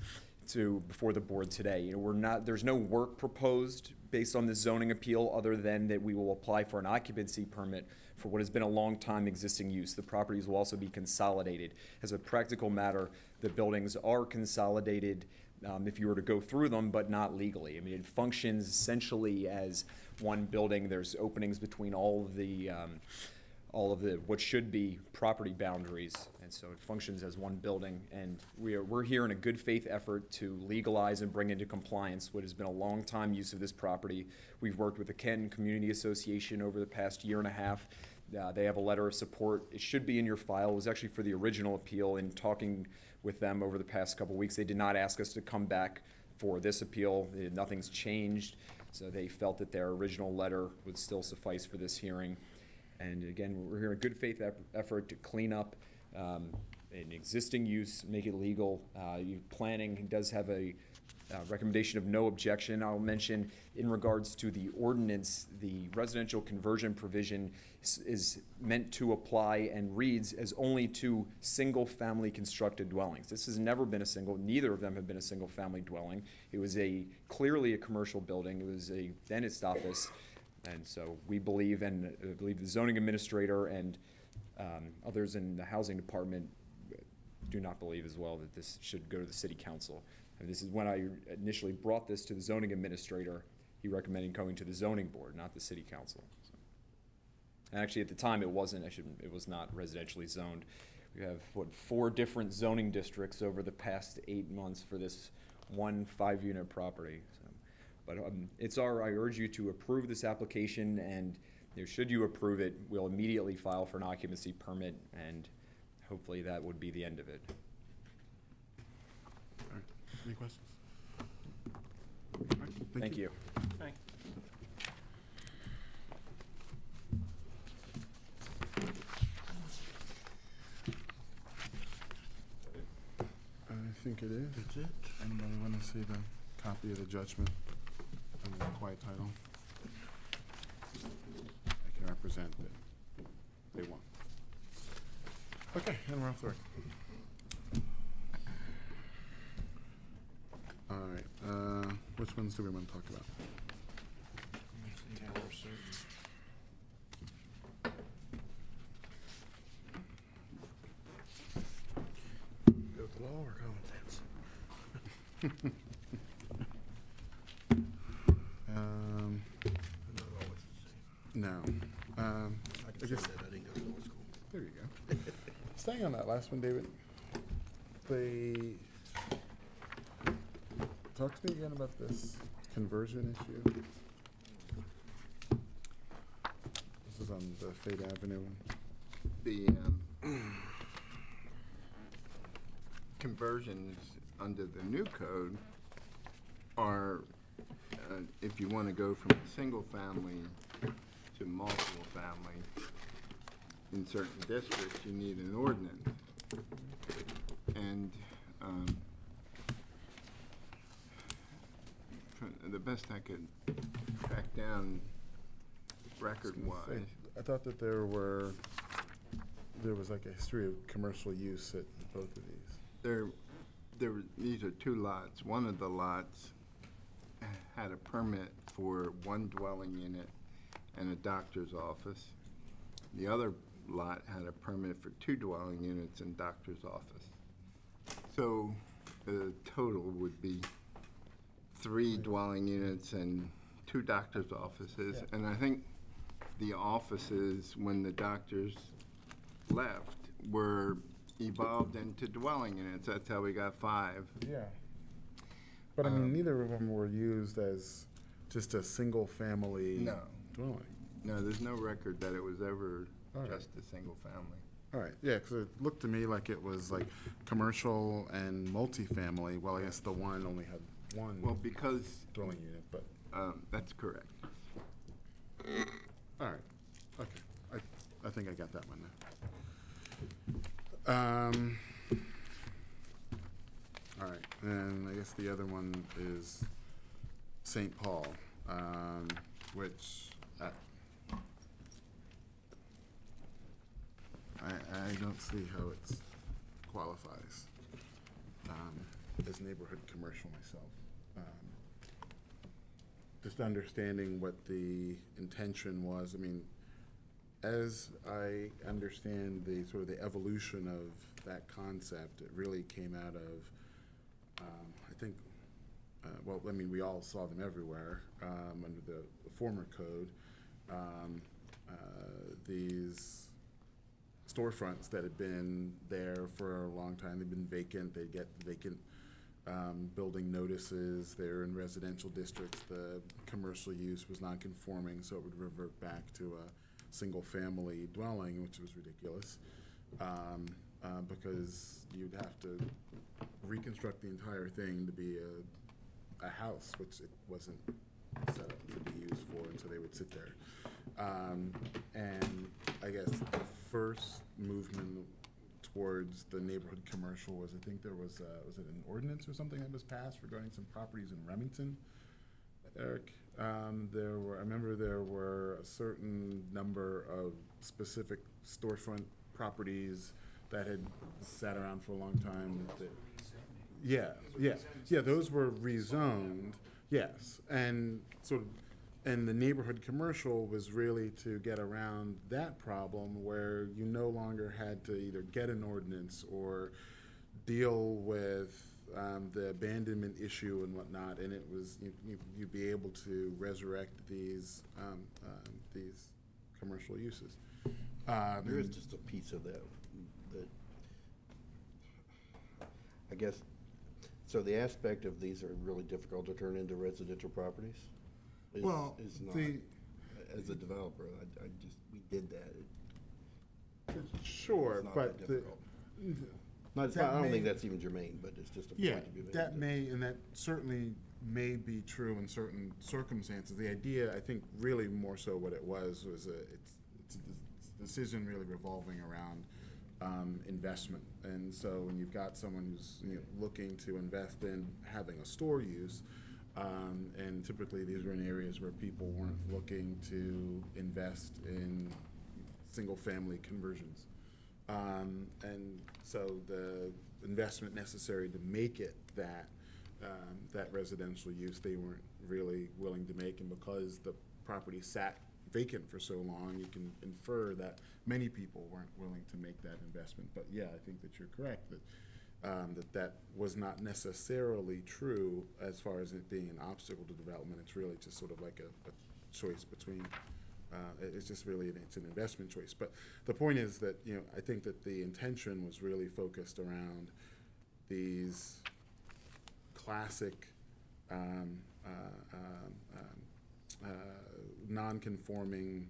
N: to before the board today. You know, there's no work proposed based on this zoning appeal other than that we will apply for an occupancy permit for what has been a long time existing use. The properties will also be consolidated. As a practical matter, the buildings are consolidated if you were to go through them, but not legally. I mean, it functions essentially as one building. There's openings between all of the what should be property boundaries, and so it functions as one building. And we're here in a good faith effort to legalize and bring into compliance what has been a long time use of this property. We've worked with the Kenton Community Association over the past year and a half. They have a letter of support. It should be in your file. It was actually for the original appeal. In talking with them over the past couple of weeks, they did not ask us to come back for this appeal. Nothing's changed, so they felt that their original letter would still suffice for this hearing. And again, we're here in a good faith effort to clean up an existing use, make it legal. Planning does have a recommendation of no objection. I'll mention in regards to the ordinance, the residential conversion provision is meant to apply and reads as only to single-family constructed dwellings. This has never been neither of them have been a single-family dwelling. It was clearly a commercial building. It was a dentist office. And so we believe, and I believe the zoning administrator and others in the housing department do not believe as well that this should go to the city council. And this is when I initially brought this to the zoning administrator, he recommended going to the zoning board, not the city council. So. And actually at the time it was not residentially zoned. We have, 4 different zoning districts over the past 8 months for this one 5-unit property. So. But I urge you to approve this application, and should you approve it, we'll immediately file for an occupancy permit, and hopefully that would be the end of it.
A: All right. Any questions? Right.
N: Thank you.
O: Thank
A: I think it is.
K: That's it.
A: Anybody want to see the copy of the judgment under the quiet title? I can represent that they won. Okay, and we're off the record. All right, which ones do we want to talk about?
K: Go with the law or common sense?
A: No.
K: I guess I didn't go to law school.
A: There you go. Staying on that last one, David. Talk to me again about this conversion issue. This is on the Fate Avenue one.
M: The conversions under the new code are, if you want to go from a single family to multiple family, in certain districts, you need an ordinance. And the best I could track down record-wise.
A: I thought that there was like a history of commercial use at both of these.
M: These are 2 lots. One of the lots had a permit for 1 dwelling unit and a doctor's office. The other lot had a permit for 2 dwelling units and doctor's office. So the total would be 3 dwelling units and 2 doctor's offices. Yeah. And I think the offices, when the doctors left, were evolved into dwelling units. That's how we got 5.
A: Yeah. But I mean, neither of them were used as just a single family dwelling.
M: No, there's no record that it was ever just a single family.
A: All right, yeah, because it looked to me like it was like commercial and multifamily. Well, I guess the one only had 1 dwelling unit, but.
M: That's correct.
A: All right, okay. I think I got that one now. All right, and I guess the other one is St. Paul. which I don't see how it qualifies as neighborhood commercial myself. Just understanding what the intention was. I mean, as I understand the sort of the evolution of that concept, it really came out of, I think, well, I mean, we all saw them everywhere under the former code. These storefronts that had been there for a long time, they've been vacant, they get vacant building notices. They're in residential districts. The commercial use was non-conforming, so it would revert back to a single-family dwelling, which was ridiculous, because you'd have to reconstruct the entire thing to be a house, which it wasn't set up to be used for, and so they would sit there. And I guess the first movement towards the neighborhood commercial was, I think there was it an ordinance or something that was passed regarding some properties in Remington, Eric? I remember there were a certain number of specific storefront properties that had sat around for a long time. Yeah, those were rezoned, yes, and sort of, and the neighborhood commercial was really to get around that problem where you no longer had to either get an ordinance or deal with the abandonment issue and whatnot, and it was you'd be able to resurrect these commercial uses.
K: There is just a piece of that I guess. So the aspect of these are really difficult to turn into residential properties. Is not, as a developer, we did that.
A: Sure, but
K: I don't think that's even germane, but it's just a point to be made.
A: That may, and that certainly may be true in certain circumstances. The idea, I think, really more so what it was it's a decision really revolving around investment. And so when you've got someone who's looking to invest in having a store use, and typically these were in areas where people weren't looking to invest in single-family conversions. And so the investment necessary to make it that residential use, they weren't really willing to make, and because the property sat vacant for so long, you can infer that many people weren't willing to make that investment. But yeah, I think that you're correct that that was not necessarily true as far as it being an obstacle to development. It's really just sort of like a choice between. It's just really it's an investment choice. But the point is that I think that the intention was really focused around these classic non-conforming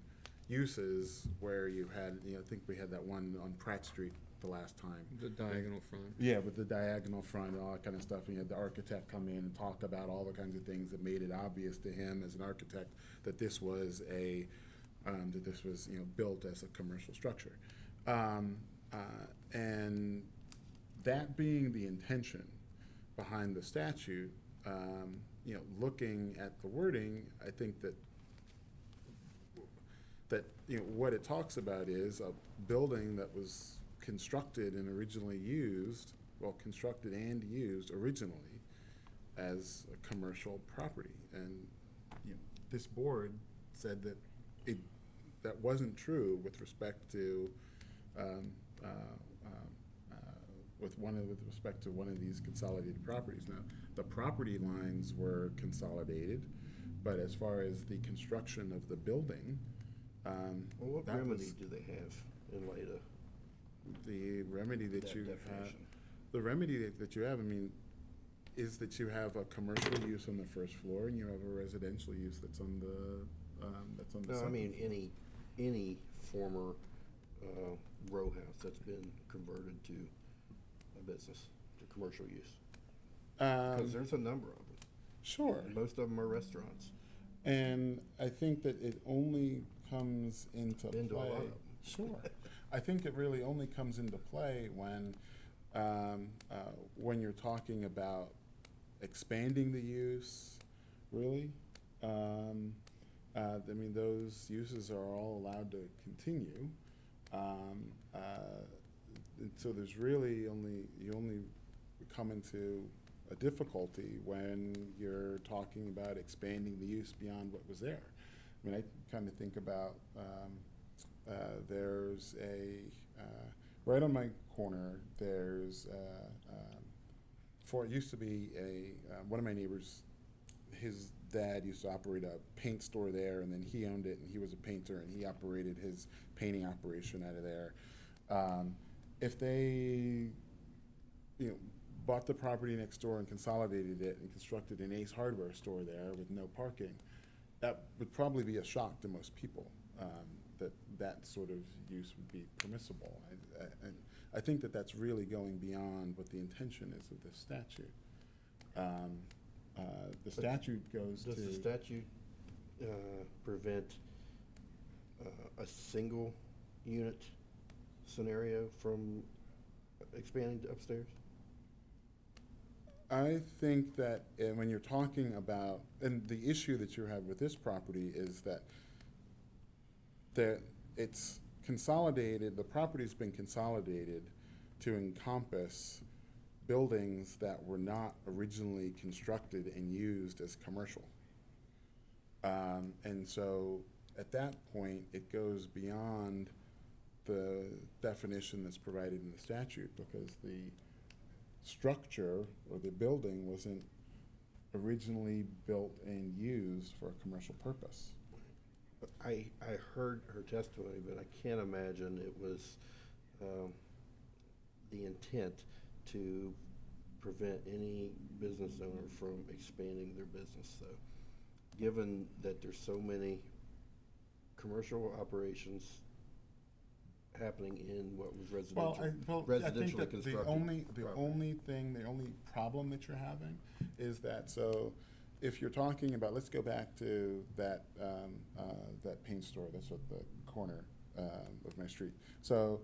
A: uses where you had I think we had that one on Pratt Street the last time.
P: The diagonal front.
A: Yeah, with the diagonal front and all that kind of stuff. And you had the architect come in and talk about all the kinds of things that made it obvious to him as an architect that this was built as a commercial structure. And that being the intention behind the statute, looking at the wording, I think that what it talks about is a building that was constructed and originally used, constructed and used originally as a commercial property. And this board said that that wasn't true with respect to with respect to one of these consolidated properties. Now, the property lines were consolidated, but as far as the construction of the building,
K: what remedy do they have in light of
A: the remedy that you have? The remedy that you have, I mean, is that you have a commercial use on the first floor and you have a residential use that's on the
K: No, I mean any former row house that's been converted to a business, to commercial use. Because there's a number of them.
A: Sure.
K: And most of them are restaurants.
A: And I think that it only comes into play.
K: A lot of them.
A: Sure. I think it really only comes into play when you're talking about expanding the use, really. I mean, those uses are all allowed to continue. And so there's really you only come into a difficulty when you're talking about expanding the use beyond what was there. I mean, I kind of think about, there's right on my corner, there's, it used to be one of my neighbors, his dad used to operate a paint store there, and then he owned it, and he was a painter, and he operated his painting operation out of there. If they, bought the property next door and consolidated it and constructed an Ace Hardware store there with no parking, that would probably be a shock to most people, that sort of use would be permissible. I think that that's really going beyond what the intention is of this statute. The statute goes to...
K: Does the statute prevent a single unit scenario from expanding to upstairs?
A: I think that when you're talking about, and the issue that you have with this property is that it's consolidated, the property's been consolidated to encompass buildings that were not originally constructed and used as commercial. And so at that point, it goes beyond the definition that's provided in the statute, because the structure or the building wasn't originally built and used for a commercial purpose.
K: I heard her testimony, but I can't imagine it was the intent to prevent any business owner from expanding their business. So, given that there's so many commercial operations happening in what was residential,
A: I think that the only problem that you're having is that, so if you're talking about, let's go back to that that paint store that's at the corner of my street. So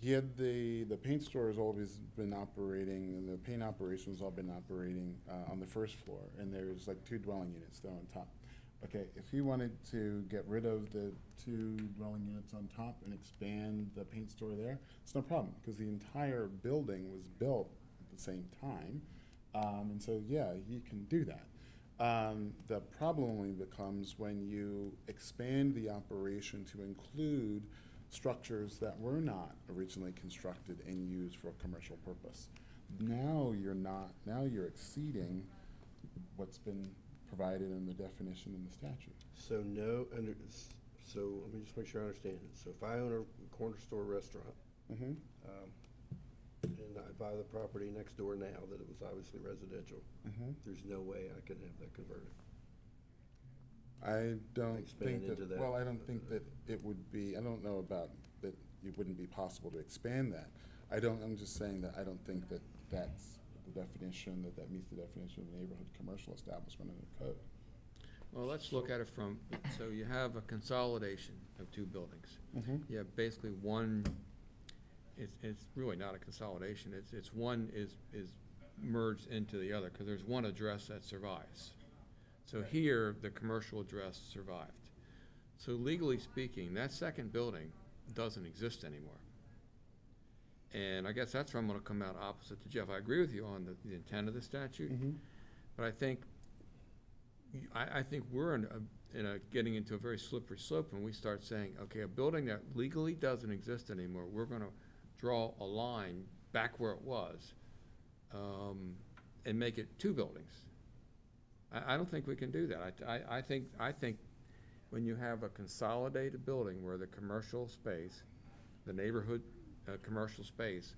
A: he had the paint store has always been operating, and the paint operations all been operating on the first floor, and there's like 2 dwelling units there on top. Okay, if he wanted to get rid of the 2 dwelling units on top and expand the paint store there, it's no problem, because the entire building was built at the same time. And so, yeah, he can do that. The problem only becomes when you expand the operation to include structures that were not originally constructed and used for a commercial purpose. Now you're exceeding what's been provided in the definition in the statute.
K: So so let me just make sure I understand it. So if I own a corner store restaurant, and I buy the property next door now that it was obviously residential, there's no way I can have that converted.
A: I don't think that, well, I don't think that it would be, I don't know about that it wouldn't be possible to expand that. I'm just saying that I don't think that that's the definition, that meets the definition of a neighborhood commercial establishment in the code.
P: Well, let's look at it from, so you have a consolidation of 2 buildings. You have basically one, it's really not a consolidation, it's one is merged into the other, because there's one address that survives. So here, the commercial address survived. So legally speaking, that second building doesn't exist anymore. And I guess that's where I'm going to come out opposite to Jeff. I agree with you on the intent of the statute, but I think we're getting into a very slippery slope when we start saying, okay, a building that legally doesn't exist anymore, we're going to draw a line back where it was and make it 2 buildings. I don't think we can do that. I think when you have a consolidated building where the commercial space, the neighborhood commercial space,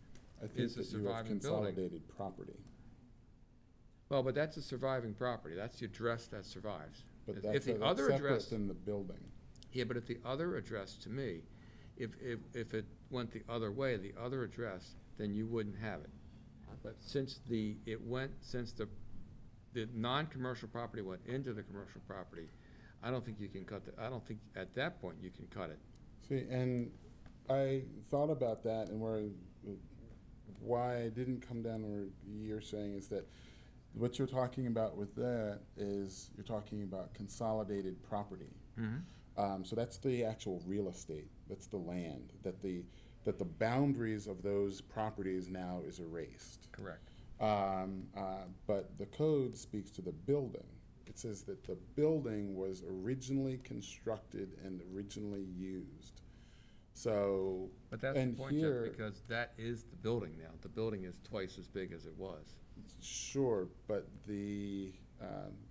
P: is a surviving building.
A: I think that you have consolidated property.
P: Well, but that's a surviving property. That's the address that survives.
A: But that's separate than the building.
P: Yeah, but if the other address, to me, if it went the other way, the other address, then you wouldn't have it. But since the non-commercial property went into the commercial property, I don't think you can cut I don't think at that point you can cut it.
A: See, and I thought about that, and why I didn't come down where you're saying is that What you're talking about with that is you're talking about consolidated property. So that's the actual real estate. That's the land. That the boundaries of those properties now is erased.
I: Correct.
A: But the code speaks to the building. It says that the building was originally constructed and originally used. So,
P: But that's
A: and
P: the point,
A: here,
P: Jeff, because that is the building now. The building is twice as big as it was.
A: sure, but the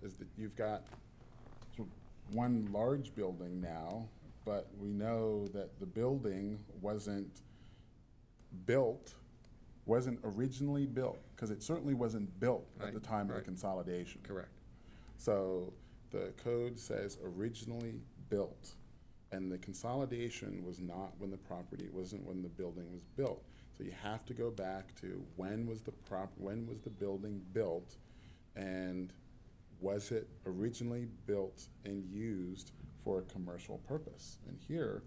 A: is that you've got sort of one large building now, but we know that the building wasn't originally built, because it certainly wasn't built at the time of the consolidation.
P: Correct.
A: So the code says originally built, and the consolidation was not when the property, it wasn't when the building was built. So you have to go back to when was the building built, and was it originally built and used for a commercial purpose? And here,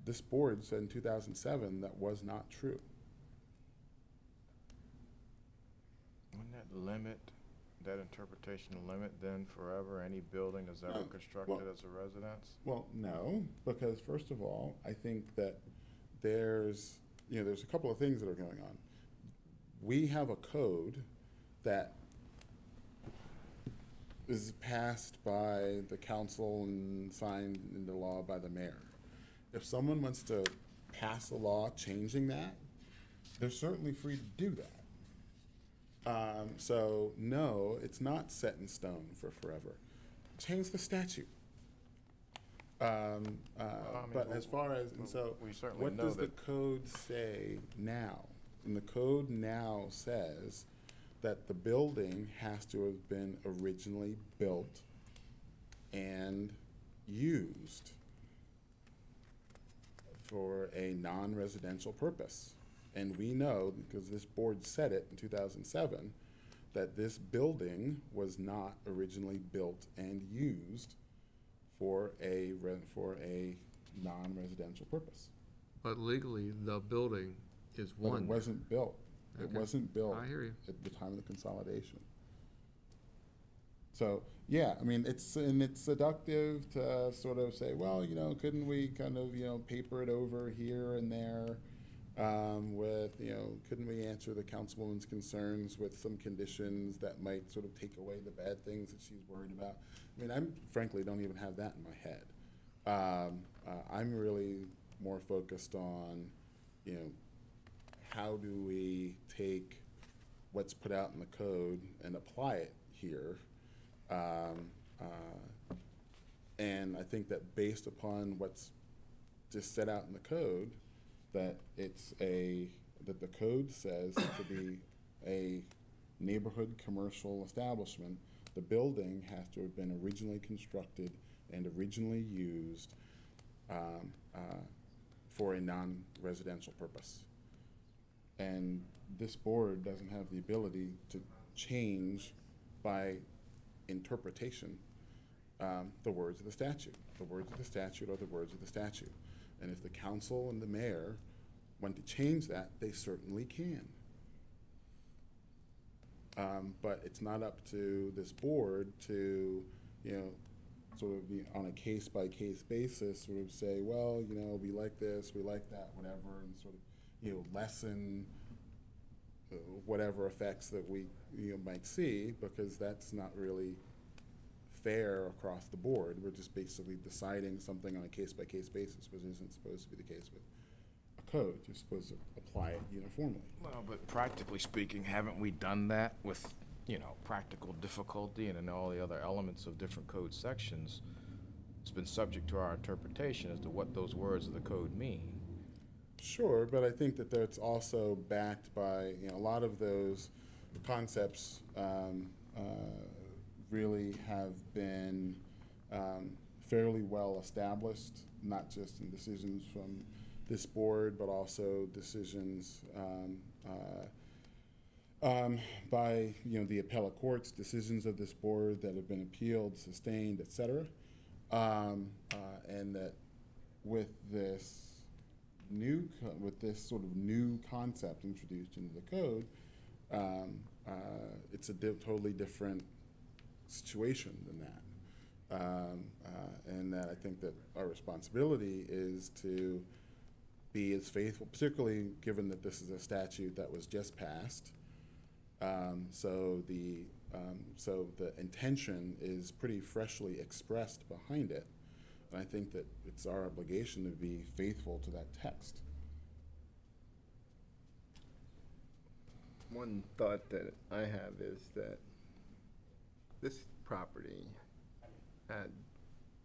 A: this board said in 2007 that was not true.
I: Wouldn't that interpretation limit then forever any building that's ever constructed as a residence?
A: Well, no, because first of all, I think that there's a couple of things that are going on. We have a code that is passed by the council and signed into law by the mayor. If someone wants to pass a law changing that, they're certainly free to do that. So no, it's not set in stone for forever. Change the statute. But as far as, and so what does the code say now? And the code now says that the building has to have been originally built and used for a non-residential purpose. And we know, because this board said it in 2007, that this building was not originally built and used for a non-residential purpose.
P: But legally, the building is
A: But
P: one.
A: it wasn't built. It
P: Okay.
A: wasn't built
P: I hear you.
A: at the time of the consolidation. So, yeah, I mean, it's seductive to sort of say, well, couldn't we kind of, paper it over here and there with, couldn't we answer the councilwoman's concerns with some conditions that might sort of take away the bad things that she's worried about? I mean, I frankly don't even have that in my head. I'm really more focused on, how do we take what's put out in the code and apply it here? And I think that based upon what's just set out in the code, that that the code says to be a neighborhood commercial establishment, the building has to have been originally constructed and originally used for a non-residential purpose. And this board doesn't have the ability to change by interpretation the words of the statute. The words of the statute are the words of the statute. And if the council and the mayor want to change that, they certainly can. But it's not up to this board to, sort of be on a case-by-case basis, sort of say, well, we like this, we like that, whatever, and sort of, lessen whatever effects that we might see, because that's not really fair across the board. We're just basically deciding something on a case-by-case basis, which isn't supposed to be the case with a code. You're supposed to apply it uniformly.
I: Well, but practically speaking, haven't we done that with, practical difficulty and in all the other elements of different code sections? It's been subject to our interpretation as to what those words of the code mean.
A: Sure, but I think that that's also backed by, a lot of those concepts really have been fairly well established, not just in decisions from this board, but also decisions by the appellate courts, decisions of this board that have been appealed, sustained, et cetera, and that with this sort of new concept introduced into the code, it's a totally different situation than that. And that I think that our responsibility is to be as faithful, particularly given that this is a statute that was just passed. So the intention is pretty freshly expressed behind it. And I think that it's our obligation to be faithful to that text.
M: One thought that I have is that this property had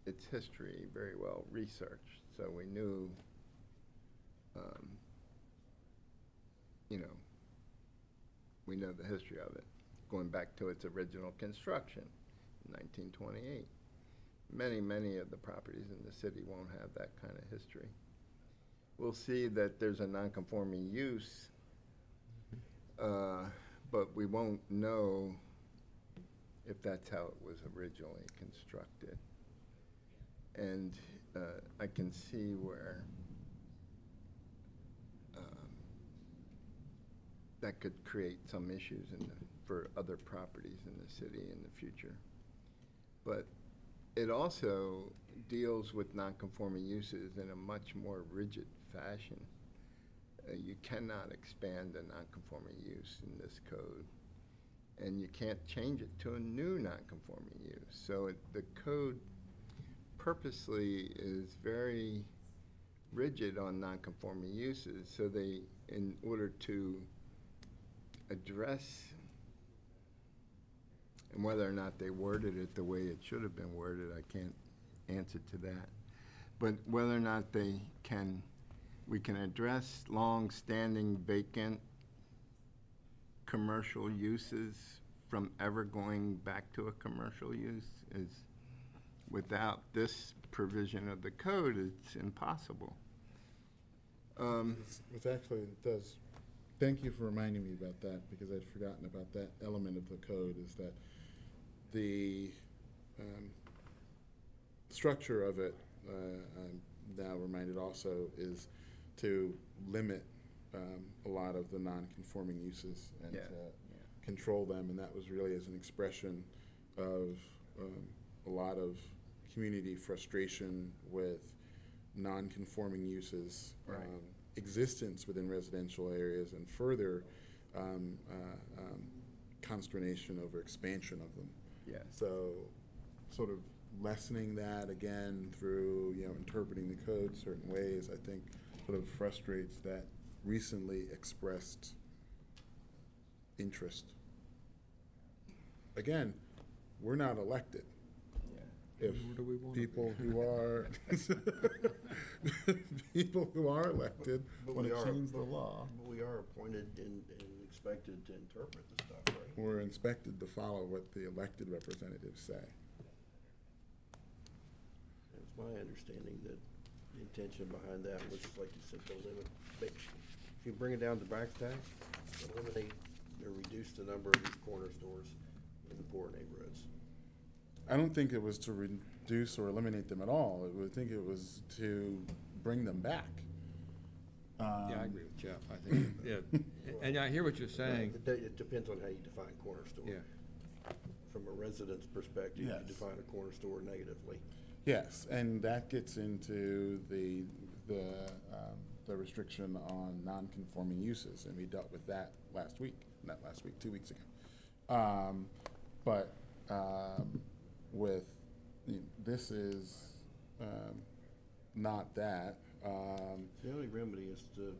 M: its history very well researched, so we knew, we know the history of it, going back to its original construction in 1928. Many of the properties in the city won't have that kind of history. We'll see that there's a non-conforming use, but we won't know if that's how it was originally constructed. And I can see where that could create some issues for other properties in the city in the future. But it also deals with non-conforming uses in a much more rigid fashion. You cannot expand a non-conforming use in this code, and you can't change it to a new non-conforming use. So the code purposely is very rigid on non-conforming uses, so they, in order to address, and whether or not they worded it the way it should have been worded, I can't answer to that. But whether or not we can address long-standing vacant commercial uses from ever going back to a commercial use is, without this provision of the code, it's impossible.
A: It's actually, it does. Thank you for reminding me about that, because I'd forgotten about that element of the code, is that the structure of it, I'm now reminded also, is to limit a lot of the non-conforming uses and to control them, and that was really as an expression of a lot of community frustration with non-conforming uses, existence within residential areas, and further consternation over expansion of them. So sort of lessening that again through interpreting the code certain ways, I think sort of frustrates that recently expressed interest. Again, we're not elected. If people who are elected want to change the law,
K: but we are appointed and expected to interpret the stuff, right?
A: We're expected to follow what the elected representatives say.
K: It's my understanding that the intention behind that was, like you said, to limit. If you bring it down to brass tacks, eliminate or reduce the number of these corner stores in the poor neighborhoods.
A: I don't think it was to reduce or eliminate them at all. I would think it was to bring them back.
P: Yeah, I agree with Jeff. I think, and I hear what you're saying.
K: It depends on how you define corner store.
P: Yeah.
K: From a resident's perspective, you define a corner store negatively.
A: Yes, and that gets into the restriction on non-conforming uses, and we dealt with that last week. Not last week, 2 weeks ago. With this is not that.
K: The only remedy is for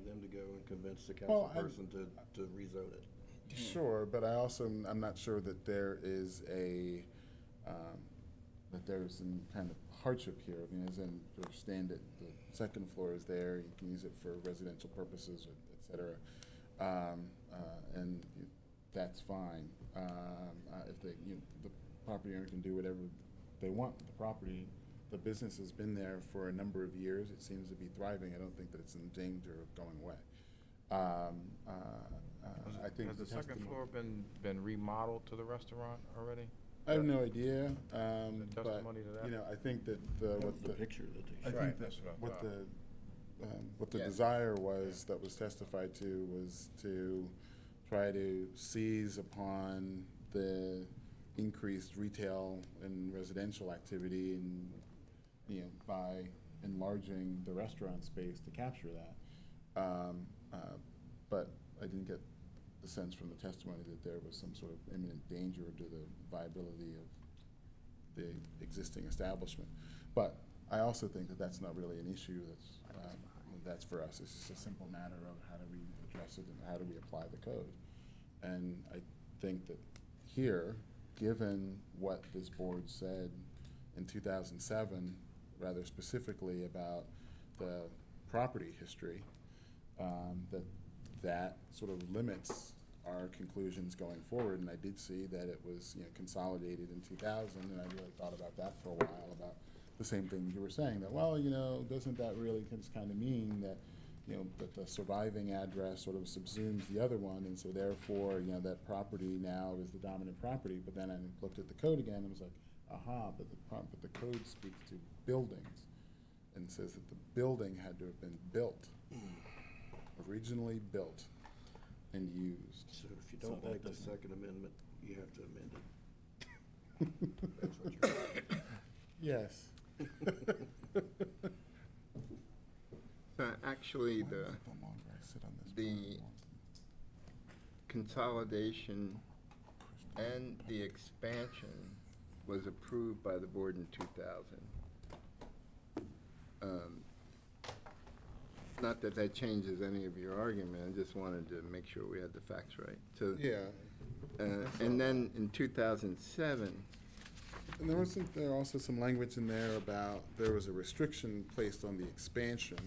K: them to go and convince the council person to rezone it.
A: Sure, but I'm not sure that there is that there's some kind of hardship here. I mean, as in, understand it, the second floor is there. You can use it for residential purposes, et cetera, and that's fine. If the property owner can do whatever they want with the property. The business has been there for a number of years. It seems to be thriving. I don't think that it's in danger of going away. I think
I: has the second floor been remodeled to the restaurant already?
A: I have no idea. But
I: testimony to that?
A: I think that what the
K: picture that they
A: I think that what the desire was that was testified to was to try to seize upon the increased retail and residential activity and, by enlarging the restaurant space to capture that. But I didn't get the sense from the testimony that there was some sort of imminent danger to the viability of the existing establishment. But I also think that that's not really an issue that's for us. It's just a simple matter of how do we address it and how do we apply the code. And I think that here, given what this board said in 2007, rather specifically about the property history, that sort of limits our conclusions going forward. And I did see that it was consolidated in 2000, and I really thought about that for a while, about the same thing you were saying, that, well, doesn't that really just kind of mean that, that the surviving address sort of subsumes the other one, and so therefore, that property now is the dominant property. But then I looked at the code again and was like, aha, but the code speaks to buildings and says that the building had to have been built, originally built and used.
K: So if you don't like the Second Amendment, you have to amend it. That's what you're saying.
A: Yes.
M: Actually, the consolidation and the expansion was approved by the board in 2000. Not that that changes any of your argument. I just wanted to make sure we had the facts right. So
A: yeah.
M: And then in 2007.
A: And there was also some language in there about there was a restriction placed on the expansion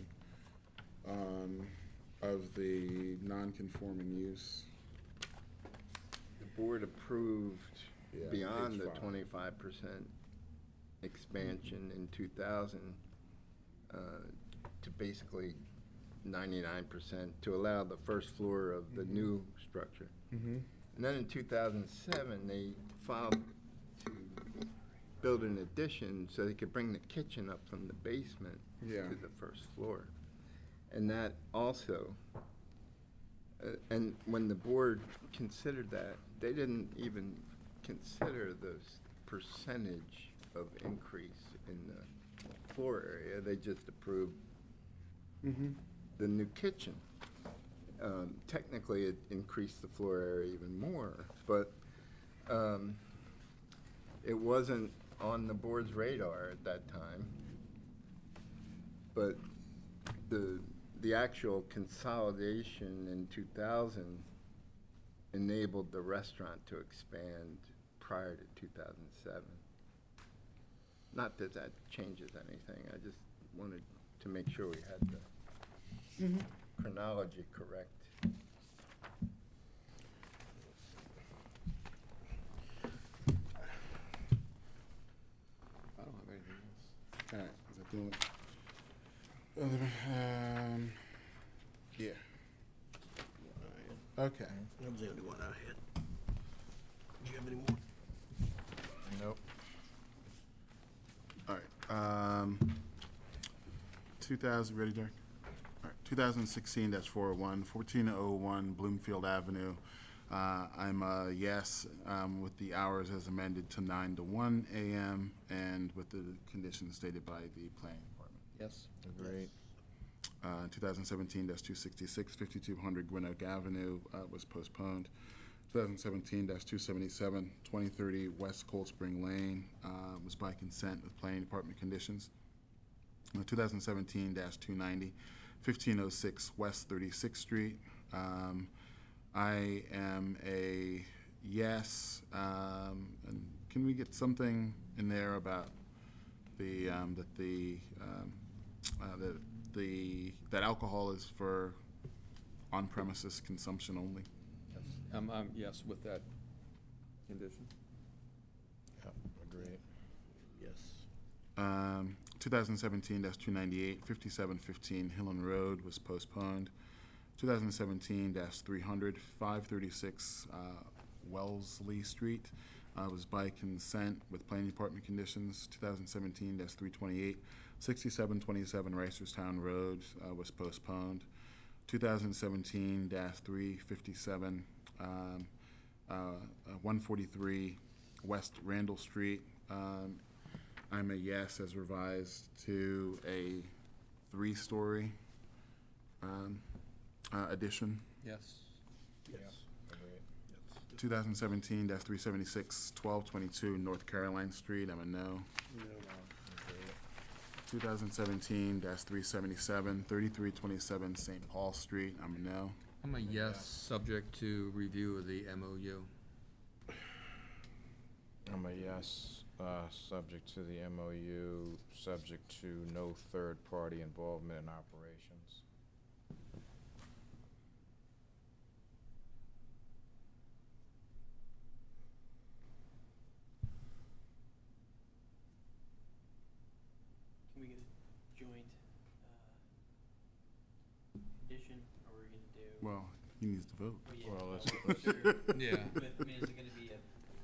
A: of the non-conforming use.
M: The board approved beyond the
A: 25%
M: expansion in 2000 to basically 99% to allow the first floor of the new structure.
A: Mm-hmm.
M: And then in 2007, they filed to build an addition so they could bring the kitchen up from the basement to the first floor. And that also, and when the board considered that, they didn't even consider the percentage of increase in the floor area. They just approved the new kitchen. Technically, it increased the floor area even more, but it wasn't on the board's radar at that time. But the actual consolidation in 2000 enabled the restaurant to expand prior to 2007. Not that that changes anything. I just wanted to make sure we had the chronology correct.
A: I don't have anything else. All right, is that the only? Yeah. Okay.
K: That was the only one I had. Do you have any more?
A: Nope. All right. 2000, ready, Derek? All right. 2016-401, 1401 Bloomfield Avenue. I'm a yes with the hours as amended to 9 to 1 a.m. and with the conditions stated by the planning department.
G: Yes. Agreed.
A: 2017-266, 5200 Gwinoak Avenue was postponed. 2017-277, 2030 West Cold Spring Lane was by consent with planning department conditions. 2017-290, 1506 West 36th Street. I am a yes. And can we get something in there about the that alcohol is for on-premises consumption only?
P: Yes. Yes, with that condition.
G: Yeah, agreed.
K: Yes.
A: 2017-298, 5715 Hillen Road was postponed. 2017-300, 536 Wellesley Street was by consent with planning department conditions. 2017-328, 6727 Reisterstown Road was postponed. 2017-357 143 West Randall Street. I'm a yes as revised to a 3-story addition.
P: Yes.
K: Yes.
A: 2017-376, 1222 North Caroline Street, I'm a no. 2017-377, 3327 St. Paul Street, I'm a no.
P: I'm a yes, subject to review of the MOU.
I: I'm a yes, subject to the MOU, subject to no third-party involvement in operations.
D: Can we get a joint condition, or we're gonna do?
A: Well, he needs to vote.
I: Well, let's-
D: Sure.
P: Yeah.
D: But, I mean, is it gonna be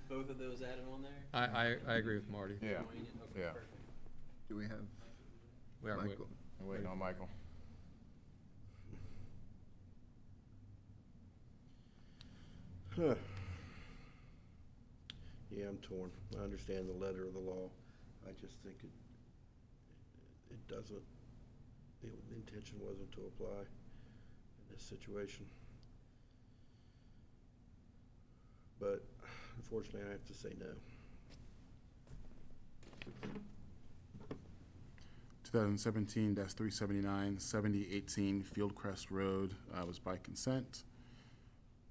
D: both of those added on there?
P: I agree with Marty.
I: Yeah.
D: Join it? Okay,
I: Yeah.
D: perfect.
M: Do we have
P: We are
M: Michael?
I: I'm waiting on Michael.
K: Huh. Yeah, I'm torn. I understand the letter of the law. I just think it doesn't, the intention wasn't to apply in this situation. But unfortunately, I have to say no.
A: 2017-379, 7018 Fieldcrest Road was by consent.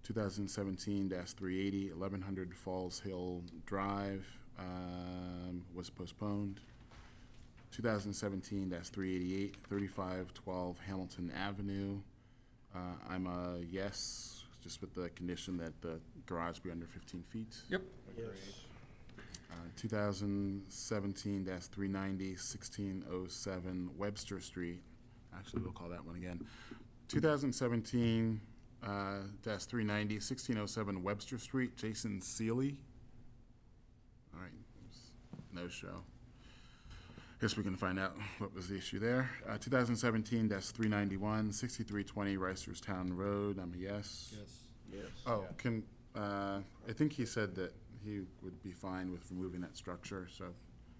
A: 2017-380, 1100 Falls Hill Drive was postponed. 2017-388, 3512 Hamilton Avenue. I'm a yes, just with the condition that the garage be under 15 feet.
P: Yep.
K: Yes.
A: 2017-390, 1607 Webster Street. Actually, we'll call that one again. 2017-390, 1607 Webster Street, Jason Seeley. All right, no show. Guess we can find out what was the issue there. 2017-391, 6320 Reisterstown Road. I'm a yes.
K: Yes. Yes.
A: Oh, I think he said that he would be fine with removing that structure, so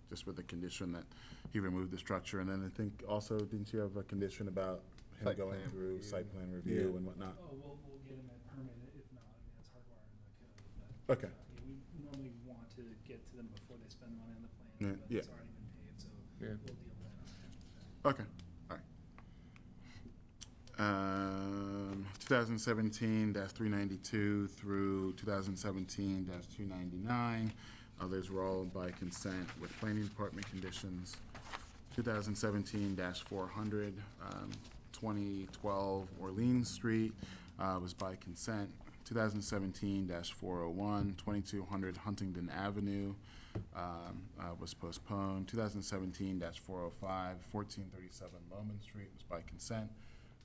A: just with the condition that he removed the structure. And then I think also, didn't you have a condition about him
J: Site
A: going
J: plan
A: through
J: review.
A: site plan review
K: Yeah.
A: and whatnot?
C: Oh, we'll get him that permit, if not, I mean, that's hardwired in the code, but.
A: Okay.
C: We normally want to get to them before they spend money on the plan,
A: Yeah,
C: but
A: yeah.
C: it's already been paid, so
P: Yeah.
C: we'll deal with that.
A: Okay, all right. 2017-392 through 2017-299. Those were all by consent with planning department conditions. 2017-400, 2012 Orleans Street was by consent. 2017-401, 2200 Huntington Avenue was postponed. 2017-405, 1437 Loman Street was by consent.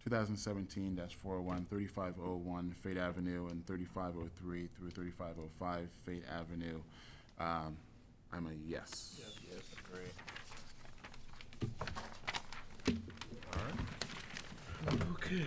A: 2017-401, 3501 Fate Avenue, and 3503 through 3505 Fate Avenue. I'm a yes.
K: Yes.
I: Great.
K: Okay.